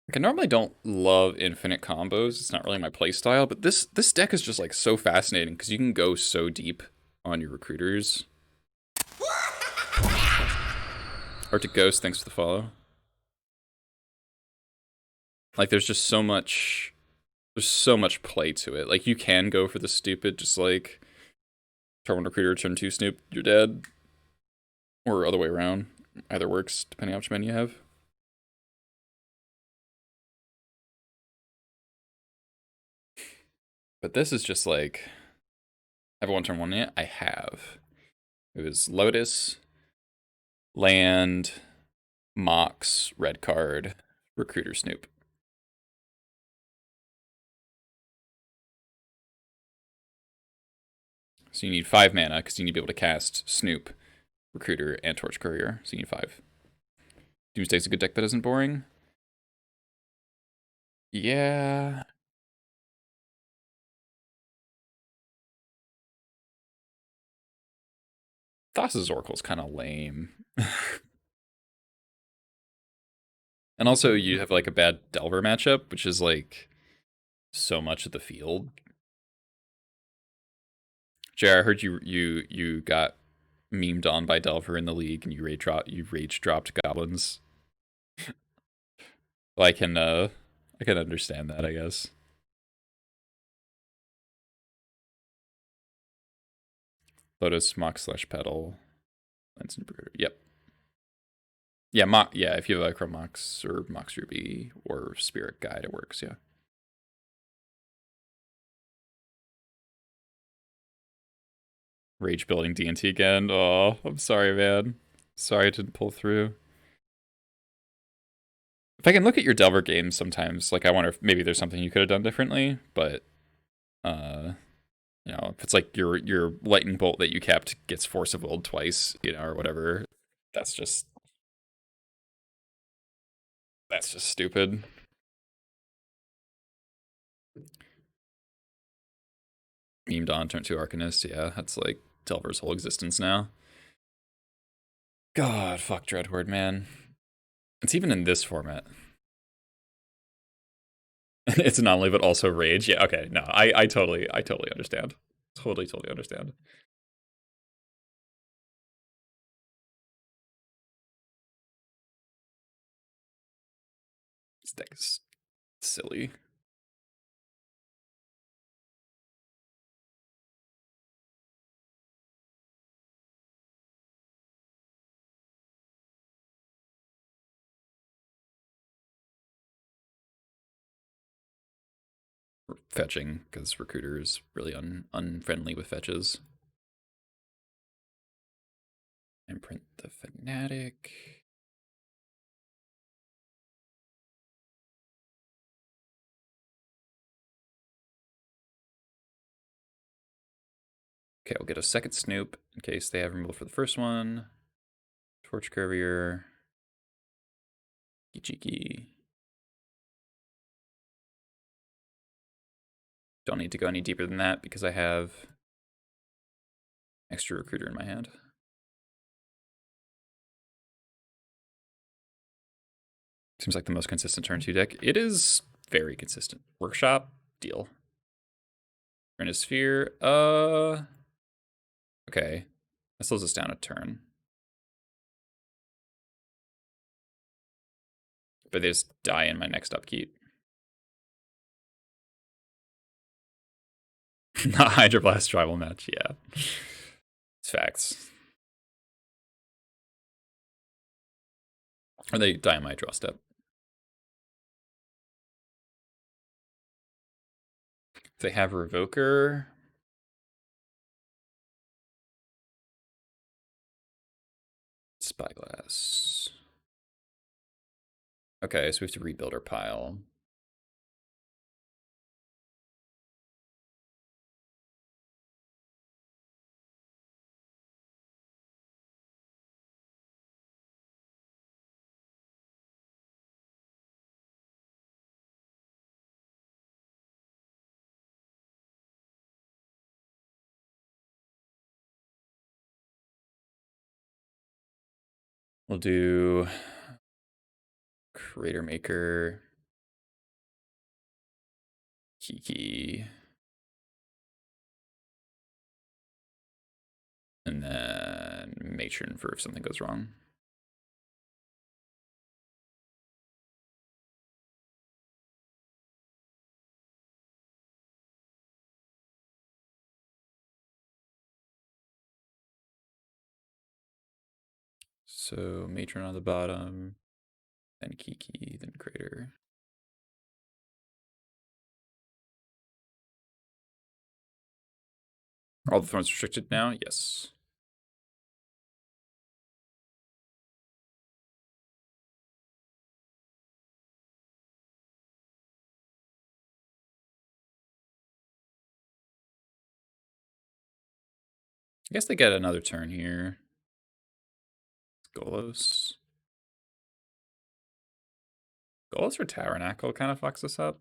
[SPEAKER 1] Like, I normally don't love infinite combos. It's not really my playstyle, but this deck is just like so fascinating because you can go so deep on your recruiters. Arctic Ghost, thanks for the follow. Like, there's just so much play to it. Like, you can go for the stupid, just like turn 1 recruiter, turn 2 Snoop, you're dead, or other way around. Either works depending on which men you have. But this is just like, have a 1 turn 1 yet? I have. It was Lotus, land, Mox, red card, recruiter Snoop. So you need 5 mana because you need to be able to cast Snoop, recruiter, and Torch Courier. So you need 5. Doomsday's a good deck that isn't boring. Yeah. Thassa's Oracle's kind of lame. And also, you have like a bad Delver matchup, which is like so much of the field. JR, I heard you got memed on by Delver in the league, and you rage dropped Goblins. Well, I can understand that, I guess. Lotus, Mock slash Petal, Lens and Brooder. Yep. Yeah, yeah, if you have a Chrome Mox or Mox Ruby or Spirit Guide, it works, yeah. Rage building D&T again. Oh, I'm sorry, man. Sorry it didn't pull through. If I can look at your Delver games sometimes, like I wonder if maybe there's something you could have done differently, but you know, if it's like your lightning bolt that you kept gets force of willed twice, you know, or whatever, that's just stupid. Meme Dawn turned to Arcanist, yeah, that's like Delver's whole existence now. God, fuck Dreadhorde, man. It's even in this format. It's an anomaly, but also rage. Yeah, okay, no, I totally understand. Totally understand. This deck is silly. Fetching, because Recruiter is really unfriendly with fetches. And print the Fanatic. Okay, we'll get a second Snoop in case they have removal for the first one. Torch Courier. Cheeky. Don't need to go any deeper than that because I have extra Recruiter in my hand. Seems like the most consistent turn 2 deck. It is very consistent. Workshop, deal. Turn a Sphere. Okay. That slows us down a turn. But they just die in my next upkeep. Not Hydroblast tribal match, yeah. It's facts. Or they die on my draw step. If they have Revoker. Spyglass. Okay, so we have to rebuild our pile. We'll do Creator Maker, Kiki, and then Matron for if something goes wrong. So Matron on the bottom, then Kiki, then Crater. Are all the thrones restricted now? Yes. I guess they get another turn here. Golos. Golos or Tabernacle kind of fucks us up.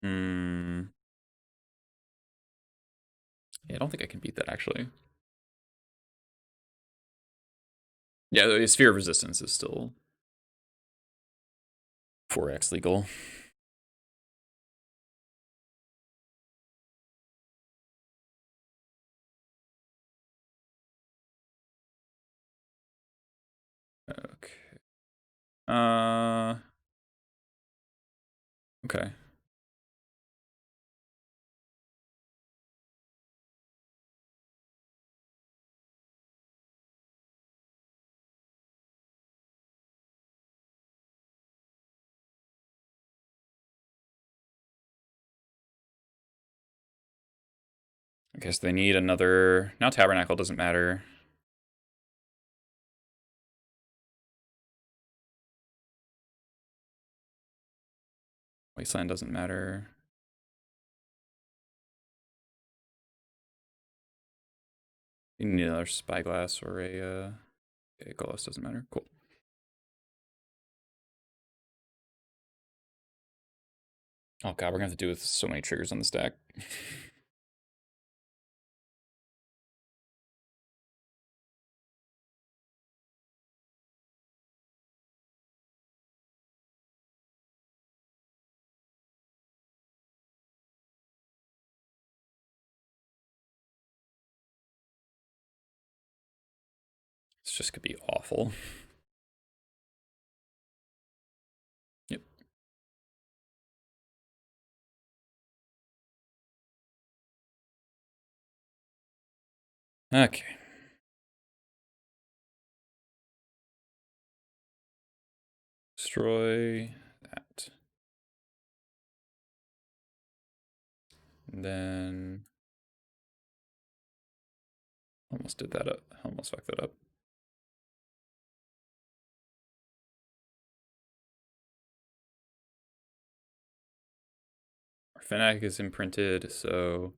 [SPEAKER 1] Hmm. Yeah, I don't think I can beat that actually. Yeah, the Sphere of Resistance is still 4x legal. Okay. Okay. Okay, so they need another... Now Tabernacle doesn't matter. Wasteland doesn't matter. You need another Spyglass or a... Okay, Golos doesn't matter. Cool. Oh god, we're gonna have to do with so many triggers on the stack. It's just gonna be awful. Yep. Okay. Destroy that. And then... Almost did that up. Almost fucked that up. Our Fnatic is imprinted, so...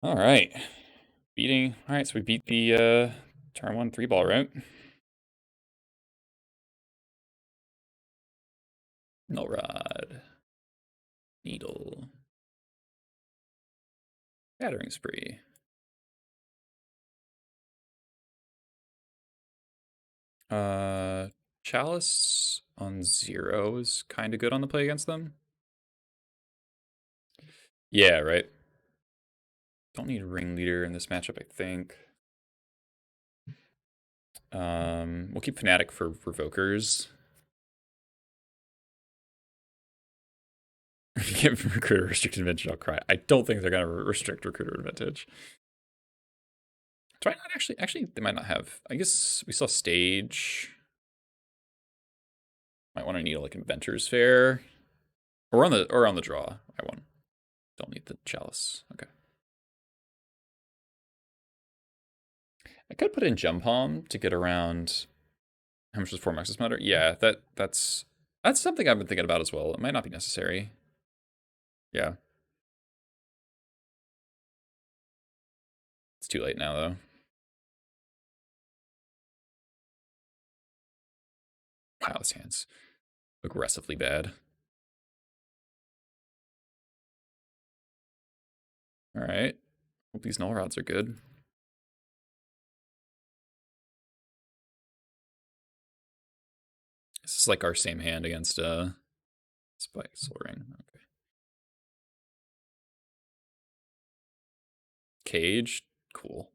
[SPEAKER 1] Alright. Beating... Alright, so we beat the turn 1 3-ball, right? Null Rod. Needle. Battering Spree. Chalice on 0 is kind of good on the play against them. Yeah, right. Don't need Ringleader in this matchup, I think. We'll keep Fnatic for Provokers. Give Recruiter Restricted Advantage, I'll cry. I don't think they're going to restrict Recruiter Advantage. Do I not actually? Actually, they might not have. I guess we saw Stage. Might want to need like Inventor's Fair. Or on the draw. I won. Don't need the Chalice. Okay. I could put in Jump Home to get around. How much does 4 Maxes matter? Yeah, that's something I've been thinking about as well. It might not be necessary. Yeah. It's too late now, though. Wow, this hand's aggressively bad. Alright. Hope these null rods are good. This is like our same hand against Spike Soaring. Okay. Cage. Cool.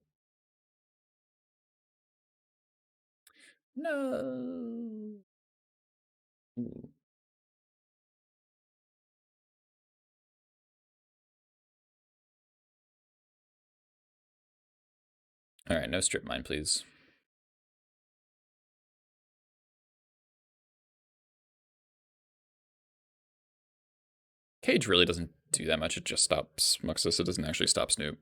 [SPEAKER 1] No. Ooh. Alright, no strip mine, please. Cage really doesn't do that much. It just stops Muxus. It doesn't actually stop Snoop.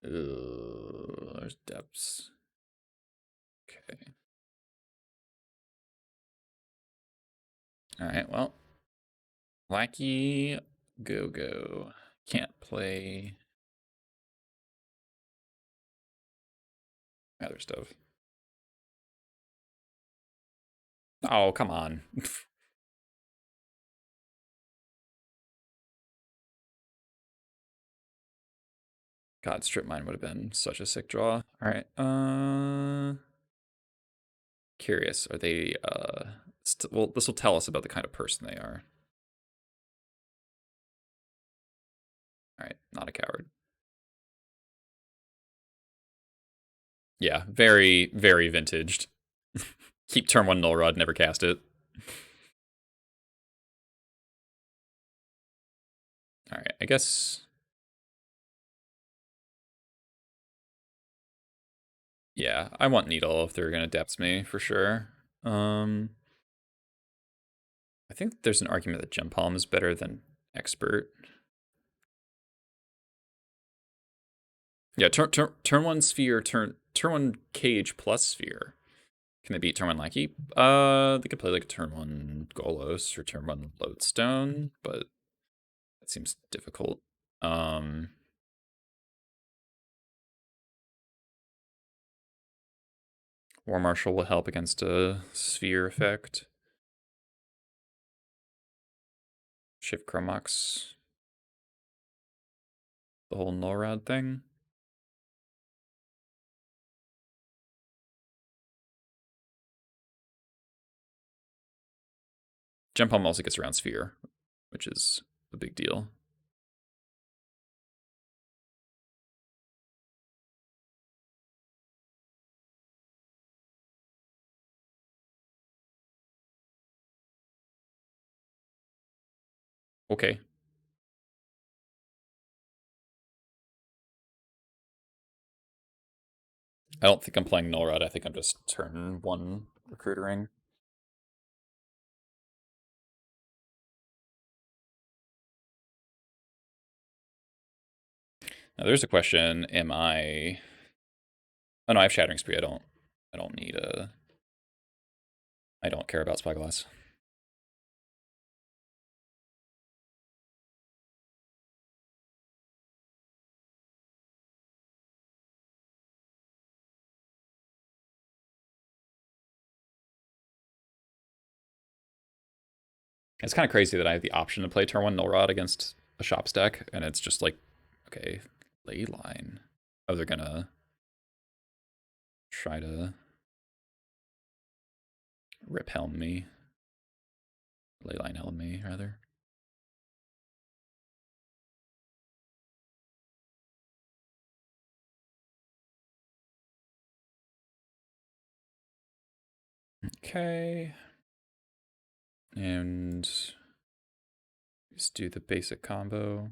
[SPEAKER 1] Ooh, there's depths. Okay. Alright, well. Lackey, go. Can't play other stuff. Oh, come on. God, strip mine would have been such a sick draw. Alright, Curious, are they, well, this will tell us about the kind of person they are. Alright, not a coward. Yeah, very, very vintaged. Keep turn 1 Null Rod, never cast it. Alright, I guess... Yeah, I want Needle if they're gonna depths me, for sure. I think there's an argument that Gem Palm is better than Expert. Yeah, turn 1 Sphere, turn 1 Cage plus Sphere. Can they beat turn 1 Lackey? They could play like turn 1 Golos or turn 1 Lodestone, but that seems difficult. War Marshal will help against a Sphere effect. Shift Chromox. The whole Nullrod thing. Gem Palm also gets around Sphere, which is a big deal. Okay. I don't think I'm playing Nullrod. I think I'm just turn 1 recruitering. Now there's a question, am I... Oh no, I have Shattering Spree. I don't need a... I don't care about Spyglass. It's kind of crazy that I have the option to play turn 1 Nullrod against a Shops deck, and it's just like, okay, Leyline. Oh, they're gonna try to Rip Helm me. Leyline Helm me, rather. Okay. And just do the basic combo.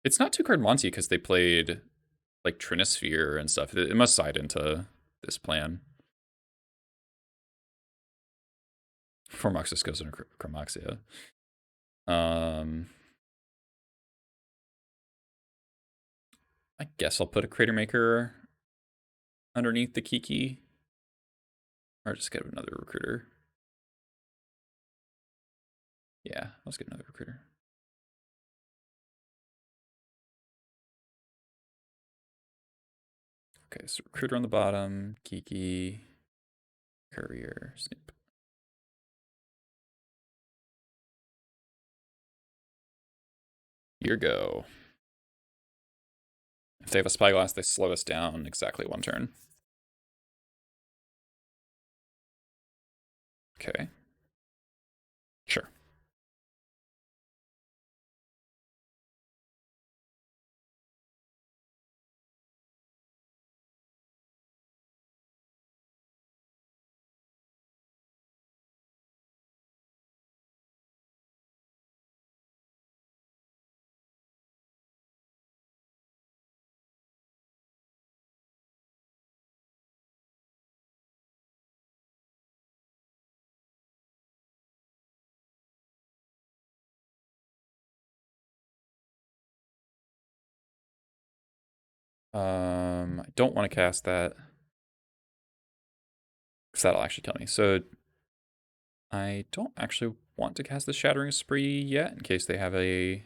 [SPEAKER 1] It's not 2-card Monty because they played like Trinisphere and stuff. It must side into this plan. Formoxis goes into Chromoxia. I guess I'll put a Crater Maker underneath the Kiki. Or just get another recruiter. Yeah, let's get another recruiter. Okay, so recruiter on the bottom, Kiki, courier, snip. Your go. If they have a Spyglass, they slow us down exactly 1 turn. Okay. Sure. I don't want to cast that. Because that'll actually kill me. So I don't actually want to cast the Shattering Spree yet, in case they have a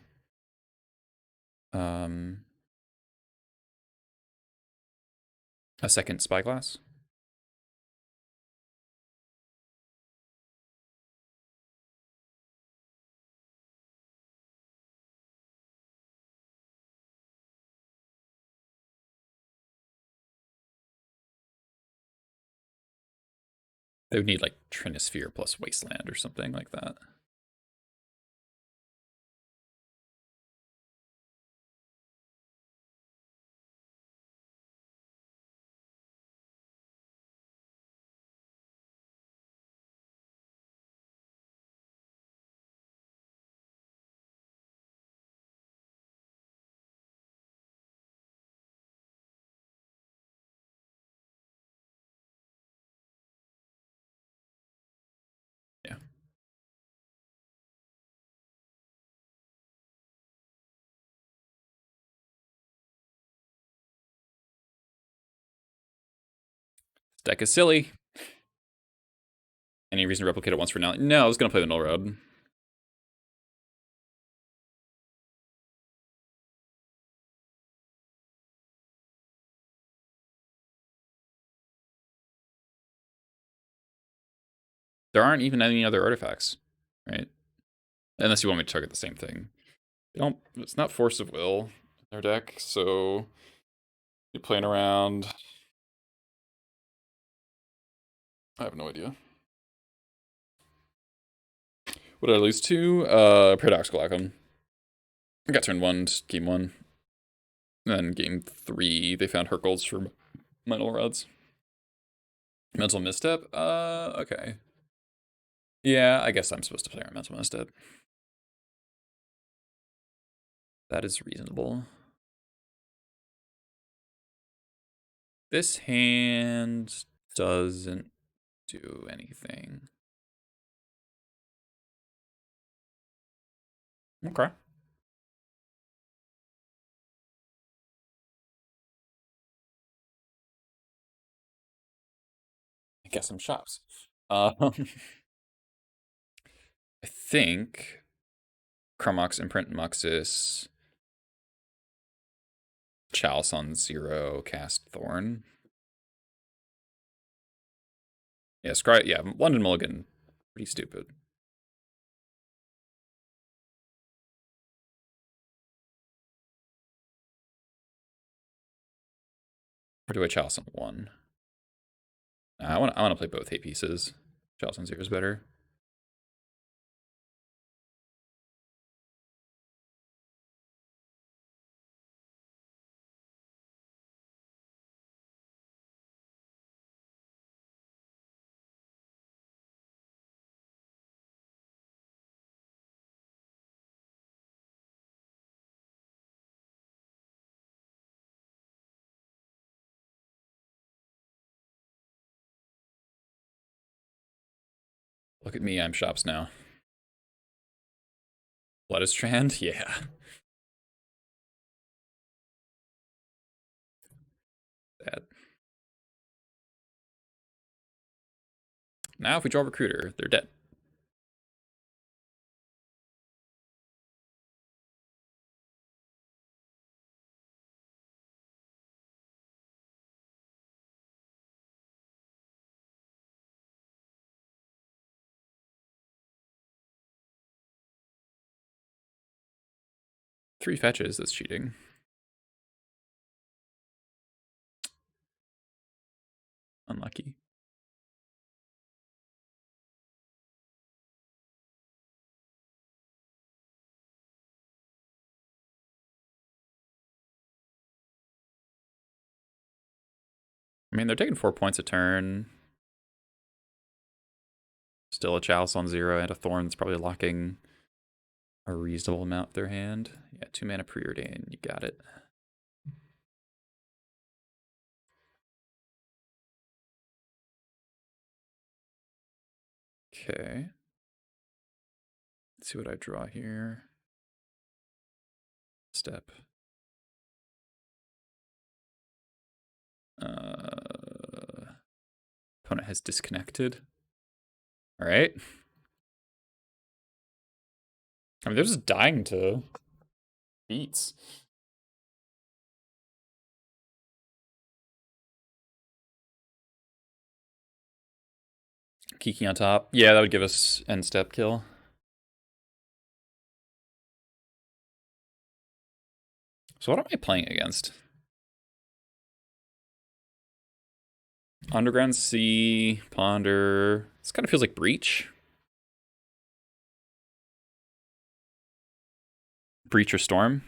[SPEAKER 1] second Spyglass. They would need like Trinisphere plus Wasteland or something like that. Yeah. This deck is silly. Any reason to replicate it once for now? No, I was gonna play the Null Road. There aren't even any other artifacts, right? Unless you want me to target the same thing. They don't. It's not Force of Will in their deck, so you're playing around. I have no idea. What did I lose to? Paradoxical Outcome. I got turn 1, game 1. And then game 3, they found Hercules for Metal Rods. Mental Misstep? Okay. Yeah, I guess I'm supposed to play our Mental Misstep. That is reasonable. This hand doesn't do anything. Okay. I guess some shops. I think Chromox, Imprint, Muxus, Chalice on 0, cast Thorn. Yeah, Scry. Yeah, London Mulligan. Pretty stupid. Or do I Chalice on 1? Nah, I want to play both hate pieces. Chalice on 0 is better. Look at me, I'm shops now. Blood Strand? Yeah. That. Now if we draw Recruiter, they're dead. Three fetches, that's cheating. Unlucky. I mean, they're taking 4 points a turn. Still a Chalice on 0 and a Thorn that's probably locking a reasonable amount of their hand. Yeah, 2 mana Preordain, you got it. Okay. Let's see what I draw here. Step. Opponent has disconnected. All right. I mean, they're just dying to beats. Kiki on top. Yeah, that would give us end step kill. So what am I playing against? Underground Sea, Ponder. This kind of feels like Breach. Breach or Storm.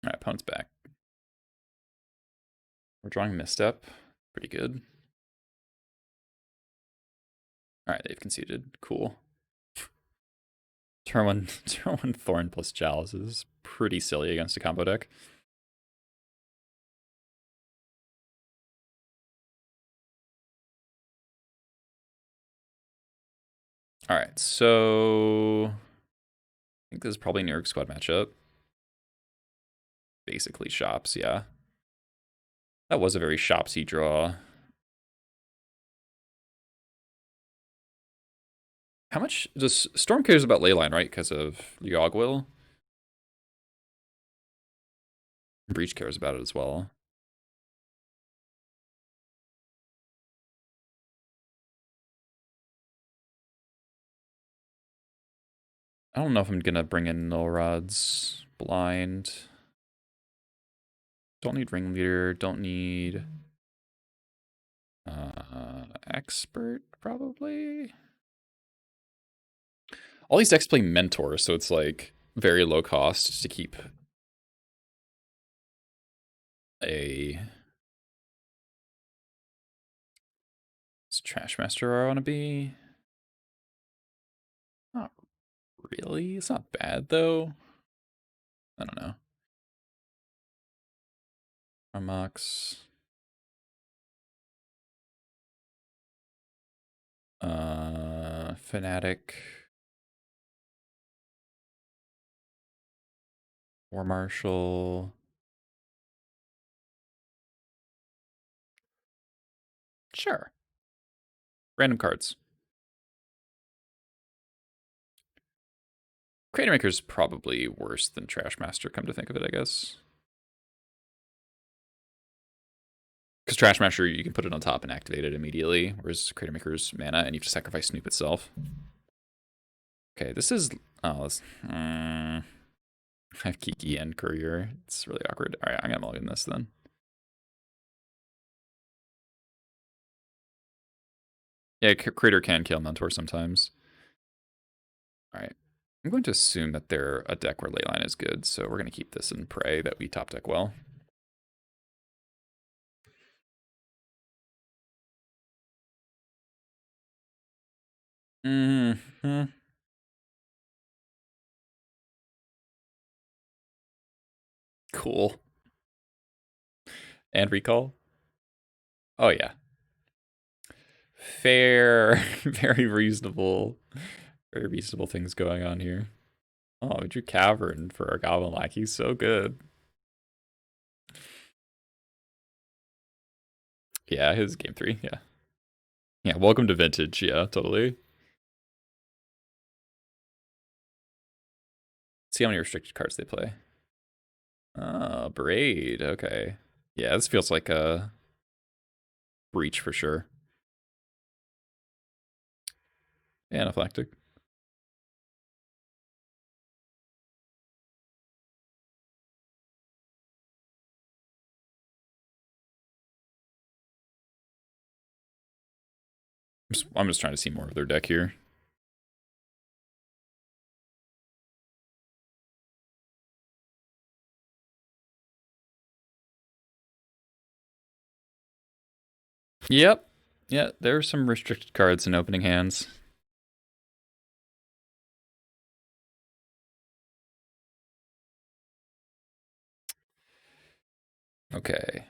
[SPEAKER 1] Alright, opponent's back. We're drawing Misstep. Pretty good. Alright, they've conceded. Cool. Turn one Thorn plus Chalice is pretty silly against a combo deck. Alright, so I think this is probably New York squad matchup. Basically Shops, yeah. That was a very Shopsy draw. How much does Storm cares about Leyline, right? Because of Yogg-Will. Breach cares about it as well. I don't know if I'm gonna bring in Null Rods blind. Don't need Ringleader, don't need Expert, probably. All these decks play Mentor, so it's like very low cost to keep a... Is Trash Master where I want to be? Not really. It's not bad, though. I don't know. Armox. Fanatic. War Marshal. Sure. Random cards. Creator Maker's probably worse than Trash Master, come to think of it, I guess. Because Trash Master, you can put it on top and activate it immediately, whereas Creator Maker's mana, and you have to sacrifice Snoop itself. Okay, this is... Oh, this... I have Kiki and Courier. It's really awkward. Alright, I'm gonna mulligan this then. Yeah, Creator can kill Mentor sometimes. Alright. I'm going to assume that they're a deck where Leyline is good, so we're going to keep this and pray that we top deck well. Mm-hmm. Cool. And recall? Oh, yeah. Fair. Very reasonable. Very reasonable things going on here. Oh, we drew Cavern for our Goblin Lackey. So good. Yeah, his game 3. Yeah. Yeah, welcome to Vintage. Yeah, totally. See how many restricted cards they play. Oh, Braid. Okay. Yeah, this feels like a Breach for sure. Anaphylactic. I'm just trying to see more of their deck here. Yep. Yeah, there are some restricted cards in opening hands. Okay.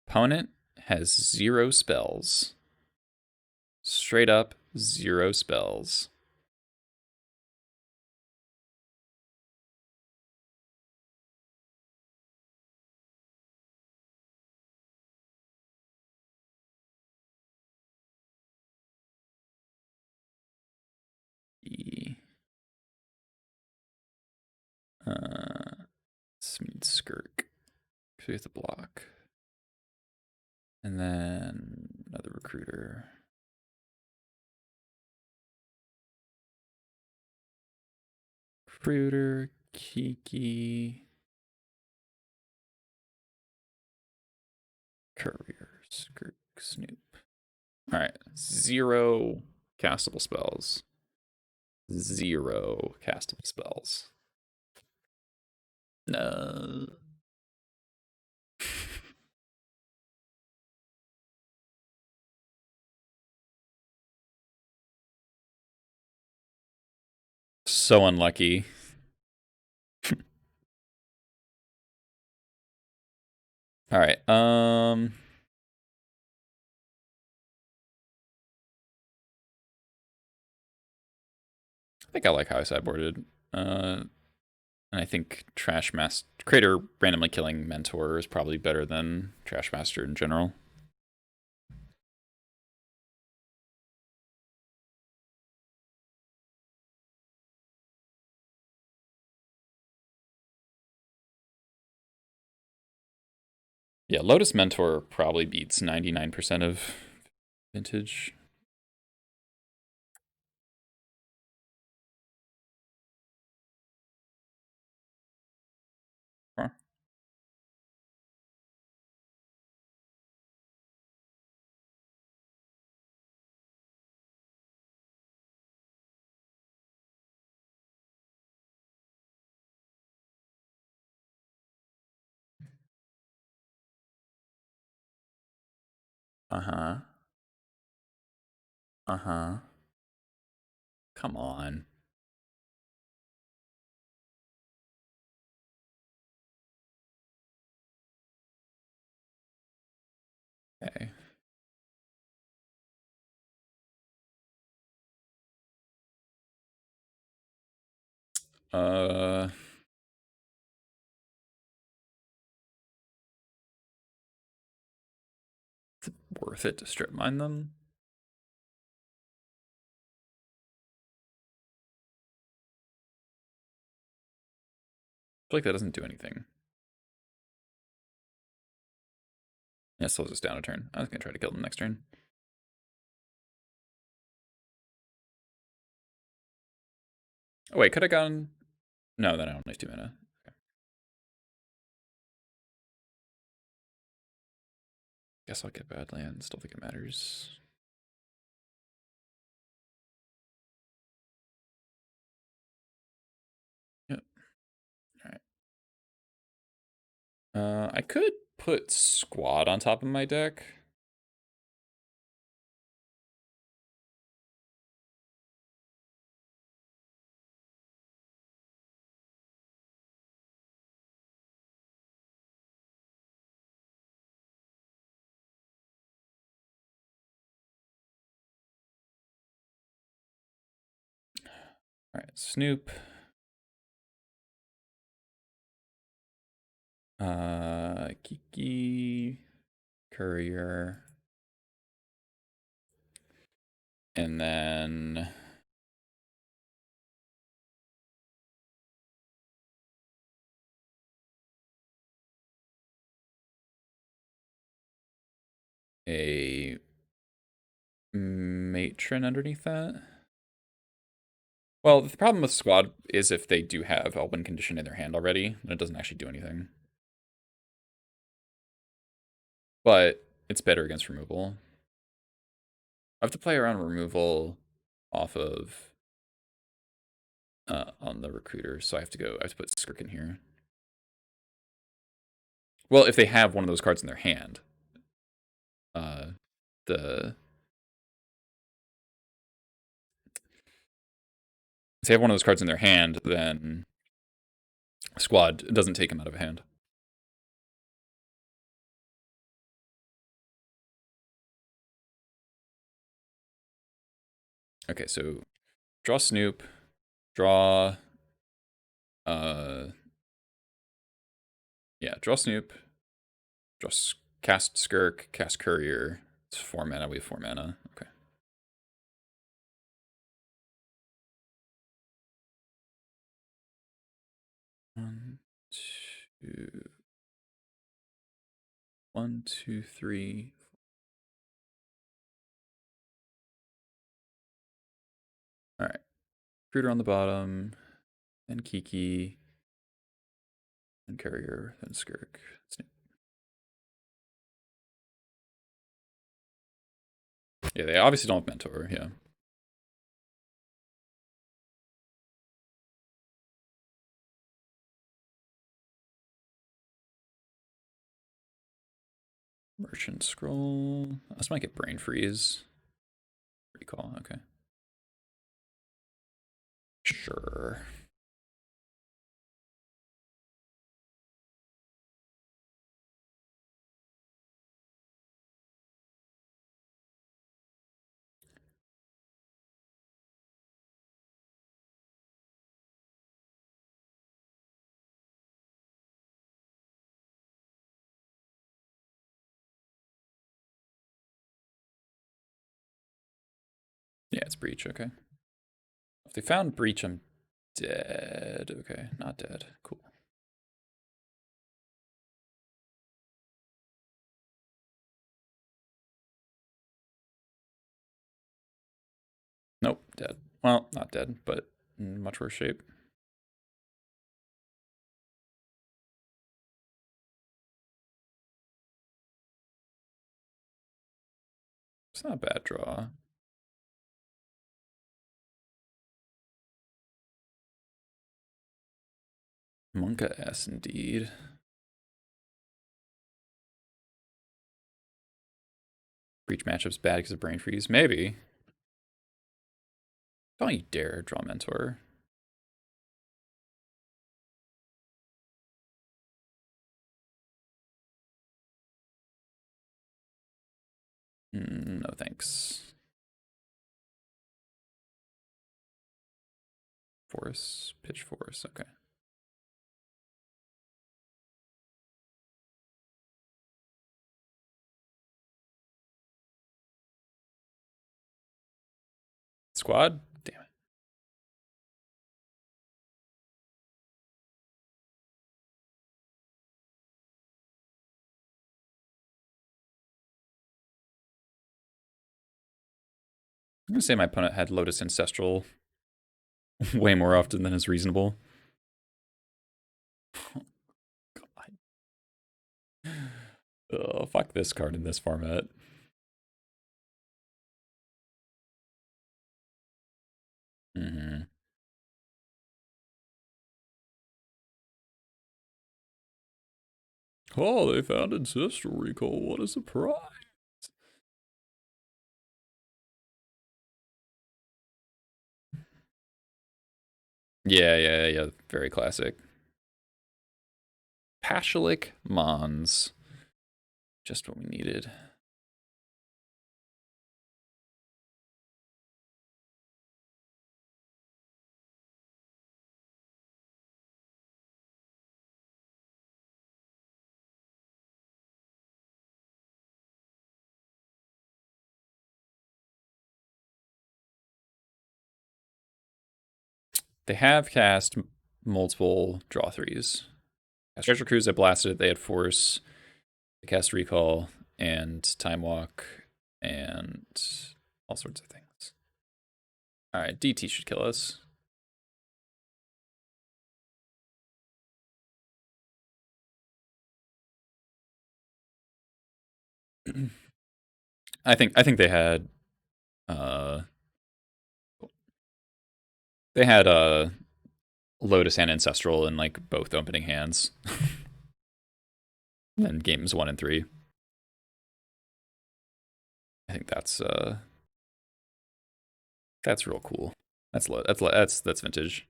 [SPEAKER 1] Opponent has 0 spells. Straight up 0 spells. Smeed Skirk. So we have to block. And then another recruiter. Recruiter, Kiki, Courier, Snoop. Alright, 0 castable spells. 0 castable spells. No. So unlucky. Alright, I think I like how I sideboarded. And I think Trash Master Crater randomly killing Mentor is probably better than Trash Master in general. Yeah, Lotus Mentor probably beats 99% of vintage. Huh. Uh-huh. Uh-huh. Come on. Okay. Uh, is it worth it to strip mine them? I feel like that doesn't do anything. Yeah, it slows us down a turn. I was gonna try to kill them next turn. Oh wait, could I gone? No, then I only have 2 mana. Okay. Guess I'll get Badlands. Don't think it matters. Yep. Alright. I could put Squad on top of my deck. Alright, Snoop. Kiki. Courier. And then a Matron underneath that. Well, the problem with Squad is if they do have a win condition in their hand already, then it doesn't actually do anything. But it's better against removal. I have to play around removal off of on the recruiter, so I have to put Skirk in here. Well, if they have one of those cards in their hand, the if they have one of those cards in their hand, then Squad doesn't take them out of hand. Okay, so draw Snoop, draw yeah, draw Snoop, draw cast Skirk, cast Courier. It's 4 mana, we have 4 mana. Okay. One, two, 1, 2, 3. All right. Recruiter on the bottom, then Kiki, then Carrier, then Skirk. Yeah, they obviously don't have Mentor, yeah. Merchant Scroll. This might get Brain Freeze. Recall, okay. Sure. Yeah, it's Breach, okay. If they found Breach, I'm dead. Okay, not dead. Cool. Nope, dead. Well, not dead, but in much worse shape. It's not a bad draw. Monka S indeed. Breach matchup's bad because of Brain Freeze. Maybe. Don't you dare draw Mentor. No thanks. Force, pitch force, okay. Squad? Damn it. I'm gonna say my opponent had Lotus Ancestral way more often than is reasonable. God. Oh, fuck this card in this format. Mm-hmm. Oh, they found Ancestral Recall. What a surprise. Yeah. Very classic. Pashalik Mons. Just what we needed. They have cast multiple draw threes. Treasure Cruise, I blasted it. They had Force. They cast Recall and Time Walk and all sorts of things. All right, DT should kill us. I think they had Lotus and Ancestral in like both opening hands. And games 1 and 3. I think that's real cool. That's vintage.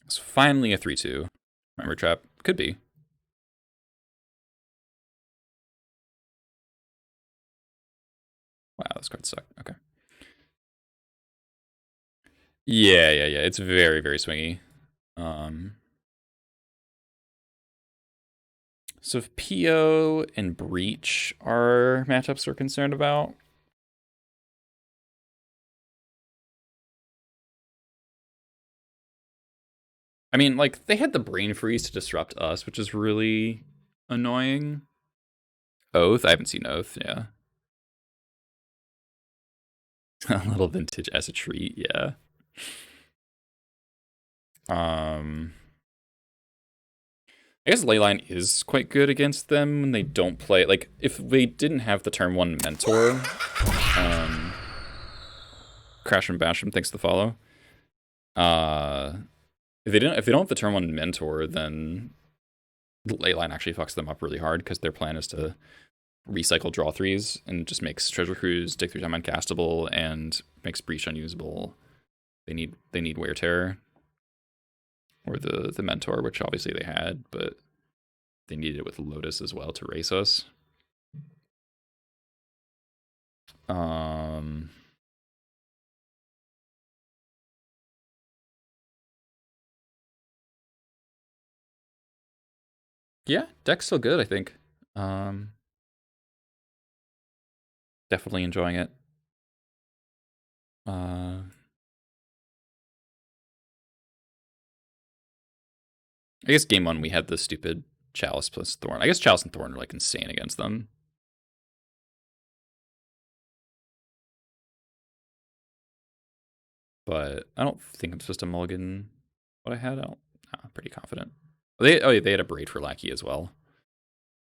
[SPEAKER 1] It's finally a 3/2. Memory Trap could be. Wow, this card sucked. Okay. Yeah. It's very, very swingy. So if PO and Breach are matchups we're concerned about. I mean, like, they had the Brain Freeze to disrupt us, which is really annoying. Oath? I haven't seen Oath, yeah. A little vintage as a treat, yeah. I guess Leyline is quite good against them when they don't play. Like, if they didn't have the turn 1 mentor, Crash and Bash 'em, thanks to the follow. If they don't have the turn 1 mentor, then Leyline actually fucks them up really hard because their plan is to recycle draw 3s and just makes Treasure Cruise, Dig Through Time uncastable, and makes Breach unusable. They need Wear Terror. Or the mentor, which obviously they had, but they needed it with Lotus as well to race us. Yeah, deck's still good, I think. Definitely enjoying it. I guess game 1 we had the stupid Chalice plus Thorn. I guess Chalice and Thorn are like insane against them. But I don't think I'm supposed to mulligan what I had. I'm pretty confident. They had a Braid for Lackey as well.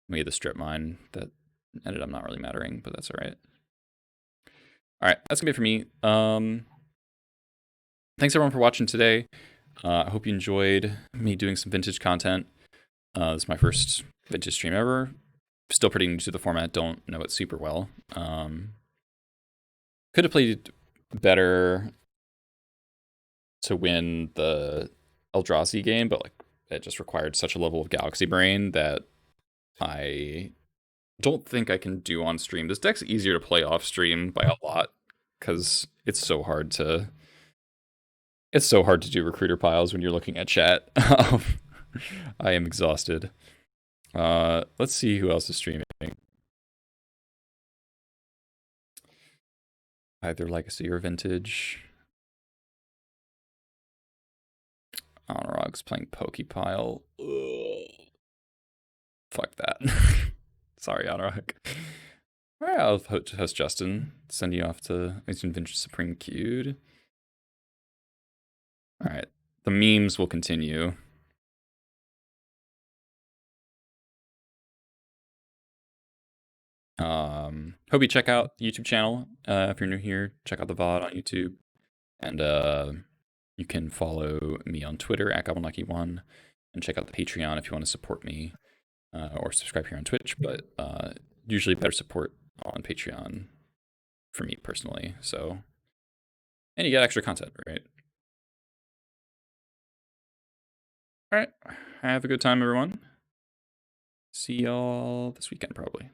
[SPEAKER 1] We had the Strip Mine that ended up not really mattering, but that's all right. All right, that's gonna be it for me. Thanks everyone for watching today. I hope you enjoyed me doing some vintage content. This is my first vintage stream ever. Still pretty new to the format. Don't know it super well. Could have played better to win the Eldrazi game, but like it just required such a level of Galaxy Brain that I don't think I can do on stream. This deck's easier to play off stream by a lot because it's so hard to do recruiter piles when you're looking at chat. I am exhausted. Let's see who else is streaming. Either Legacy or Vintage. Honorog's playing Pokepile. Ugh. Fuck that. Sorry, Honorog. Alright, I'll host Justin. Send you off to Vintage Supreme queued. Alright, the memes will continue. Hope you check out the YouTube channel. If you're new here, check out the VOD on YouTube. And you can follow me on Twitter at GoblinLucky1 and check out the Patreon if you want to support me or subscribe here on Twitch. But usually better support on Patreon for me personally. So, and you get extra content, right? All right. Have a good time, everyone. See y'all this weekend, probably.